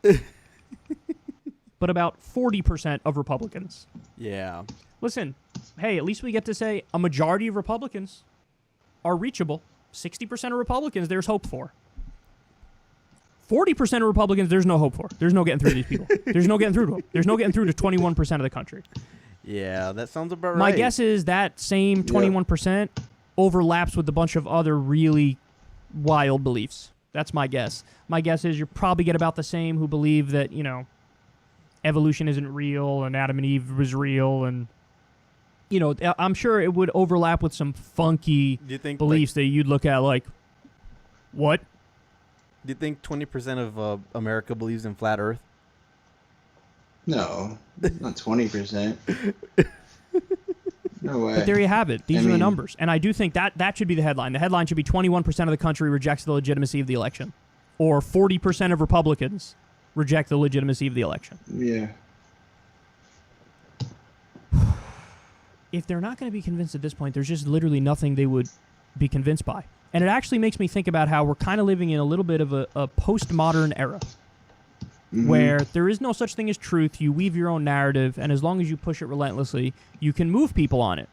but about 40% of Republicans. Yeah. Listen, hey, at least we get to say a majority of Republicans are reachable. 60% of Republicans, there's hope for. 40% of Republicans, there's no hope for. There's no getting through to these people. There's no getting through to them. There's no getting through to 21% of the country. Yeah, that sounds about right. My guess is that same 21% overlaps with a bunch of other really wild beliefs. That's my guess. My guess is you probably get about the same who believe that, you know, evolution isn't real and Adam and Eve was real, and you know, I'm sure it would overlap with some funky beliefs that you'd look at like, what? Do you think 20% of America believes in flat Earth? No, not 20%. No way. But there you have it. These are the numbers. And I do think that should be the headline. The headline should be 21% of the country rejects the legitimacy of the election. Or 40% of Republicans reject the legitimacy of the election. Yeah. If they're not going to be convinced at this point, there's just literally nothing they would be convinced by. And it actually makes me think about how we're kind of living in a little bit of a postmodern era. Where there is no such thing as truth. You weave your own narrative, and as long as you push it relentlessly, you can move people on it.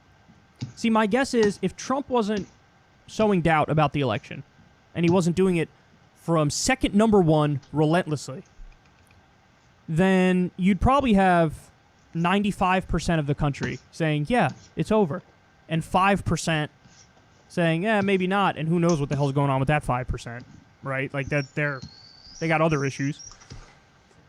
See, my guess is if Trump wasn't sowing doubt about the election, and he wasn't doing it from second number one relentlessly, then you'd probably have 95% of the country saying, yeah, it's over, and 5% saying, yeah, maybe not, and who knows what the hell's going on with that 5%, right? Like, they got other issues.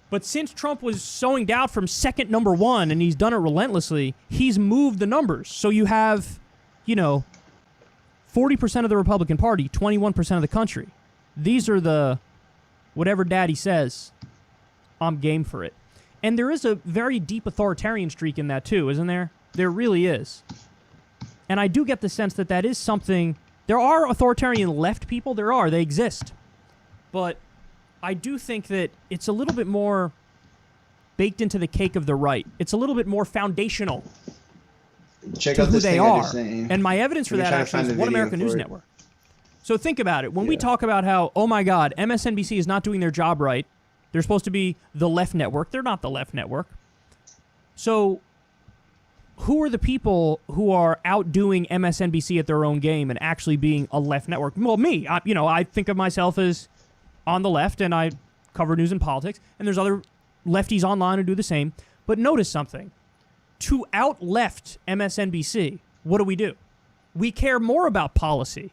But since Trump was sowing doubt from second number one, and he's done it relentlessly, he's moved the numbers. So you have, you know, 40% of the Republican Party, 21% of the country. These are the whatever daddy says, I'm game for it. And there is a very deep authoritarian streak in that too, isn't there? There really is. And I do get the sense that that is something. There are authoritarian left people. They exist. But I do think that it's a little bit more baked into the cake of the right. It's a little bit more foundational Check to out who this they thing I are. just sent you. And my evidence for that actually is One American News Network. So think about it. When we talk about how, oh my God, MSNBC is not doing their job right, they're supposed to be the left network. They're not the left network. So who are the people who are outdoing MSNBC at their own game and actually being a left network? Well, me. I think of myself as on the left, and I cover news and politics, and there's other lefties online who do the same. But notice something. To out-left MSNBC, what do? We care more about policy.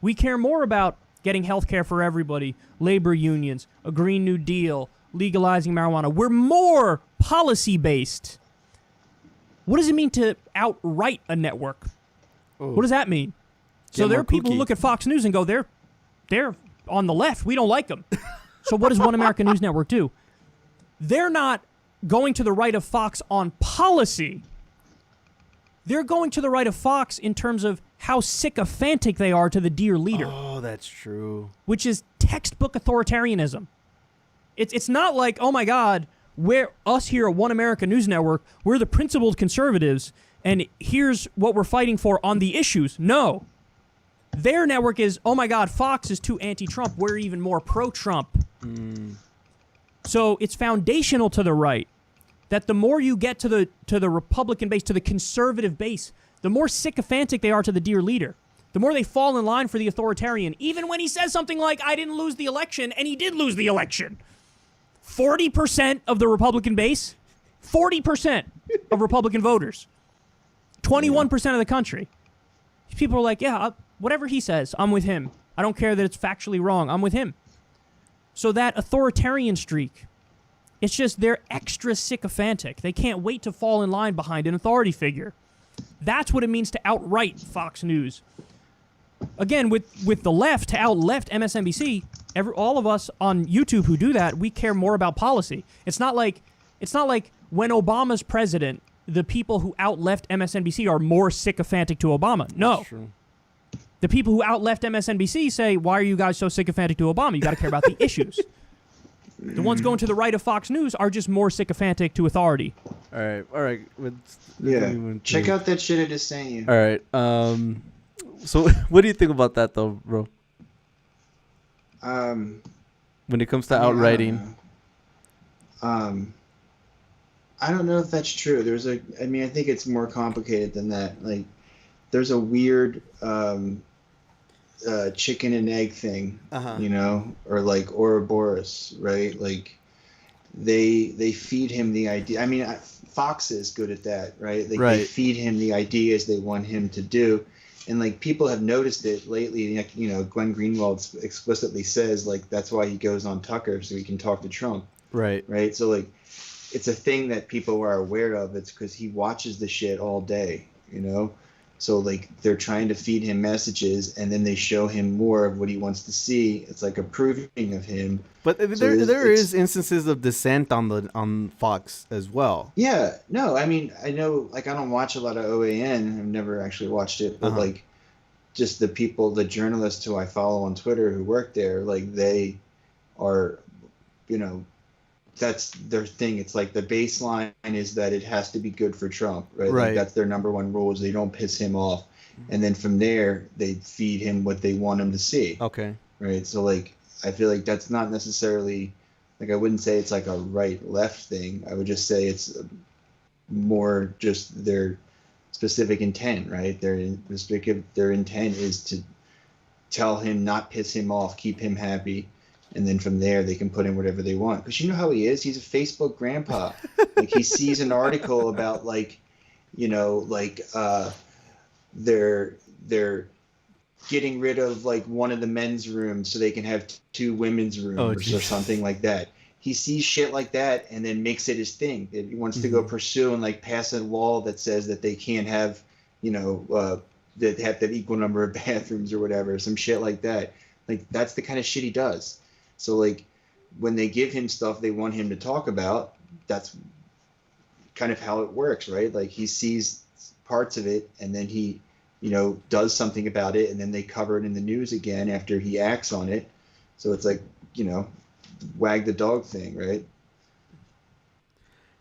We care more about getting health care for everybody, labor unions, a Green New Deal, legalizing marijuana. We're more policy-based. What does it mean to outright a network? Oh. What does that mean? So there are people who look at Fox News and go, they're on the left. We don't like them. So what does One American News Network do? They're not going to the right of Fox on policy. They're going to the right of Fox in terms of how sycophantic they are to the dear leader. Oh, that's true. Which is textbook authoritarianism. It's not like, oh my God, we're us here at One American News Network, we're the principled conservatives, and here's what we're fighting for on the issues. No. Their network is, oh my God, Fox is too anti-Trump, we're even more pro-Trump. So it's foundational to the right that the more you get to the Republican base, to the conservative base, the more sycophantic they are to the dear leader. The more they fall in line for the authoritarian, even when he says something like, I didn't lose the election, and he did lose the election. 40% of the Republican base, 40% of Republican voters, 21% of the country. People are like, yeah, whatever he says, I'm with him. I don't care that it's factually wrong. I'm with him. So that authoritarian streak, it's just they're extra sycophantic. They can't wait to fall in line behind an authority figure. That's what it means to outright Fox News. Again, with the left, to out-left MSNBC, all of us on YouTube who do that, we care more about policy. It's not like when Obama's president, the people who out-left MSNBC are more sycophantic to Obama. No. That's true. The people who out-left MSNBC say, why are you guys so sycophantic to Obama? You got to care about the issues. The ones going to the right of Fox News are just more sycophantic to authority. All right. Check out that shit I just sent you. All right. So what do you think about that, though, bro? When it comes to outrighting. I don't know if that's true. I think it's more complicated than that. Like, there's a weird chicken and egg thing, or like Ouroboros, right? Like, they feed him the idea. I mean, Fox is good at that, right? Like, they feed him the ideas they want him to do. And, like, people have noticed it lately. Like, Glenn Greenwald explicitly says, like, that's why he goes on Tucker, so he can talk to Trump. Right. Right? So, like, it's a thing that people are aware of. It's because he watches the shit all day, So, like, they're trying to feed him messages, and then they show him more of what he wants to see. It's like approving of him. But there is instances of dissent on Fox as well. Yeah, no, I mean, I know, like, I don't watch a lot of OAN. I've never actually watched it, but like, just the journalists who I follow on Twitter who work there, like, they are, that's their thing. It's like the baseline is that it has to be good for Trump, right? Like, that's their number one rule, is they don't piss him off. And then from there, they feed him what they want him to see. Okay. Right. So, like, I feel like that's not necessarily, like, I wouldn't say it's like a right-left thing. I would just say it's more just their specific intent, right? Their intent is to tell him, not piss him off, keep him happy. And then from there, they can put in whatever they want. Because you know how he is? He's a Facebook grandpa. Like, he sees an article about, like, they're getting rid of, like, one of the men's rooms so they can have two women's rooms or something like that. He sees shit like that and then makes it his thing. He wants to go pursue and, like, pass a law that says that they can't have, that have the equal number of bathrooms or whatever, some shit like that. Like, that's the kind of shit he does. So, like, when they give him stuff they want him to talk about, that's kind of how it works, right? Like, he sees parts of it, and then he, you know, does something about it, and then they cover it in the news again after he acts on it. So it's like, you know, wag the dog thing, right?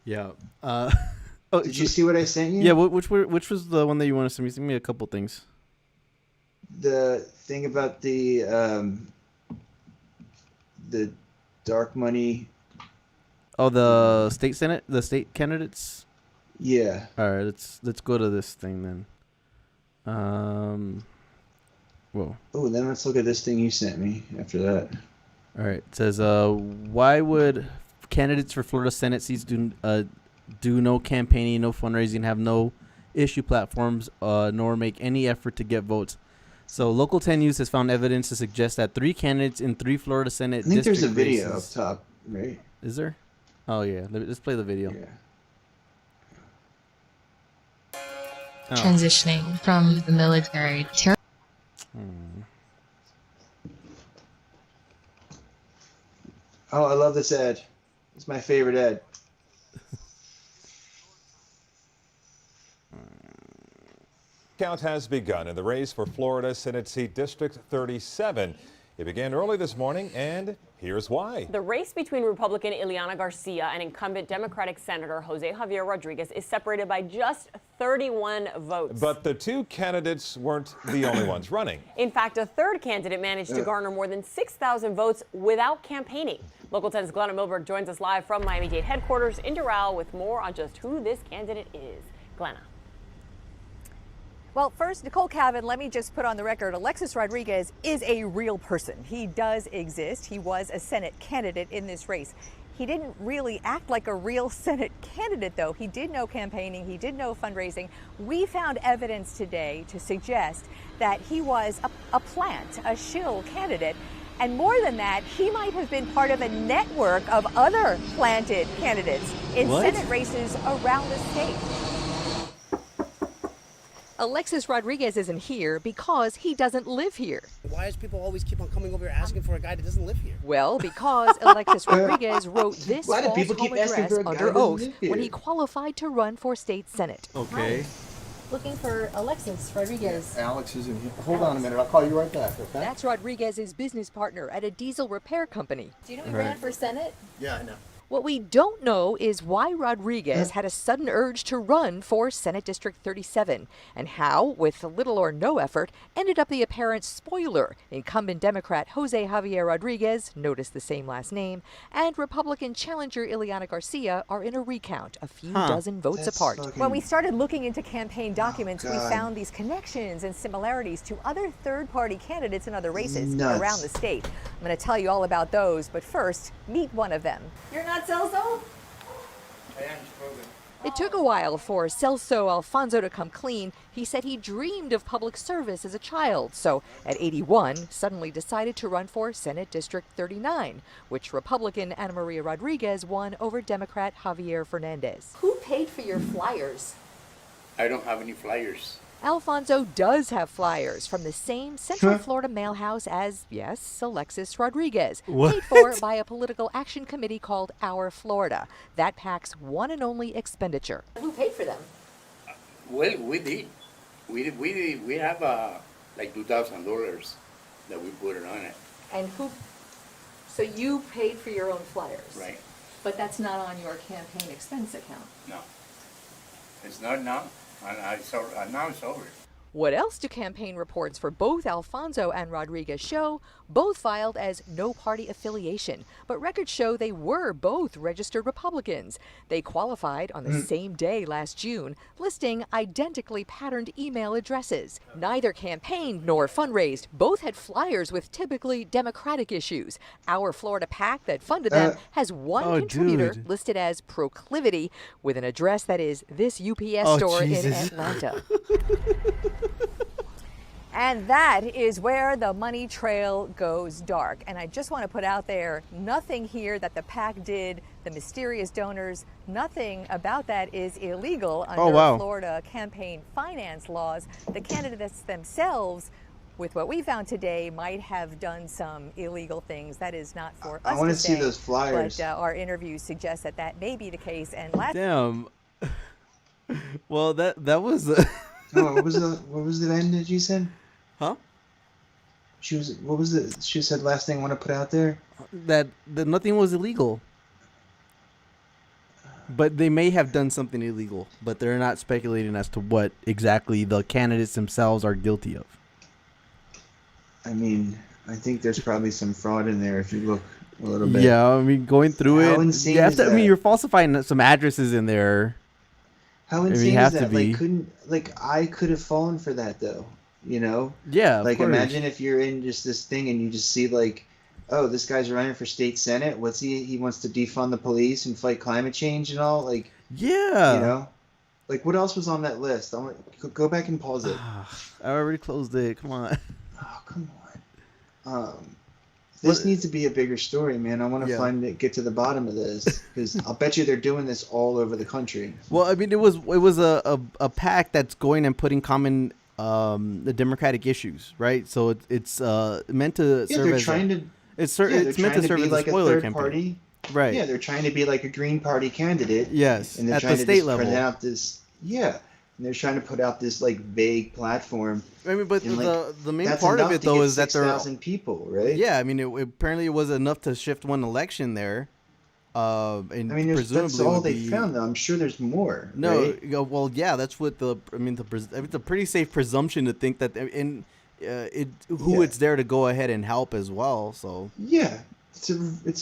Yeah. Did you see what I sent you? Yeah. Which was the one that you wanted to send me? Send me a couple things. The thing about the dark money. Oh, the state senate, the state candidates. Yeah. All right. Let's go to this thing then. Whoa. Oh, then let's look at this thing you sent me after that. All right. It says, why would candidates for Florida Senate seats do no campaigning, no fundraising, have no issue platforms, nor make any effort to get votes? So Local 10 News has found evidence to suggest that 3 candidates in 3 Florida Senate I think district there's a video races, up top, right? Is there? Oh, yeah. Let's play the video. Yeah. Oh. Transitioning from the military to Oh, I love this ad. It's my favorite ad. Count has begun in the race for Florida Senate seat District 37. It began early this morning, and here's why. The race between Republican Ileana Garcia and incumbent Democratic Senator Jose Javier Rodriguez is separated by just 31 votes. But the 2 candidates weren't the only ones running. In fact, a third candidate managed to garner more than 6,000 votes without campaigning. Local 10's Glenna Milberg joins us live from Miami-Dade headquarters in Doral with more on just who this candidate is. Glenna. Well, first, Nicole Cavan, let me just put on the record, Alexis Rodriguez is a real person. He does exist. He was a Senate candidate in this race. He didn't really act like a real Senate candidate, though. He did no campaigning. He did no fundraising. We found evidence today to suggest that he was a plant, a shill candidate. And more than that, he might have been part of a network of other planted candidates in Senate races around the state. Alexis Rodriguez isn't here because he doesn't live here. Why does people always keep on coming over here asking for a guy that doesn't live here? Well, because Alexis Rodriguez wrote this false home address under oath when he qualified to run for state senate. Okay. Looking for Alexis Rodriguez. Alex is in here. Hold on a minute. I'll call you right back, okay? That's Rodriguez's business partner at a diesel repair company. Do you know he ran for Senate? Yeah, I know. What we don't know is why Rodriguez had a sudden urge to run for Senate District 37 and how, with little or no effort, ended up the apparent spoiler. Incumbent Democrat Jose Javier Rodriguez, notice the same last name, and Republican challenger Ileana Garcia are in a recount, a few dozen votes apart. When we started looking into campaign documents, we found these connections and similarities to other third-party candidates in other races around the state. I'm going to tell you all about those, but first, meet one of them. You're not Celso? It took a while for Celso Alfonso to come clean. He said he dreamed of public service as a child, so at 81, suddenly decided to run for Senate District 39, which Republican Ana Maria Rodriguez won over Democrat Javier Fernandez. Who paid for your flyers? I don't have any flyers. Alfonso does have flyers from the same Central Florida mail house as, yes, Alexis Rodriguez, paid for by a political action committee called Our Florida. That PAC's one and only expenditure. Who paid for them? Well, we did. We have like $2,000 that we put it on it. And who? So you paid for your own flyers? Right. But that's not on your campaign expense account? No. It's not now. Now it's over. What else do campaign reports for both Alfonso and Rodriguez show? Both filed as no party affiliation, but records show they were both registered Republicans. They qualified on the same day last June, listing identically patterned email addresses. Neither campaigned nor fundraised. Both had flyers with typically Democratic issues. Our Florida PAC that funded them has one contributor listed as Proclivity with an address that is this UPS store in Atlanta. And that is where the money trail goes dark. And I just want to put out there, nothing here that the PAC did, the mysterious donors, nothing about that is illegal under Florida campaign finance laws. The candidates themselves, with what we found today, might have done some illegal things. That is not for us to say. I want to see those flyers. But our interviews suggest that that may be the case. And Damn. Well, that was. Oh, what was the end that you said? Huh? She said last thing I want to put out there? That nothing was illegal. But they may have done something illegal, but they're not speculating as to what exactly the candidates themselves are guilty of. I mean, I think there's probably some fraud in there if you look a little bit. Yeah, I mean, going through How it, insane you have is to, I that? mean, you're falsifying some addresses in there. How I mean, insane you is have that? to be. I could have fallen for that though, you know? Yeah, of Like course. imagine if you're in just this thing and you just see like, oh, this guy's running for state senate. What's he wants to defund the police and fight climate change and all. Like, yeah, you know, like what else was on that list? I want go back and pause it. I already closed it. Come on. Oh, come on. This needs to be a bigger story, man. I want to get to the bottom of this because I'll bet you they're doing this all over the country. Well, I mean, it was a PAC that's going and putting common the Democratic issues, right? So it's meant to serve as it's meant to serve as a spoiler campaign. Party. Right. Yeah, they're trying to be like a Green Party candidate. Yes, and they're at trying the to state just level. Put out this, and they're trying to put out this like vague platform. I mean, but and, the main that's part of enough it to though get is that they're 6,000 people, right? Yeah, I mean, apparently it was enough to shift one election there. And I mean, presumably that's all would they be- found, though. I'm sure there's more. No, right? well, yeah, that's what it's a pretty safe presumption to think that it's there to go ahead and help as well. So Yeah, it's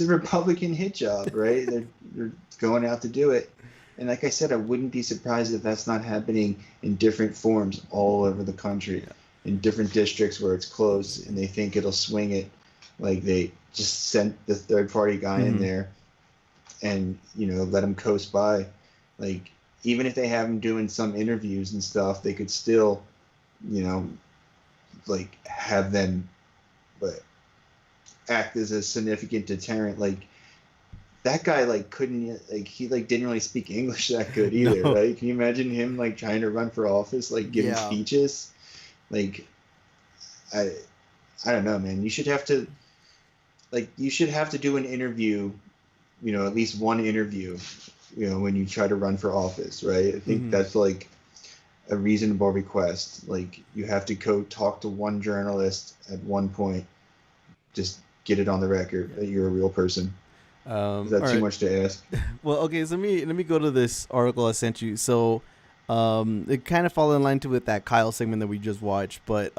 a Republican hit job, right? they're going out to do it, and like I said, I wouldn't be surprised if that's not happening in different forms all over the country, in different districts where it's close and they think it'll swing it. Like they just sent the third party guy in there, and let him coast by. Like even if they have him doing some interviews and stuff, they could still, like have them, but act as a significant deterrent. Like that guy didn't really speak English that good either. No. Right? Can you imagine him like trying to run for office, like giving speeches? Like I don't know, man. You should have to do an interview, at least one interview, when you try to run for office, right? I think that's like a reasonable request. Like you have to go talk to one journalist at one point, just get it on the record that you're a real person. Is that too much to ask? Well, okay, so let me go to this article I sent you. So it kind of falls in line with that Kyle segment that we just watched, but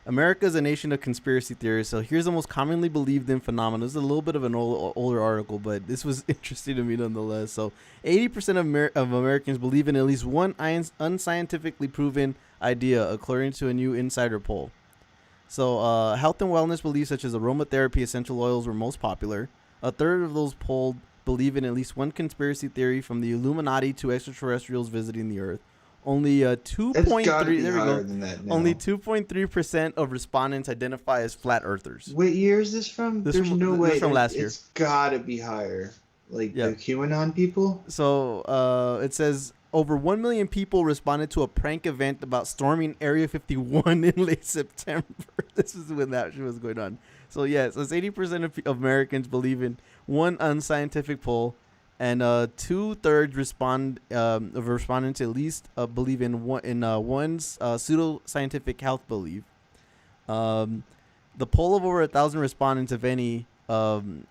America is a nation of conspiracy theories. So here's the most commonly believed in phenomenon. This is a little bit of an older article, but this was interesting to me nonetheless. So 80% of Americans believe in at least one unscientifically proven idea, according to a new insider poll. So health and wellness beliefs such as aromatherapy, essential oils were most popular. A third of those polled believe in at least one conspiracy theory, from the Illuminati to extraterrestrials visiting the Earth. Only 2.3. There we go. Only 2.3% of respondents identify as flat earthers. What year is this from? There's no way. This from last year. It's gotta be higher. Like the QAnon people. So it says over 1 million people responded to a prank event about storming Area 51 in late September. This is when that shit was going on. So yeah, so it's 80% of Americans believe in one unscientific poll, and 2/3 of respondents at least believe in one's pseudoscientific health belief. The poll of over 1,000 respondents, if any,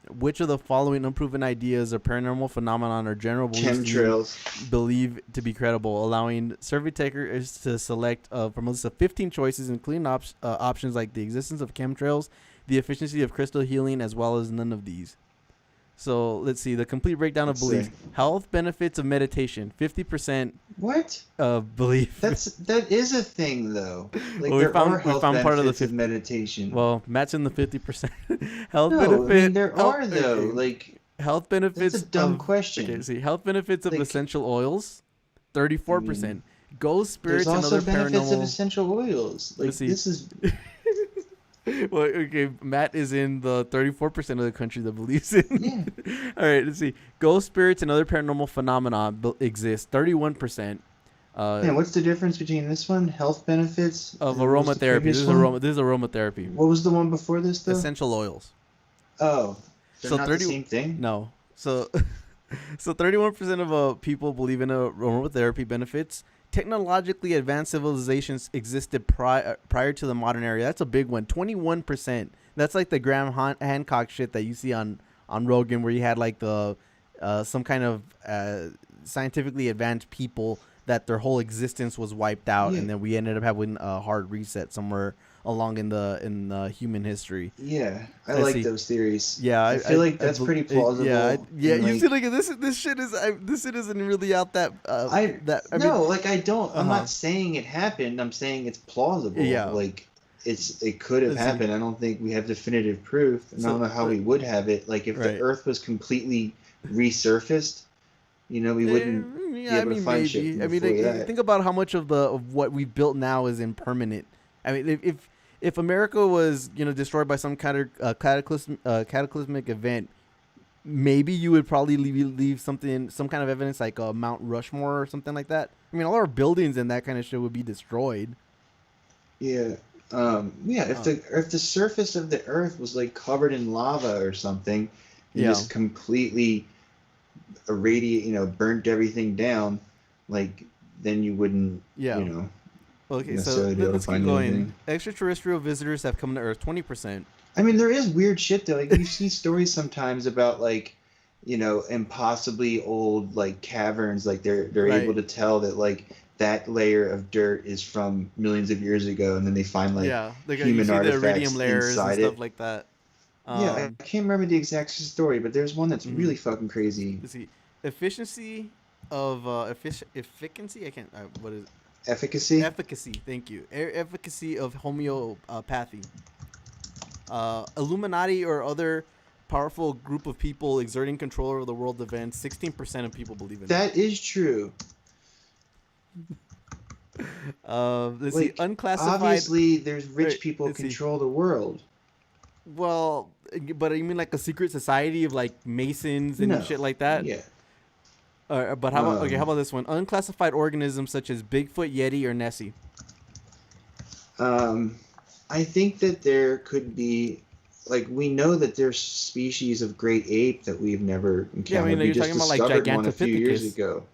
which of the following unproven ideas or paranormal phenomenon or general beliefs believe to be credible, allowing survey takers to select from a list of 15 choices, including options like the existence of chemtrails, the efficiency of crystal healing, as well as none of these. So let's see the complete breakdown of belief. Health benefits of meditation, 50%. What? Belief. That is a thing though. Like well, we found part of the meditation. Well, Matt's in the 50%. Health no, benefit. I mean, there are though. Like health benefits. That's a dumb question. Okay, see, health benefits of essential oils, 34%. ghost spirits There's and also other benefits paranormal. of essential oils. Like this is. Well, okay, Matt is in the 34% of the country that believes it. Yeah. All right, let's see. Ghost spirits and other paranormal phenomena exist. 31%. Yeah, what's the difference between this one? Health benefits Of and what was the aromatherapy. previous This one? is aromatherapy. What was the one before this, though? Essential oils. Oh, they're So not the same thing? No. So 31% of people believe in aromatherapy benefits. Technologically advanced civilizations existed prior to the modern era. That's a big one. 21%. That's like the Graham Hancock shit that you see on Rogan, where you had like the some kind of scientifically advanced people that their whole existence was wiped out, and then we ended up having a hard reset somewhere along in the human history. Yeah, I like those theories. Yeah, I feel like that's pretty plausible. Yeah, you like, see, like this shit isn't really out that. I don't. I'm not saying it happened. I'm saying it's plausible. Yeah, like it could have happened. I don't think we have definitive proof, and I don't know how we would have it. Like if the Earth was completely resurfaced, we wouldn't be able to find shit. I mean, think about how much of what we've built now is impermanent. I mean, if America was destroyed by some kind of cataclysmic event, maybe you would probably leave some kind of evidence like Mount Rushmore or something like that. I mean, all our buildings and that kind of shit would be destroyed. Yeah. If the surface of the Earth was like covered in lava or something, and just completely burnt everything down, like then you wouldn't. Okay, so let's keep going. Anything. Extraterrestrial visitors have come to Earth. 20%. I mean, there is weird shit though. Like you see stories sometimes about like, impossibly old like caverns. Like they're able to tell that like that layer of dirt is from millions of years ago, and then they find like human artifacts the iridium layers inside and stuff like that. I can't remember the exact story, but there's one that's really fucking crazy. Let's see, efficiency of efficacy. I can't. What is it? Efficacy. Efficacy. Thank you. Efficacy of homeopathy. Illuminati or other powerful group of people exerting control over the world events. 16% of people believe in that. That is true. Let's see. Unclassified. Obviously, there's rich people control the world. Well, but you mean like a secret society of like Masons and shit like that? Yeah. But how about how about this one? Unclassified organisms such as Bigfoot, Yeti, or Nessie. I think that there could be, like, we know that there's species of great ape that we've never encountered. Yeah, I mean, you're talking about like one a few years ago.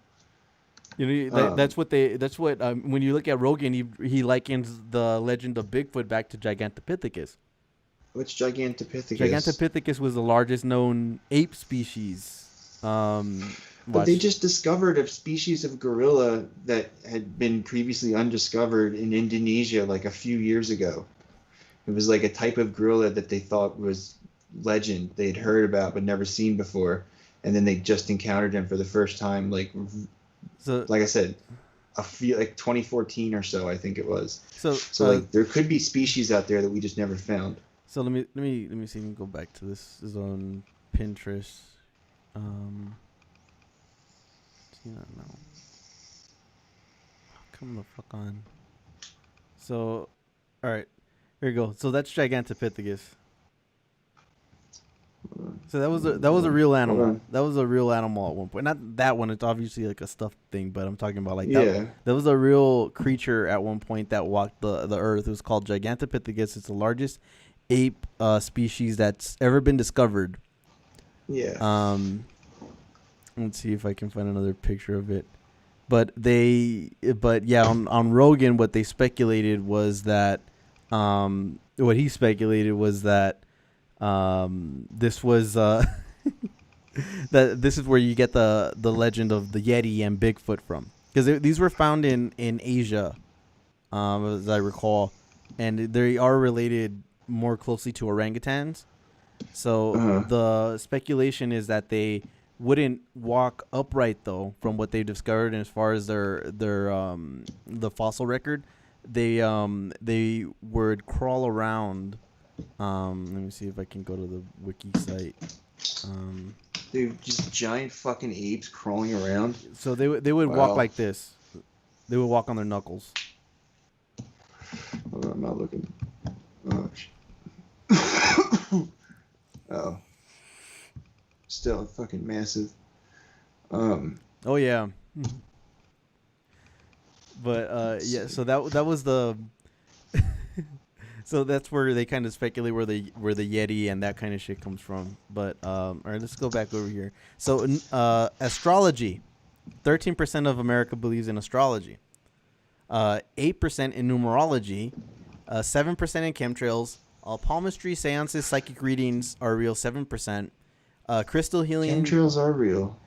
That's what when you look at Rogan, he likens the legend of Bigfoot back to Gigantopithecus. What's Gigantopithecus? Gigantopithecus was the largest known ape species. But they just discovered a species of gorilla that had been previously undiscovered in Indonesia like a few years ago. It was like a type of gorilla that they thought was legend. They had heard about but never seen before. And then they just encountered him for the first time, like I said, like 2014 or so, I think it was. So like there could be species out there that we just never found. So let me see if we can go back to this. This is on Pinterest. No. Come the fuck on. So, all right, here we go. So that's Gigantopithecus. So that was a real animal. That was a real animal at one point. Not that one. It's obviously like a stuffed thing, but I'm talking about like that was a real creature at one point that walked the earth. It was called Gigantopithecus. It's the largest ape species that's ever been discovered. Yeah. Let's see if I can find another picture of it. But on Rogan, what they speculated was that, this was that this is where you get the legend of the Yeti and Bigfoot from, because these were found in Asia, as I recall, and they are related more closely to orangutans. So the speculation is that they wouldn't walk upright though, from what they discovered, and as far as the fossil record, they would crawl around. Let me see if I can go to the wiki site. Dude, just giant fucking apes crawling around. So they would walk like this. They would walk on their knuckles. Hold on, I'm not looking. Oh, oh. Still fucking massive. Oh yeah. But yeah, so that was the. So that's where they kind of speculate where the Yeti and that kind of shit comes from. But all right, let's go back over here. So astrology, 13% of America believes in astrology. 8% in numerology, 7% in chemtrails. Palmistry, seances, psychic readings are real. 7%. Crystal healing. Chemtrails are real.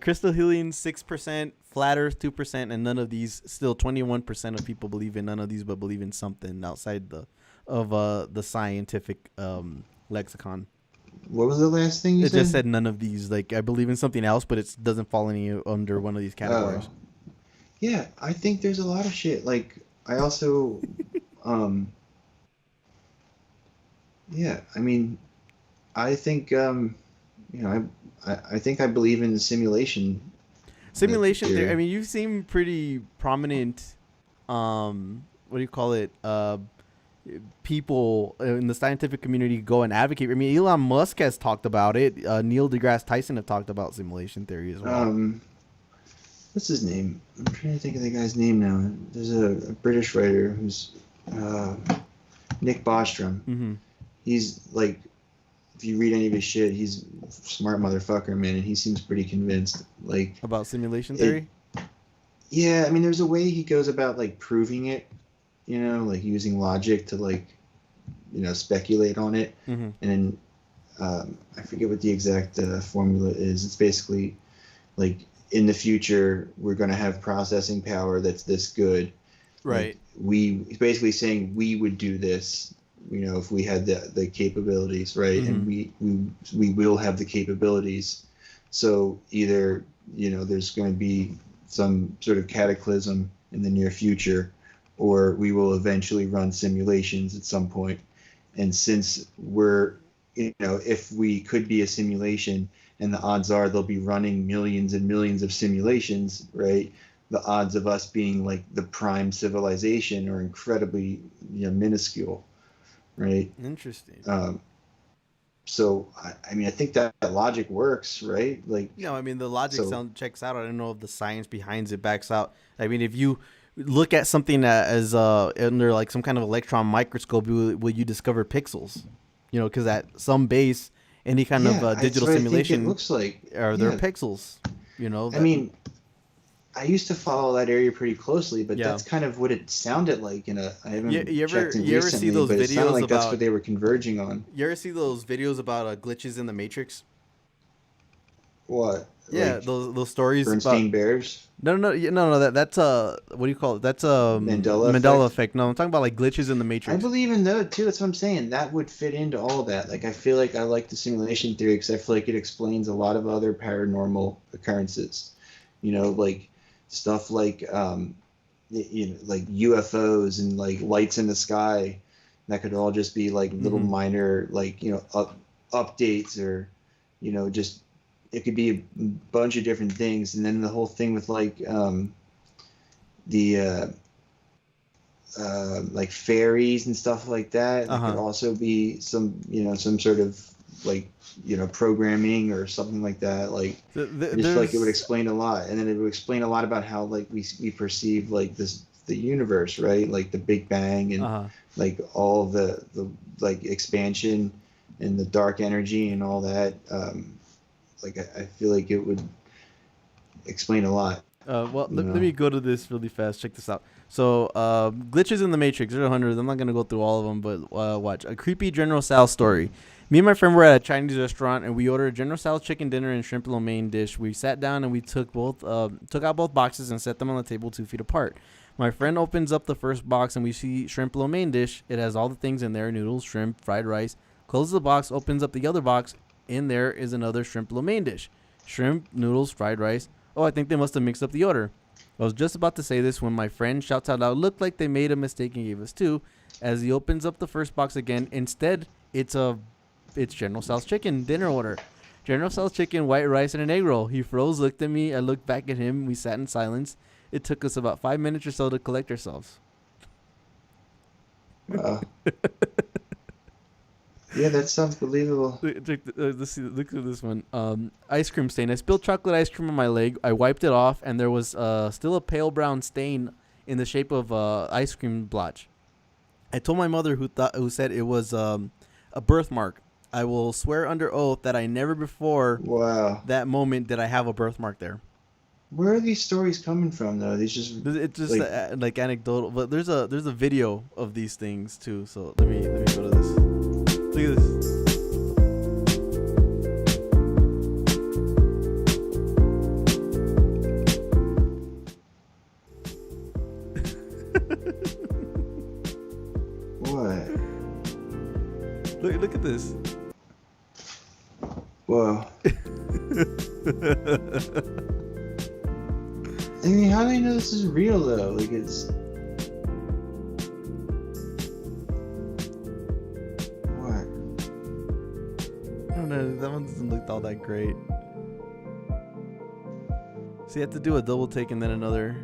Crystal healing 6%, flat earth 2%, and none of these. Still 21% of people believe in none of these, but believe in something outside the scientific lexicon. What was the last thing you said? It just said none of these. Like, I believe in something else, but it doesn't fall under one of these categories. Yeah, I think there's a lot of shit. Like, I also, yeah, I mean, I think, you know, I think I believe in simulation. Simulation theory. I mean, you seem pretty prominent. What do you call it? People in the scientific community go and advocate. I mean, Elon Musk has talked about it. Neil deGrasse Tyson have talked about simulation theory as well. What's his name? I'm trying to think of the guy's name now. There's a British writer who's Nick Bostrom. Mm-hmm. He's like, if you read any of his shit, he's a smart motherfucker, man, and he seems pretty convinced. Like, about simulation theory? Yeah, I mean, there's a way he goes about like proving it, you know, like using logic to like, you know, speculate on it. Mm-hmm. And then I forget what the exact formula is. It's basically like, in the future, we're going to have processing power that's this good. Right. Like, he's basically saying we would do this, you know, if we had the capabilities, right? Mm-hmm. And we will have the capabilities. So either, you know, there's going to be some sort of cataclysm in the near future, or we will eventually run simulations at some point. And since we're, you know, if we could be a simulation, and the odds are they'll be running millions and millions of simulations, right? The odds of us being like the prime civilization are incredibly, you know, minuscule, right? Interesting. So I mean, I think that logic works, right? Like, no, I mean, the logic checks out. I don't know if the science behind it backs out. I mean, if you look at something as under like some kind of electron microscope, will you discover pixels? You know, because at some base, any kind of digital simulation, it looks like are there pixels? You know, I mean, I used to follow that area pretty closely, but that's kind of what it sounded like. I haven't checked it recently, see those but videos it sounded like about, that's what they were converging on. You ever see those videos about glitches in the Matrix? What? Yeah, like those stories. Bernstein about, Bears. No. That's what do you call it? That's Mandela effect. No, I'm talking about like glitches in the Matrix. I believe in those too. That's what I'm saying. That would fit into all that. Like, I feel like I like the simulation theory because I feel like it explains a lot of other paranormal occurrences. You know, like stuff like you know, like UFOs and like lights in the sky. That could all just be like little minor, like, you know, updates, or, you know, just. It could be a bunch of different things, and then the whole thing with like like fairies and stuff like that. It could also be some, you know, some sort of like, you know, programming or something like that. Like, I just feel like it would explain a lot, and then it would explain a lot about how like we perceive like the universe, right? Like the Big Bang and like all the like expansion and the dark energy and all that. Like, I feel like it would explain a lot. Well, let me go to this really fast. Check this out. So, glitches in the Matrix. There are hundreds. I'm not going to go through all of them, but watch. A creepy General Tso's story. Me and my friend were at a Chinese restaurant, and we ordered a General Tso's chicken dinner and shrimp lo mein dish. We sat down, and we took out both boxes and set them on the table 2 feet apart. My friend opens up the first box, and we see shrimp lo mein dish. It has all the things in there: noodles, shrimp, fried rice. Closes the box, opens up the other box. In there is another shrimp lo mein dish. Shrimp, noodles, fried rice. Oh, I think they must have mixed up the order. I was just about to say this when my friend shouts out loud, "Looked like they made a mistake and gave us 2." As he opens up the first box again, instead, it's General Tso's chicken dinner order. General Tso's chicken, white rice, and an egg roll. He froze, looked at me. I looked back at him. We sat in silence. It took us about 5 minutes or so to collect ourselves. Wow. Yeah, that sounds believable. Look at this one. Ice cream stain. I spilled chocolate ice cream on my leg. I wiped it off, and there was still a pale brown stain in the shape of ice cream blotch. I told my mother, who said it was a birthmark. I will swear under oath that I never before that moment did I have a birthmark there. Where are these stories coming from, though? These just it's just like anecdotal, but there's a video of these things too. So let me go to this. Look at this. What? Look at this. Whoa. I mean, how do you know this is real, though? Like, it's... What? I don't know. That one doesn't look all that great. So you have to do a double take and then another.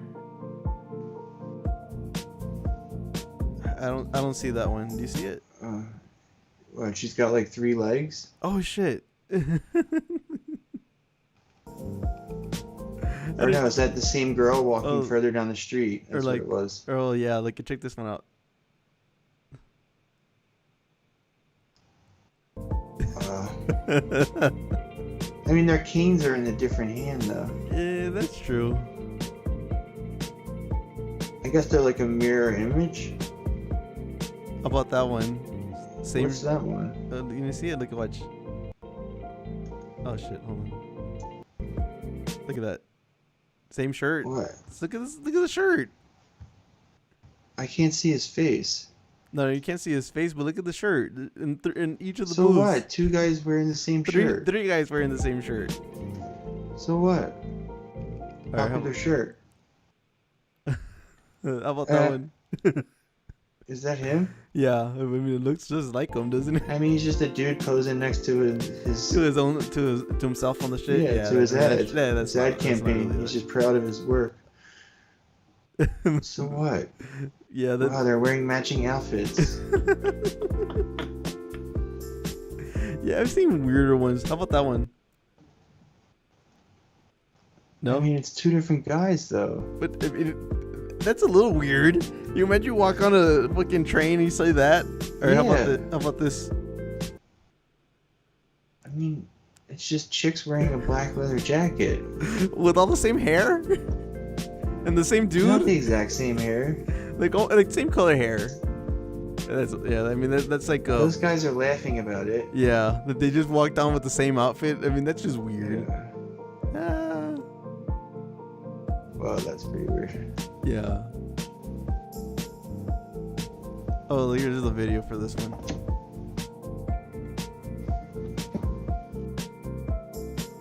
I don't see that one. Do you see it? What? She's got like 3 legs? Oh shit. Or no, is that the same girl walking further down the street? That's what it was. Oh yeah, like check this one out. I mean, their canes are in a different hand, though. Yeah, that's true. I guess they're like a mirror image. How about that one? Same. What's that one? You see it? Look at watch. Oh shit! Hold on. Look at that. Same shirt. What? Look at this. Look at the shirt. I can't see his face. No, you can't see his face, but look at the shirt. In each of the So booths. what? 2 guys wearing the same shirt. 3 guys wearing the same shirt. So what? Popular shirt. How about that one? Is that him? Yeah, I mean it looks just like him, doesn't it? I mean, he's just a dude posing next to to himself on the shit. Yeah, to his ad. That's his ad campaign. He's just proud of his work. So what? Yeah, wow, they're wearing matching outfits. Yeah, I've seen weirder ones. How about that one? No, I mean it's 2 different guys though. But that's a little weird. You imagine you walk on a fucking train and you say that? Or Yeah. how about this? I mean, it's just chicks wearing a black leather jacket. With all the same hair? And the same dude? Not the exact same hair. Like same color hair. I mean that's like those guys are laughing about it. Yeah, that they just walked down with the same outfit. I mean that's just weird. Yeah. Wow, that's pretty weird. Yeah. Oh, here's the video for this one.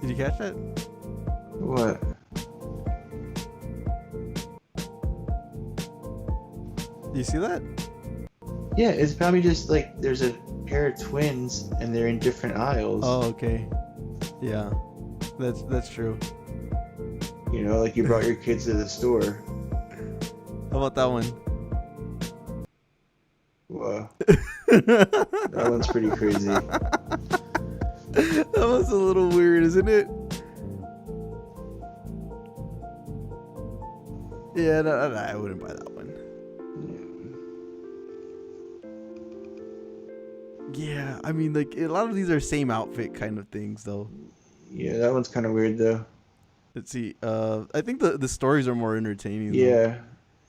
Did you catch that? What? You see that? Yeah, it's probably just like there's a pair of twins and they're in different aisles. Oh, okay. Yeah, that's true. You know, like you brought your kids to the store. How about that one? Wow. That one's pretty crazy. That was a little weird, isn't it? Yeah, no, I wouldn't buy that one. Yeah, I mean, like a lot of these are same outfit kind of things, though. Yeah, that one's kind of weird, though. Let's see. I think the stories are more entertaining. Yeah.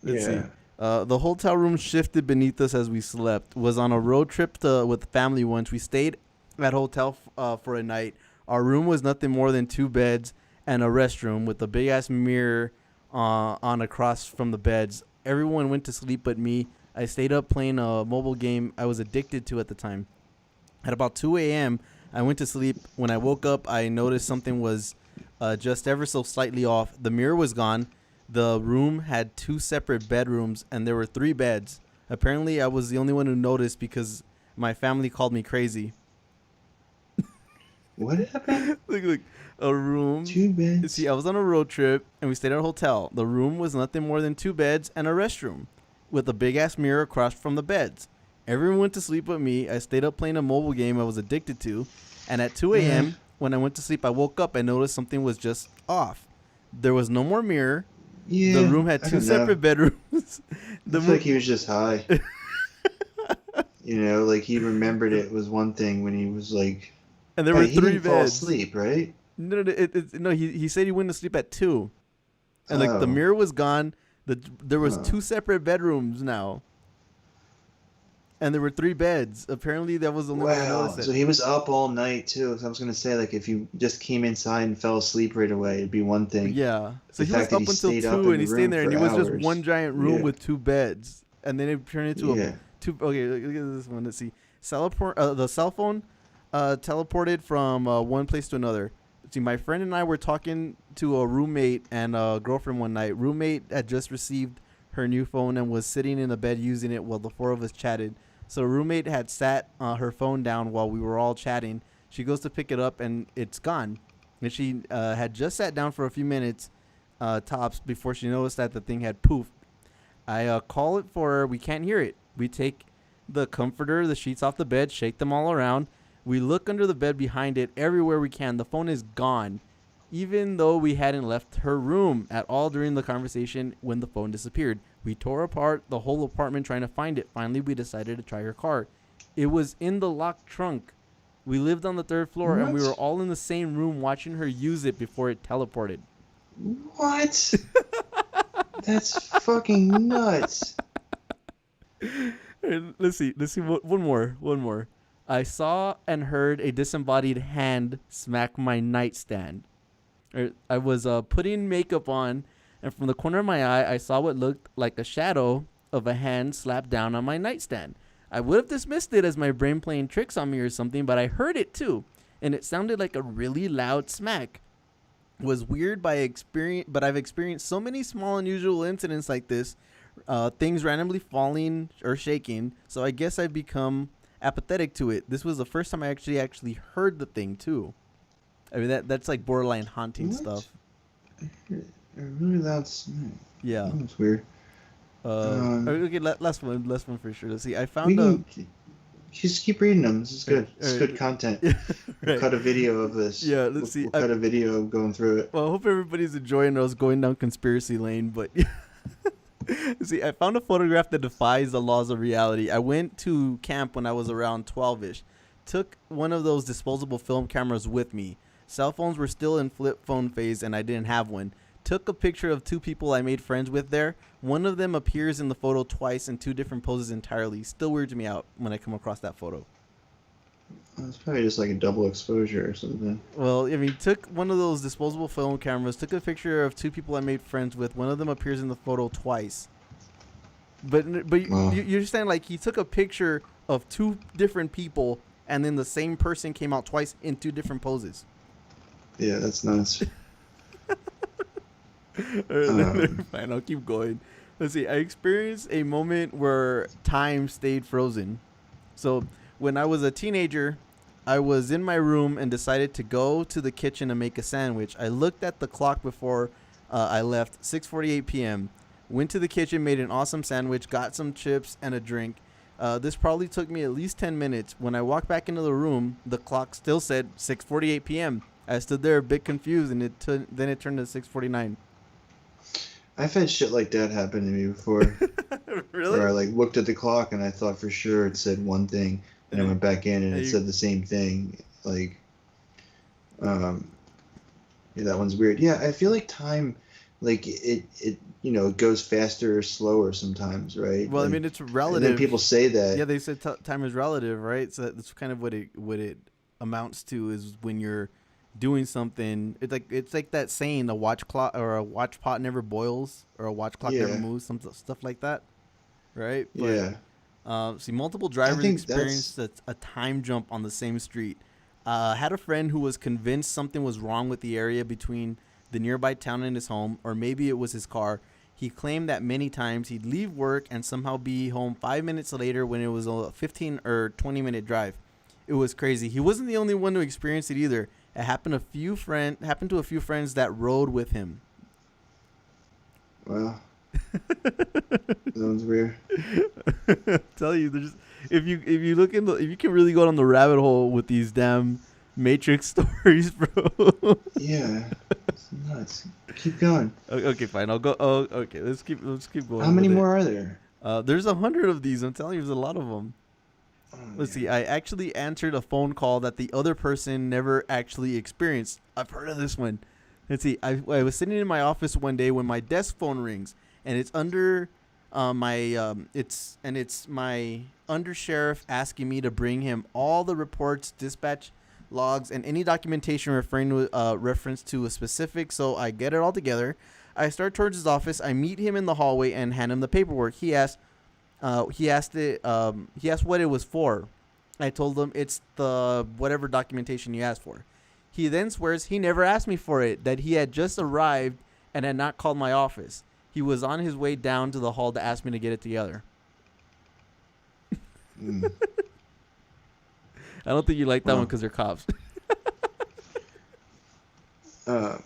Let's see. The hotel room shifted beneath us as we slept. Was on a road trip with family once. We stayed at hotel for a night. Our room was nothing more than 2 beds and a restroom with a big ass mirror on across from the beds. Everyone went to sleep but me. I stayed up playing a mobile game I was addicted to at the time. At about 2 a.m., I went to sleep. When I woke up, I noticed something was just ever so slightly off. The mirror was gone. The room had 2 separate bedrooms, and there were 3 beds. Apparently, I was the only one who noticed because my family called me crazy. What happened? Look, a room. 2 beds. See, I was on a road trip and we stayed at a hotel. The room was nothing more than 2 beds and a restroom with a big ass mirror across from the beds. Everyone went to sleep but me. I stayed up playing a mobile game I was addicted to. And at 2 a.m., when I went to sleep, I woke up and noticed something was just off. There was no more mirror. Yeah, the room had 2 separate bedrooms. I feel like he was just high. You know, like he remembered it was one thing when he was like, and there were 3 he didn't beds. fall asleep, right? No, he said he went to sleep at 2, and like the mirror was gone. There was 2 separate bedrooms now, and there were 3 beds. Apparently, that was the only one I noticed. So he was up all night too. So I was gonna say, like, if you just came inside and fell asleep right away, it'd be one thing. Yeah. So The he was fact that up he until stayed 2, up in and he the stayed room there, and for it was just hours. one giant room Yeah. with 2 beds, and then it turned into a 2. Okay, look at this one. Let's see. The cell phone teleported from one place to another. See, my friend and I were talking to a roommate and a girlfriend one night. Roommate had just received her new phone and was sitting in the bed using it while the 4 of us chatted. So roommate had sat her phone down while we were all chatting. She goes to pick it up and it's gone. And she had just sat down for a few minutes tops before she noticed that the thing had poofed. I call it for her. We can't hear it. We take the comforter, the sheets off the bed, shake them all around. We look under the bed, behind it, everywhere we can. The phone is gone, even though we hadn't left her room at all during the conversation when the phone disappeared. We tore apart the whole apartment trying to find it. Finally, we decided to try her car. It was in the locked trunk. We lived on the 3rd floor, and we were all in the same room watching her use it before it teleported. What? That's fucking nuts. Let's see. One more. I saw and heard a disembodied hand smack my nightstand. I was putting makeup on, and from the corner of my eye, I saw what looked like a shadow of a hand slap down on my nightstand. I would have dismissed it as my brain playing tricks on me or something, but I heard it too, and it sounded like a really loud smack. It was weird but I've experienced so many small unusual incidents like this, things randomly falling or shaking, so I guess I've become apathetic to it. This was the first time I actually heard the thing too. I mean that's like borderline haunting stuff. A really loud smack. Yeah, that's weird. Okay, last one for sure. Let's see. I found just keep reading them. This is good. It's good content. We'll cut a video of this. Yeah, let's see. We'll cut a video of going through it. Well, I hope everybody's enjoying us going down conspiracy lane, but see, I found a photograph that defies the laws of reality. I went to camp when I was around 12-ish. Took one of those disposable film cameras with me. Cell phones were still in flip phone phase and I didn't have one. Took a picture of 2 people I made friends with there. One of them appears in the photo twice in 2 different poses entirely. Still weirds me out when I come across that photo. It's probably just like a double exposure or something. Well, I mean, took one of those disposable film cameras, took a picture of 2 people I made friends with. One of them appears in the photo twice. But Wow. you're saying like he took a picture of 2 different people and then the same person came out twice in 2 different poses. Yeah, that's nuts. Fine, I'll keep going. Let's see. I experienced a moment where time stayed frozen. So when I was a teenager, I was in my room and decided to go to the kitchen and make a sandwich. I looked at the clock before I left, 6:48 p.m. Went to the kitchen, made an awesome sandwich, got some chips and a drink. This probably took me at least 10 minutes. When I walked back into the room, the clock still said 6:48 p.m. I stood there a bit confused, and then it turned to 6:49. I've had shit like that happen to me before. Really? Where I like looked at the clock and I thought for sure it said one thing, and I went back in and it said the same thing. Like, yeah, that one's weird. Yeah, I feel like time, like it it goes faster or slower sometimes, right? Well, like, I mean, it's relative. And then people say that. Yeah, they said time is relative, right? So that's kind of what it amounts to, is when you're doing something. It's like that saying, a watch clock or a watch pot never boils, or a watch clock never moves, some stuff like that, right? But, yeah. See, multiple drivers experienced a time jump on the same street. Had a friend who was convinced something was wrong with the area between the nearby town and his home, or maybe it was his car. He claimed that many times he'd leave work and somehow be home 5 minutes later when it was a 15 or 20 minute drive. It was crazy. He wasn't the only one to experience it either. It happened to a few friends that rode with him. Wow. Sounds weird. Tell you, there's if you can really go down the rabbit hole with these damn Matrix stories, bro. Yeah, it's nuts. Keep going. Okay, fine. I'll go. Oh, okay. Let's keep going. How many more are there? There's 100 of these. I'm telling you, there's a lot of them. Let's see. I actually answered a phone call that the other person never actually experienced. I've heard of this one. Let's see. I was sitting in my office one day when my desk phone rings, and it's under it's my undersheriff asking me to bring him all the reports, dispatch logs, and any documentation referring to reference to a specific. So I get it all together. I start towards his office. I meet him in the hallway and hand him the paperwork. He asked what it was for. I told him it's the whatever documentation you asked for. He then swears he never asked me for it, that he had just arrived and had not called my office. He was on his way down to the hall to ask me to get it together. I don't think you like that one because they're cops. That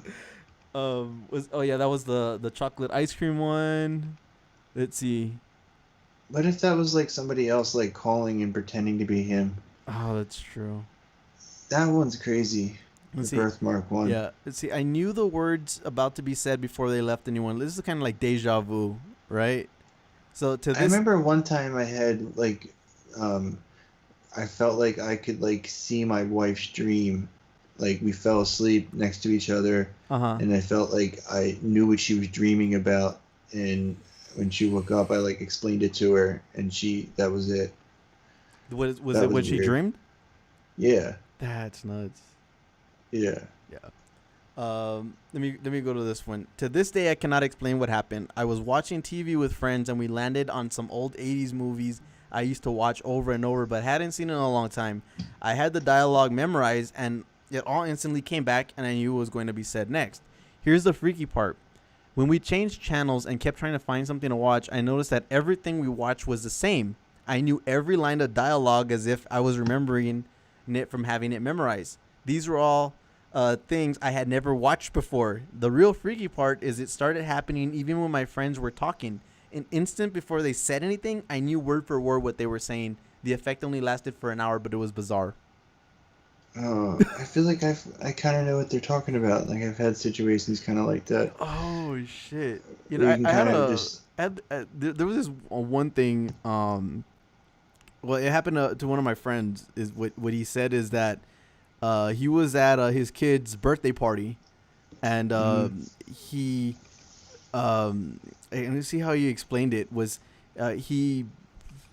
was the chocolate ice cream one. Let's see. What if that was like somebody else like calling and pretending to be him? Oh, that's true. That one's crazy. The birthmark one. Yeah. Let's see. I knew the words about to be said before they left anyone. This is kind of like deja vu, right? So I remember one time I had like, I felt like I could like see my wife's dream. Like we fell asleep next to each other, and I felt like I knew what she was dreaming about. And when she woke up, I like explained it to her, and that was it. Was it what she dreamed? Yeah. That's nuts. Yeah. Let me go to this one. To this day, I cannot explain what happened. I was watching TV with friends, and we landed on some old 80s movies I used to watch over and over, but hadn't seen in a long time. I had the dialogue memorized, and it all instantly came back, and I knew what was going to be said next. Here's the freaky part. When we changed channels and kept trying to find something to watch, I noticed that everything we watched was the same. I knew every line of dialogue as if I was remembering it from having it memorized. These were all things I had never watched before. The real freaky part is it started happening even when my friends were talking. An instant before they said anything, I knew word for word what they were saying. The effect only lasted for an hour, but it was bizarre. Oh, I feel like I kind of know what they're talking about. Like I've had situations kind of like that. Oh shit! You know, there was this one thing. Well, it happened to one of my friends. Is what he said is that he was at his kid's birthday party, and he and let's see how he explained it was he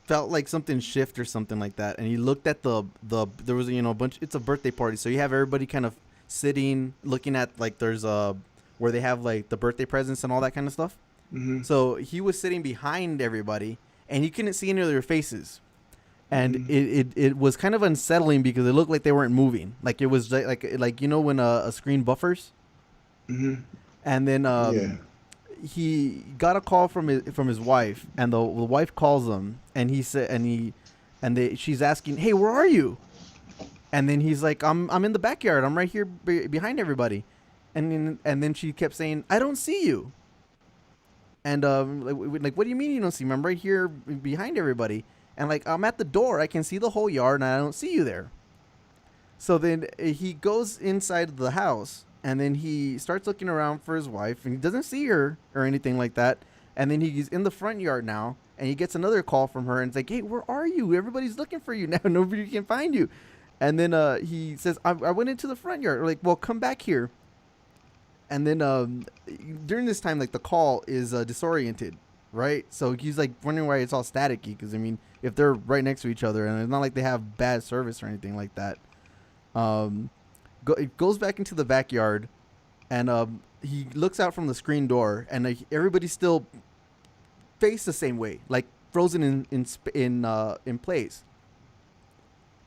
felt like something shift or something like that, and he looked at there was a bunch. It's a birthday party, so you have everybody kind of sitting looking at like there's where they have like the birthday presents and all that kind of stuff. So he was sitting behind everybody, and he couldn't see any of their faces. And it was kind of unsettling because it looked like they weren't moving. Like it was like when a screen buffers. And then he got a call from his wife, and the wife calls him, and he said she's asking, "Hey, where are you?" And then he's like, "I'm in the backyard. I'm right here behind everybody." And then she kept saying, "I don't see you." And like, what do you mean you don't see me? I'm right here behind everybody. And like, I'm at the door. I can see the whole yard, and I don't see you there. So then he goes inside the house, and then he starts looking around for his wife, and he doesn't see her or anything like that. And then he's in the front yard now, and he gets another call from her, and it's like, "Hey, where are you? Everybody's looking for you now. Nobody can find you." And then he says, I went into the front yard. We're like, "Well, come back here." And then during this time, like the call is disoriented. Right, so he's like wondering why it's all staticky. Because I mean, if they're right next to each other, and it's not like they have bad service or anything like that. It goes back into the backyard, and he looks out from the screen door, and everybody's still faced the same way, like frozen in place.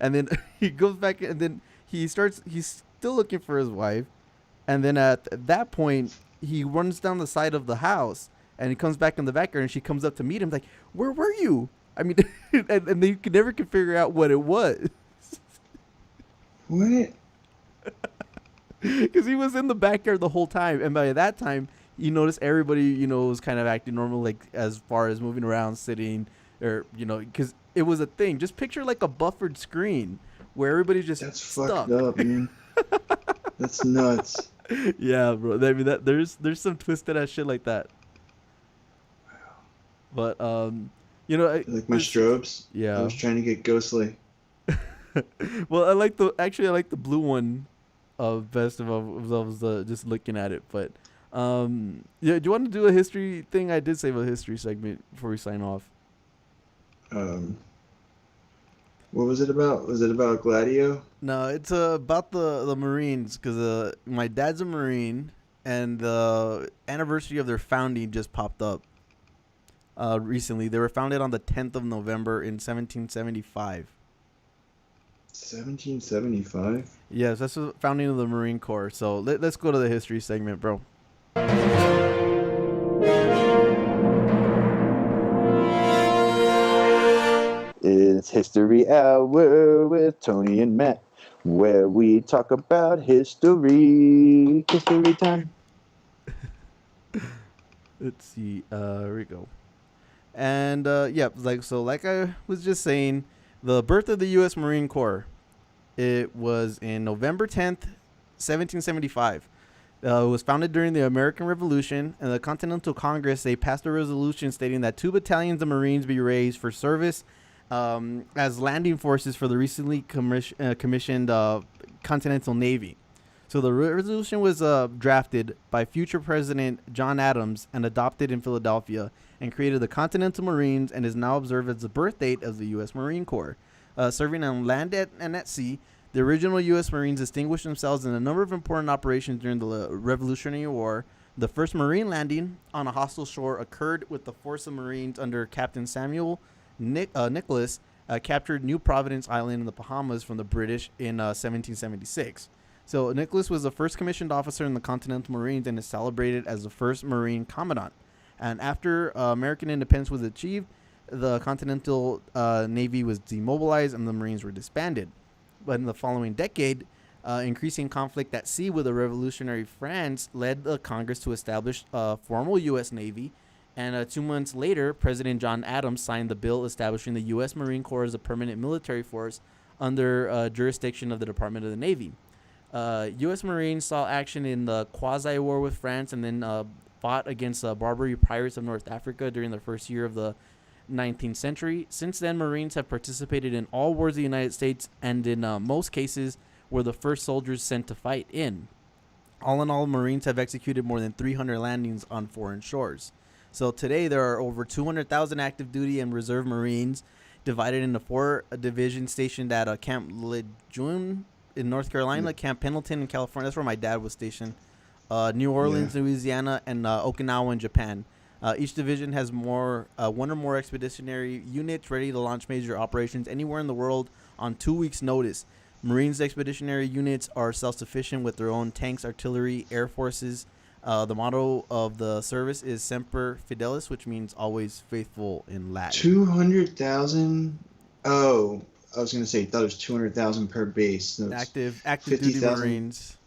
And then he goes back, and then he's still looking for his wife, and then at that point he runs down the side of the house. And he comes back in the backyard, and she comes up to meet him, like, "Where were you?" I mean, and they never could figure out what it was. What? Because he was in the backyard the whole time, and by that time, you notice everybody, was kind of acting normal, like as far as moving around, sitting, or because it was a thing. Just picture like a buffered screen where everybody's just stuck. Fucked up, man. That's nuts. Yeah, bro. I mean, there's some twisted ass shit like that. But like my strobes. Yeah, I was trying to get ghostly. Well, I like the blue one, best of those. Just looking at it, but yeah. Do you want to do a history thing? I did save a history segment before we sign off. What was it about? Was it about Gladio? No, it's about the Marines, because my dad's a Marine, and the anniversary of their founding just popped up recently. They were founded on the 10th of November in 1775. 1775? Yes, that's the founding of the Marine Corps. So let's go to the history segment, bro. It's History Hour with Tony and Matt, where we talk about history. History time. Let's see. Here we go. And like I was just saying, the birth of the U.S. Marine Corps, it was in November 10th, 1775. It was founded during the American Revolution, and the Continental Congress, they passed a resolution stating that 2 battalions of Marines be raised for service as landing forces for the recently commissioned Continental Navy. So the resolution was drafted by future President John Adams and adopted in Philadelphia, and created the Continental Marines, and is now observed as the birth date of the U.S. Marine Corps. Serving on land and at sea, the original U.S. Marines distinguished themselves in a number of important operations during the Revolutionary War. The first Marine landing on a hostile shore occurred with the force of Marines under Captain Samuel Nicholas captured New Providence Island in the Bahamas from the British in 1776. So Nicholas was the first commissioned officer in the Continental Marines and is celebrated as the first Marine commandant. And after American independence was achieved, the Continental Navy was demobilized and the Marines were disbanded. But in the following decade, increasing conflict at sea with the revolutionary France led the Congress to establish a formal U.S. Navy. And 2 months later, President John Adams signed the bill establishing the U.S. Marine Corps as a permanent military force under jurisdiction of the Department of the Navy. U.S. Marines saw action in the quasi-war with France, and then fought against Barbary pirates of North Africa during the first year of the 19th century. Since then, Marines have participated in all wars of the United States, and in most cases were the first soldiers sent to fight in. All in all, Marines have executed more than 300 landings on foreign shores. So today there are over 200,000 active duty and reserve Marines, divided into 4 divisions stationed at Camp Lejeune in North Carolina, Camp Pendleton in California. That's where my dad was stationed. New Orleans, Louisiana, and Okinawa in Japan. Each division has one or more expeditionary units ready to launch major operations anywhere in the world on 2 weeks' notice. Marines expeditionary units are self-sufficient with their own tanks, artillery, air forces. The motto of the service is Semper Fidelis, which means always faithful in Latin. 200,000? Oh, I was going to say, I thought it was 200,000 per base. No, active duty Marines.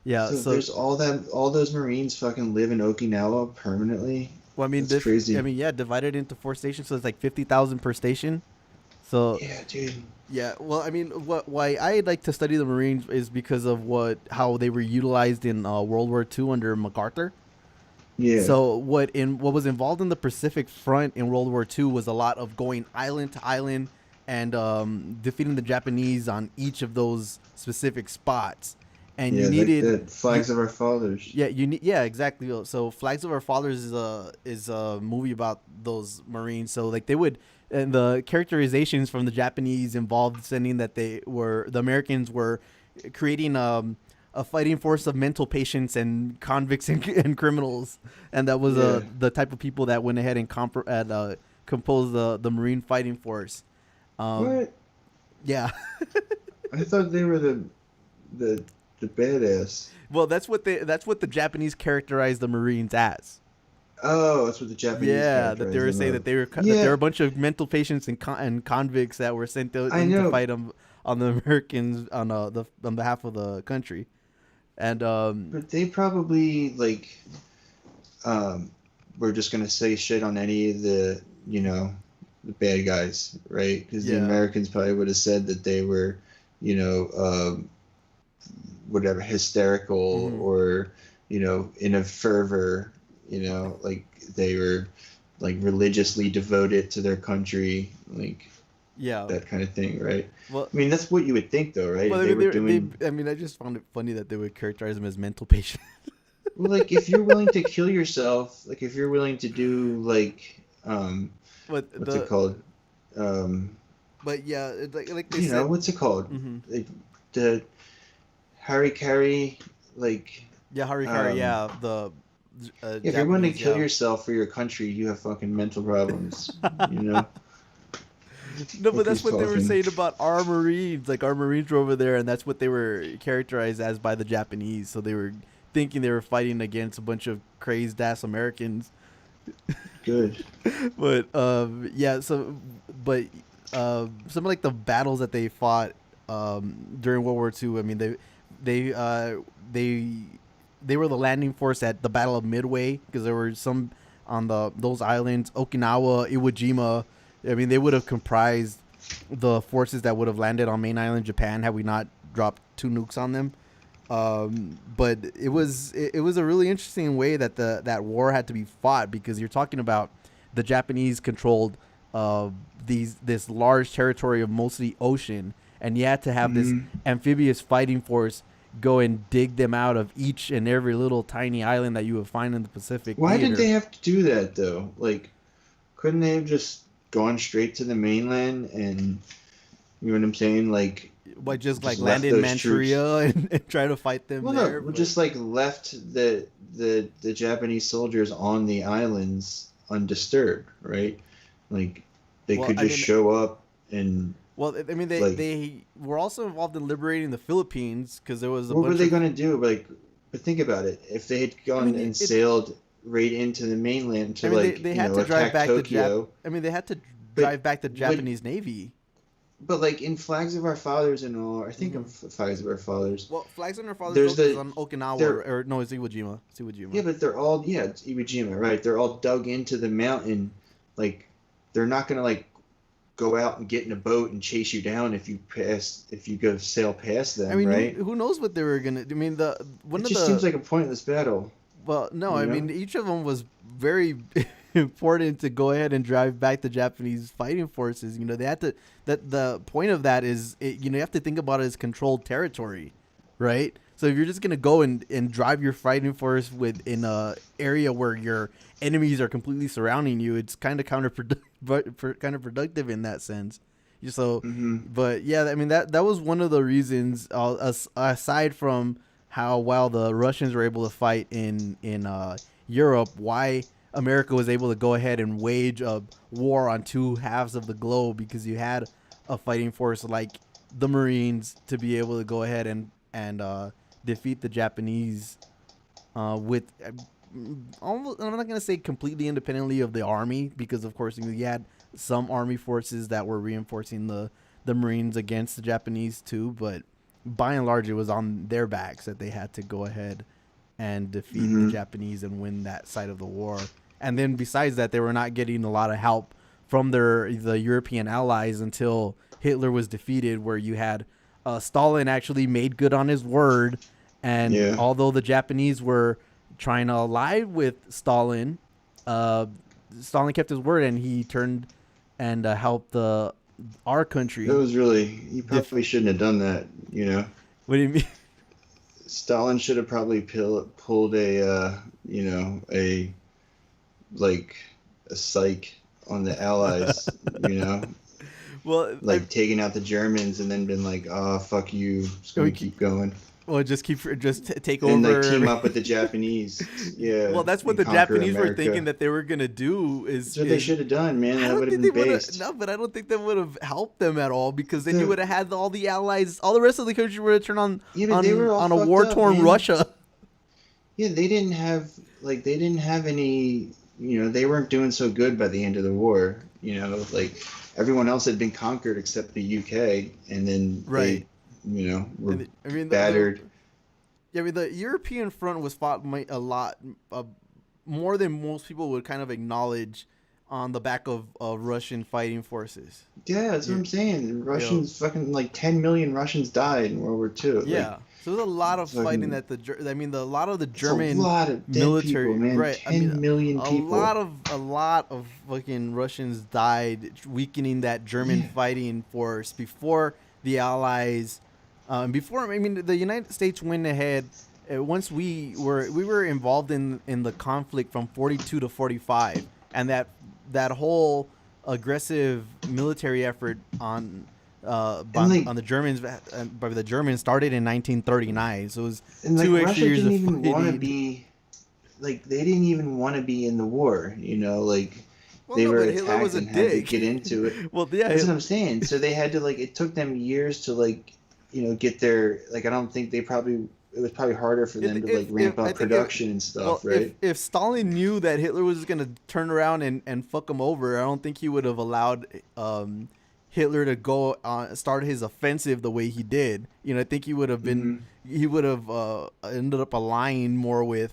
Yeah, so there's all those Marines fucking live in Okinawa permanently. Well, I mean, that's crazy. I mean, yeah, divided into 4 stations, so it's like 50,000 per station. So yeah, dude. Yeah, well, I mean, why I like to study the Marines is because of how they were utilized in World War II under MacArthur. Yeah. So what was involved in the Pacific Front in World War II was a lot of going island to island and defeating the Japanese on each of those specific spots. And you needed like the Flags of Our Fathers. Yeah, exactly. So Flags of Our Fathers is a movie about those Marines. So like they would, and the characterizations from the Japanese involved sending that the Americans were creating a fighting force of mental patients and convicts and criminals, and that was the type of people that went ahead and composed the Marine fighting force. What? Yeah. I thought they were the badass. Well, that's what the Japanese characterized the Marines as. Oh, that's what the Japanese. Yeah, that they were saying that they were a bunch of mental patients and convicts that were sent in to fight them the Americans on behalf of the country. And but they probably like were just gonna say shit on any of the the bad guys, right? Because the Americans probably would have said that they were whatever, hysterical or in a fervor, like they were like religiously devoted to their country, like that kind of thing, right? Well, I mean, that's what you would think, though, right? Well, I just found it funny that they would characterize them as mental patients. Well, like if you're willing to kill yourself, like if you're willing to do like what's it called? But yeah, like they said, what's it called? Like the harikari, like harikari, if you're willing to kill yourself for your country, you have fucking mental problems, No, but that's what they were saying about our Marines. Like, our Marines were over there, and that's what they were characterized as by the Japanese. So they were thinking they were fighting against a bunch of crazed-ass Americans. Good. But, some of, like, the battles that they fought during World War II, I mean, they were the landing force at the Battle of Midway, because there were some on those islands, Okinawa, Iwo Jima. I mean, they would have comprised the forces that would have landed on main island Japan had we not dropped 2 nukes on them. But it was a really interesting way that that war had to be fought, because you're talking about the Japanese controlled this large territory of mostly ocean, and you had to have this amphibious fighting force go and dig them out of each and every little tiny island that you would find in the Pacific. Why did they have to do that, though? Like, couldn't they have just gone straight to the mainland and, you know what I'm saying, like, just like land in Manchuria and try to fight them there? No, just like left the Japanese soldiers on the islands undisturbed, right? Like they could just show up and. Well, I mean, they were also involved in liberating the Philippines, because there was a. What were they going to do? Like, but think about it. If they had gone and sailed right into the mainland to they had to drive back Tokyo. They had to drive back the Japanese Navy. But like in Flags of Our Fathers and all, I think of Flags of Our Fathers. Well, Flags of Our Fathers is on Okinawa, or no, it's Iwo Jima. It's Iwo Jima. Yeah, but they're all it's Iwo Jima, right? They're all dug into the mountain. Like, they're not gonna like go out and get in a boat and chase you down if you go sail past them, I mean, right? Who knows what they were gonna? I mean, it just seems like a pointless battle. Well, no, I mean, each of them was very important to go ahead and drive back the Japanese fighting forces. They had to. The point of that is, you have to think about it as controlled territory, right? So if you're just gonna go and drive your fighting force in a area where your enemies are completely surrounding you, it's kind of counterproductive in that sense. So, but yeah, I mean that was one of the reasons. Aside from how well the Russians were able to fight in Europe, why America was able to go ahead and wage a war on 2 halves of the globe, because you had a fighting force like the Marines to be able to go ahead and defeat the Japanese with almost, I'm not going to say completely independently of the army, because of course you had some army forces that were reinforcing the Marines against the Japanese too, but by and large it was on their backs that they had to go ahead and defeat the Japanese and win that side of the war. And then besides that, they were not getting a lot of help from the European allies until Hitler was defeated, where you had Stalin actually made good on his word. And although the Japanese were trying to ally with Stalin, Stalin kept his word, and he turned and helped our country. That was you probably shouldn't have done that, What do you mean? Stalin should have probably pulled a psych on the Allies, Well, like taking out the Germans and then been like, oh, fuck you, just gonna keep going. Well, just take over and like team up with the Japanese. Yeah. Well, that's what the Japanese were thinking that they were gonna do. That's what they should have done, man. That would have been based. No, but I don't think that would have helped them at all, because then you would have had all the allies, all the rest of the country would have turned on a war-torn Russia. Yeah, they didn't have any. They weren't doing so good by the end of the war. You know, like everyone else had been conquered except the UK, and then Right. they, you know, were I mean, battered. Yeah, I mean, the European front was fought a lot, more than most people would kind of acknowledge, on the back of Russian fighting forces. Yeah, that's what I'm saying. Russians, fucking like 10 million Russians died in World War II. Yeah, Like, so there's a lot of fighting that a lot of the German a lot of dead military, people, man. right? 10 million people. A lot of fucking Russians died, weakening that German fighting force before the Allies. Before, I mean, the United States went ahead. Once we were involved in the conflict from 42 to 45, and that whole aggressive military effort on the Germans by the Germans started in 1939. So it was and like 2 Russia extra years didn't of even want to fighting. be, like they didn't even want to be in the war. You know, like they no, were but Hitler was attacked a and had to dick. get into it. Well, yeah, that's what I'm saying. So they had to like. It took them years to like, you know, get their like. I don't think they probably. It was probably harder for them to like ramp up production and stuff, right? If Stalin knew that Hitler was going to turn around and fuck him over, I don't think he would have allowed Hitler to go start his offensive the way he did. You know, I think he would have been he would have ended up aligning more with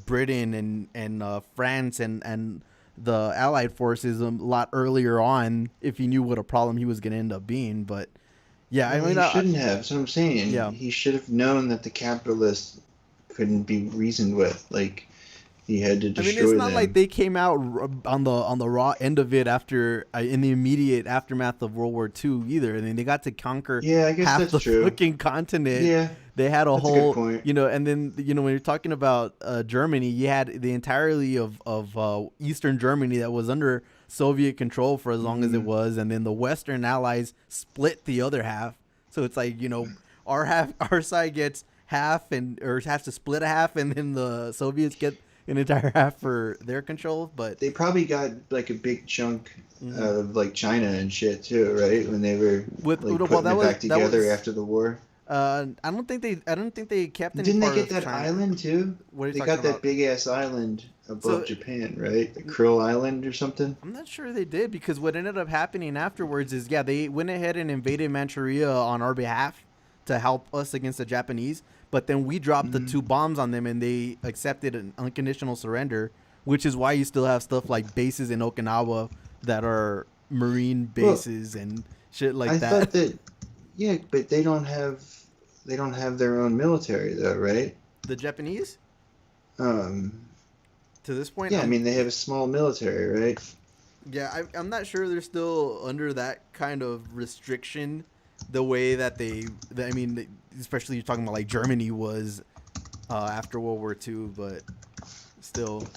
Britain and France and the Allied forces a lot earlier on if he knew what a problem he was going to end up being, but. Yeah, well, I mean, he shouldn't have. That's what I'm saying. Yeah. He should have known that the capitalists couldn't be reasoned with. Like, he had to destroy them. I mean, it's not like they came out on the raw end of it after in the immediate aftermath of World War II either. I mean, they got to conquer half the fucking continent. Yeah, they had a that's whole, a good point. you know, and then when you're talking about Germany, you had the entirety of Eastern Germany that was under Soviet control for as long as it was, and then the Western Allies split the other half. So it's like, you know, our side gets half or has to split a half, and then the Soviets get an entire half for their control. But they probably got like a big chunk of like China and shit too, right? When they were putting it back together after the war. I don't think they kept any. Didn't part they get of that China. island too? What are you they talking got about? that big ass island above Japan, right? The Krill Island or something. I'm not sure they did, because what ended up happening afterwards is they went ahead and invaded Manchuria on our behalf to help us against the Japanese. But then we dropped the 2 bombs on them, and they accepted an unconditional surrender, which is why you still have stuff like bases in Okinawa that are Marine bases and shit like that. I thought that, yeah, but they don't have their own military though, right? The Japanese? To this point, yeah, I mean they have a small military, right? Yeah, I'm not sure they're still under that kind of restriction, the way that I mean, especially you're talking about like Germany was after World War II, but still.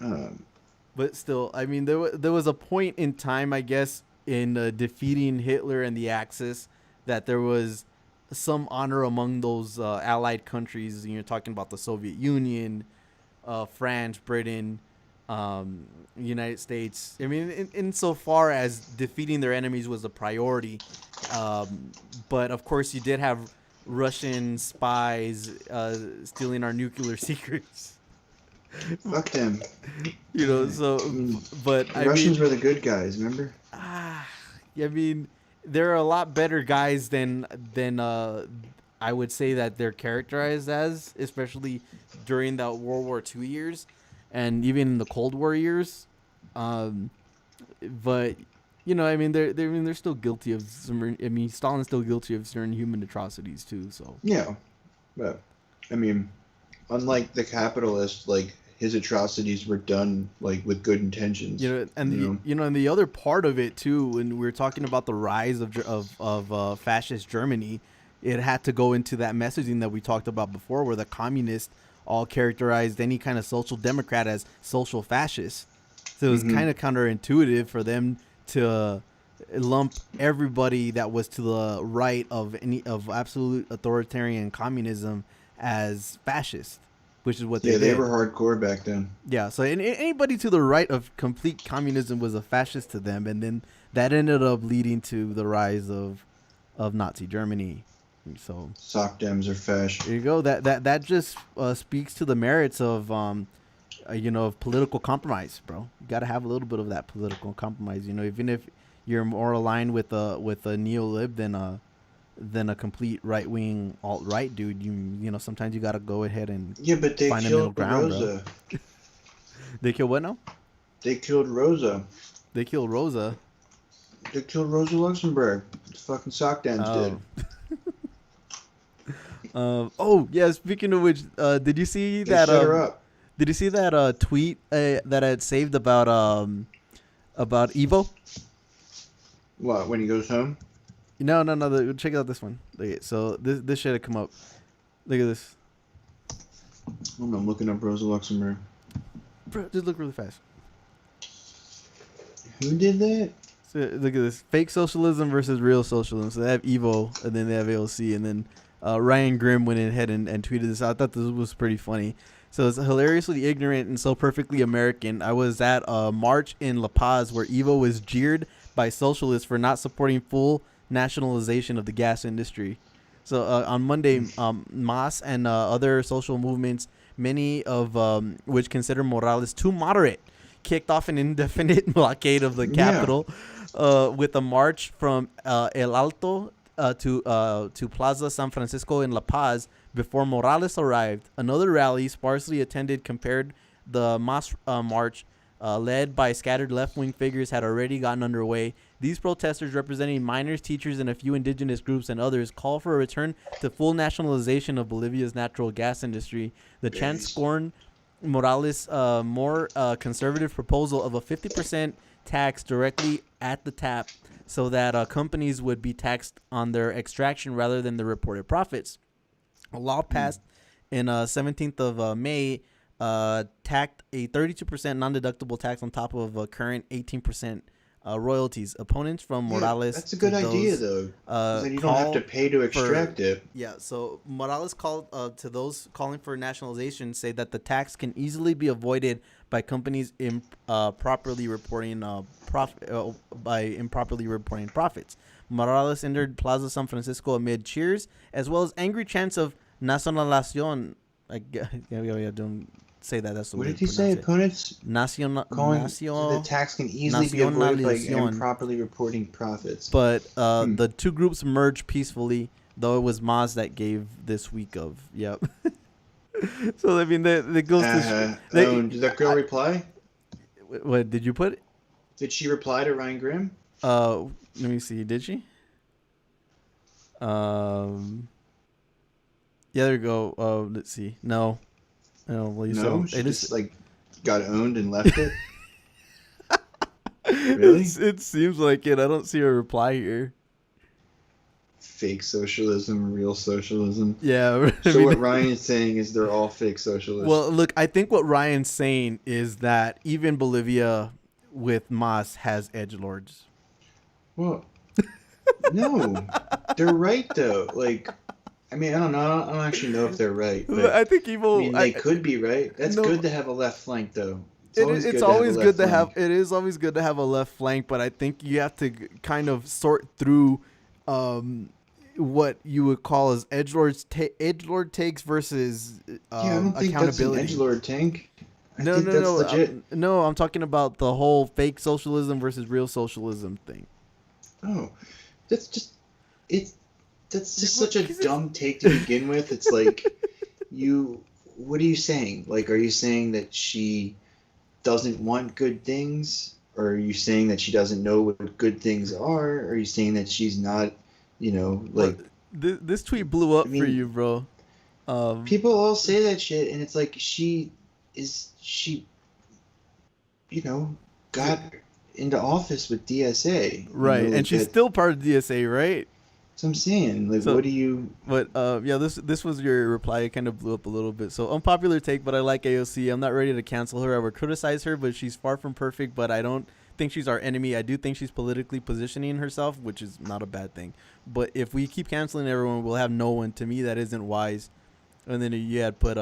I mean, there was a point in time, I guess, in defeating Hitler and the Axis, that there was some honor among those allied countries. You're talking about the Soviet Union, France, Britain, United States. I mean, insofar as defeating their enemies was a priority, but of course you did have Russian spies stealing our nuclear secrets. Fuck them. You know, so, but the Russians were the good guys, remember? I mean, they're a lot better guys than I would say that they're characterized as, especially during the World War II years, and even in the Cold War years. But you know, I mean, they're still guilty of some. I mean, Stalin's still guilty of certain human atrocities too. So yeah, but I mean, unlike the capitalists, like his atrocities were done like with good intentions. You know, and and the other part of it too, when we were talking about the rise of fascist Germany, it had to go into that messaging that we talked about before, where the communists all characterized any kind of social democrat as social fascist. So it was kind of counterintuitive for them to lump everybody that was to the right of absolute authoritarian communism as fascist, which is what they did. They were hardcore back then. Yeah, so anybody to the right of complete communism was a fascist to them, and then that ended up leading to the rise of Nazi Germany. So sock dems are fascist. There you go. That just speaks to the merits of of political compromise, bro. You got to have a little bit of that political compromise. Even if you're more aligned with a neo-lib than a complete right-wing alt-right dude, sometimes you got to go ahead and but they find a middle killed ground, Rosa. bro. They killed what now? They killed Rosa. They killed Rosa. They killed Rosa Luxemburg. The fucking sock dance did. Oh yeah. Speaking of which, did you see They that? set her up. Did you see that tweet that I had saved about Evo? What, when he goes home? No. Check out this one. Okay, so this should have come up. Look at this. Hold on, I'm looking up Rosa Luxemburg. Bro, just look really fast. Who did that? So look at this. Fake socialism versus real socialism. So they have Evo, and then they have AOC, and then Ryan Grimm went ahead and tweeted this out. I thought this was pretty funny. So it's hilariously ignorant and so perfectly American. I was at a march in La Paz where Evo was jeered by socialists for not supporting full nationalization of the gas industry. So on Monday, MAS and other social movements, many of which consider Morales too moderate, kicked off an indefinite blockade of the capital with a march from El Alto to Plaza San Francisco in La Paz. Before Morales arrived, another rally, sparsely attended compared the MAS march, led by scattered left-wing figures, had already gotten underway. These protesters, representing miners, teachers, and a few indigenous groups and others, call for a return to full nationalization of Bolivia's natural gas industry. The chant scorned Morales' more conservative proposal of a 50% tax directly at the tap so that companies would be taxed on their extraction rather than the reported profits. A law passed in 17th of May tacked a 32% non-deductible tax on top of a current 18% royalties. Opponents from Morales. That's a good idea, though. Then you don't have to pay to extract it. Yeah, so Morales called to those calling for nationalization, say that the tax can easily be avoided by companies improperly reporting profits. Morales entered Plaza San Francisco amid cheers as well as angry chants of nacionalización. Don't say that. That's the what way did he say? Opponents the tax can easily be avoided by improperly reporting profits. But the two groups merged peacefully, though it was MAS that gave this week of. Yep. So I mean, that goes to. Did that girl reply? What did you put? Did she reply to Ryan Grimm? Let me see. Did she? Yeah, there you go. Let's see. No. No, she just like got owned and left it. Really? It seems like it. I don't see a reply here. Fake socialism, real socialism. Yeah. So what Ryan's saying is they're all fake socialists. Well, look, I think what Ryan's saying is that even Bolivia with MAS has edgelords. Well, no, they're right though. Like, I mean, I don't know. I don't actually know if they're right. But, I think Evo. I mean, they could be right. That's good to have a left flank, though. It's always good to have. It is always good to have a left flank, but I think you have to kind of sort through what you would call as edgelord takes versus I don't think accountability. That's an edgelord tank. No. No, I'm talking about the whole fake socialism versus real socialism thing. Oh, that's just such a dumb take to begin with. It's like what are you saying? Like, are you saying that she doesn't want good things? Or are you saying that she doesn't know what good things are? Or are you saying that she's not, like... This tweet blew up for you, bro. People all say that shit, and it's like she got into office with DSA. Right, and she's still part of DSA, right? So I'm saying, like, what do you... But, yeah, this was your reply. It kind of blew up a little bit. So, unpopular take, but I like AOC. I'm not ready to cancel her. I would criticize her, but she's far from perfect, but I don't think she's our enemy. I do think she's politically positioning herself, which is not a bad thing. But if we keep canceling everyone, we'll have no one. To me, that isn't wise. And then you had put,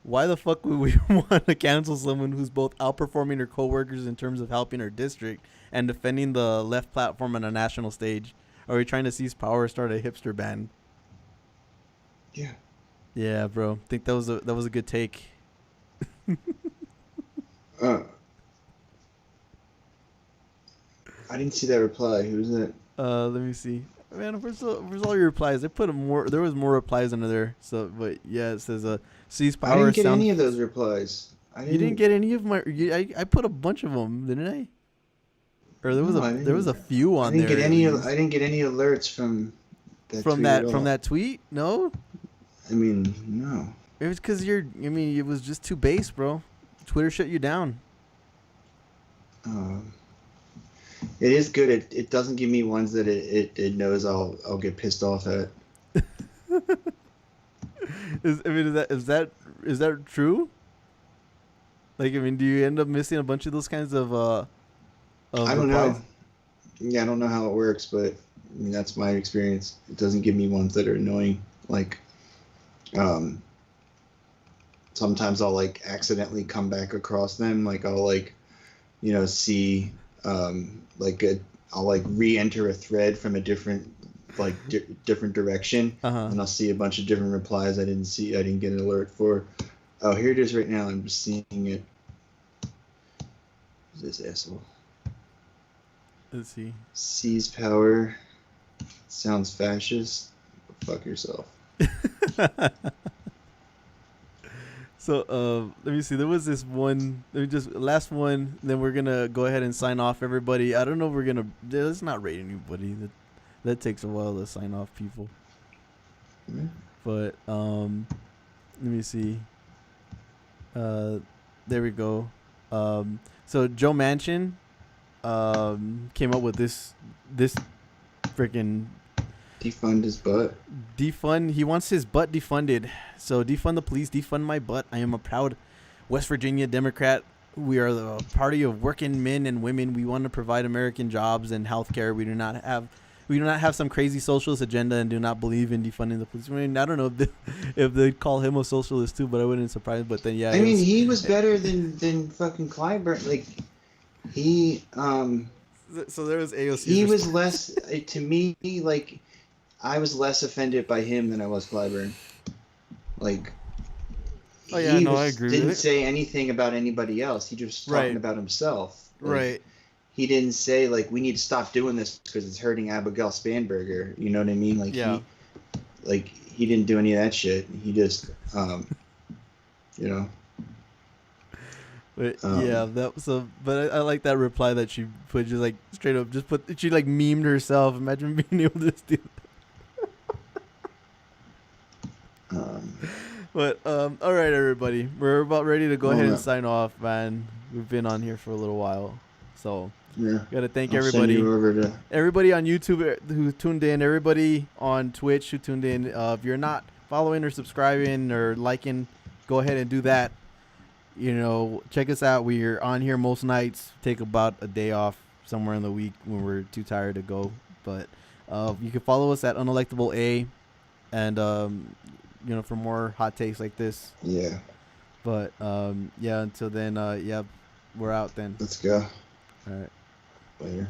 why the fuck would we want to cancel someone who's both outperforming her coworkers in terms of helping her district and defending the left platform on a national stage? Are we trying to seize power or start a hipster band? Yeah. Yeah, bro. I think that was a good take. I didn't see that reply. Who's that? Let me see. Man, where's all your replies? I put more. There was more replies under there. So, but yeah, it says ceasefire. I didn't get any of those replies. You didn't get any of my. I put a bunch of them, didn't I? Or there was a few on there. I didn't get any alerts from that tweet. No. I mean, no. It was because it was just too base, bro. Twitter shut you down. It is good. It doesn't give me ones that it knows I'll get pissed off at. Is that true? Like, I mean, do you end up missing a bunch of those kinds of I don't know. Yeah, I don't know how it works, but I mean, that's my experience. It doesn't give me ones that are annoying. Like, sometimes I'll like accidentally come back across them. Like I'll like, see I'll like re-enter a thread from a different different direction, and I'll see a bunch of different replies I didn't get an alert for. Oh, here it is right now. I'm just seeing it. Who's this asshole? Let's see. Seize power. Sounds fascist. Fuck yourself. So let me see. There was this one. Last one. Then we're gonna go ahead and sign off, everybody. I don't know if we're gonna. Let's not rate anybody. That takes a while to sign off people. Mm-hmm. But let me see. There we go. So Joe Manchin came up with this freaking defund his butt. He wants his butt defunded. So defund the police, defund my butt. I am a proud West Virginia Democrat. We are the party of working men and women. We want to provide American jobs and health care. We do not have some crazy socialist agenda and do not believe in defunding the police. I mean, I don't know if they call him a socialist too, but I wouldn't surprise. But then yeah, he was better than fucking Clyburn. Like he So there was AOC. He was less to me. Like I was less offended by him than I was Clyburn. Like. Oh yeah, no, I agree. Didn't say anything about anybody else. He just talking about himself. Like, right. He didn't say like we need to stop doing this because it's hurting Abigail Spanberger. You know what I mean? Like he didn't do any of that shit. He just But yeah, that was but I like that reply that she put, just like straight up, she like memed herself. Imagine being able to do that. But all right, everybody, we're about ready to go ahead and sign off, man. We've been on here for a little while, so gotta thank everybody. Everybody on YouTube who tuned in, everybody on Twitch who tuned in. If you're not following or subscribing or liking, go ahead and do that. Check us out. We're on here most nights. Take about a day off somewhere in the week when we're too tired to go. But you can follow us at Unelectable A, and for more hot takes like this. Yeah. But until then, we're out then. Let's go. All right. Later.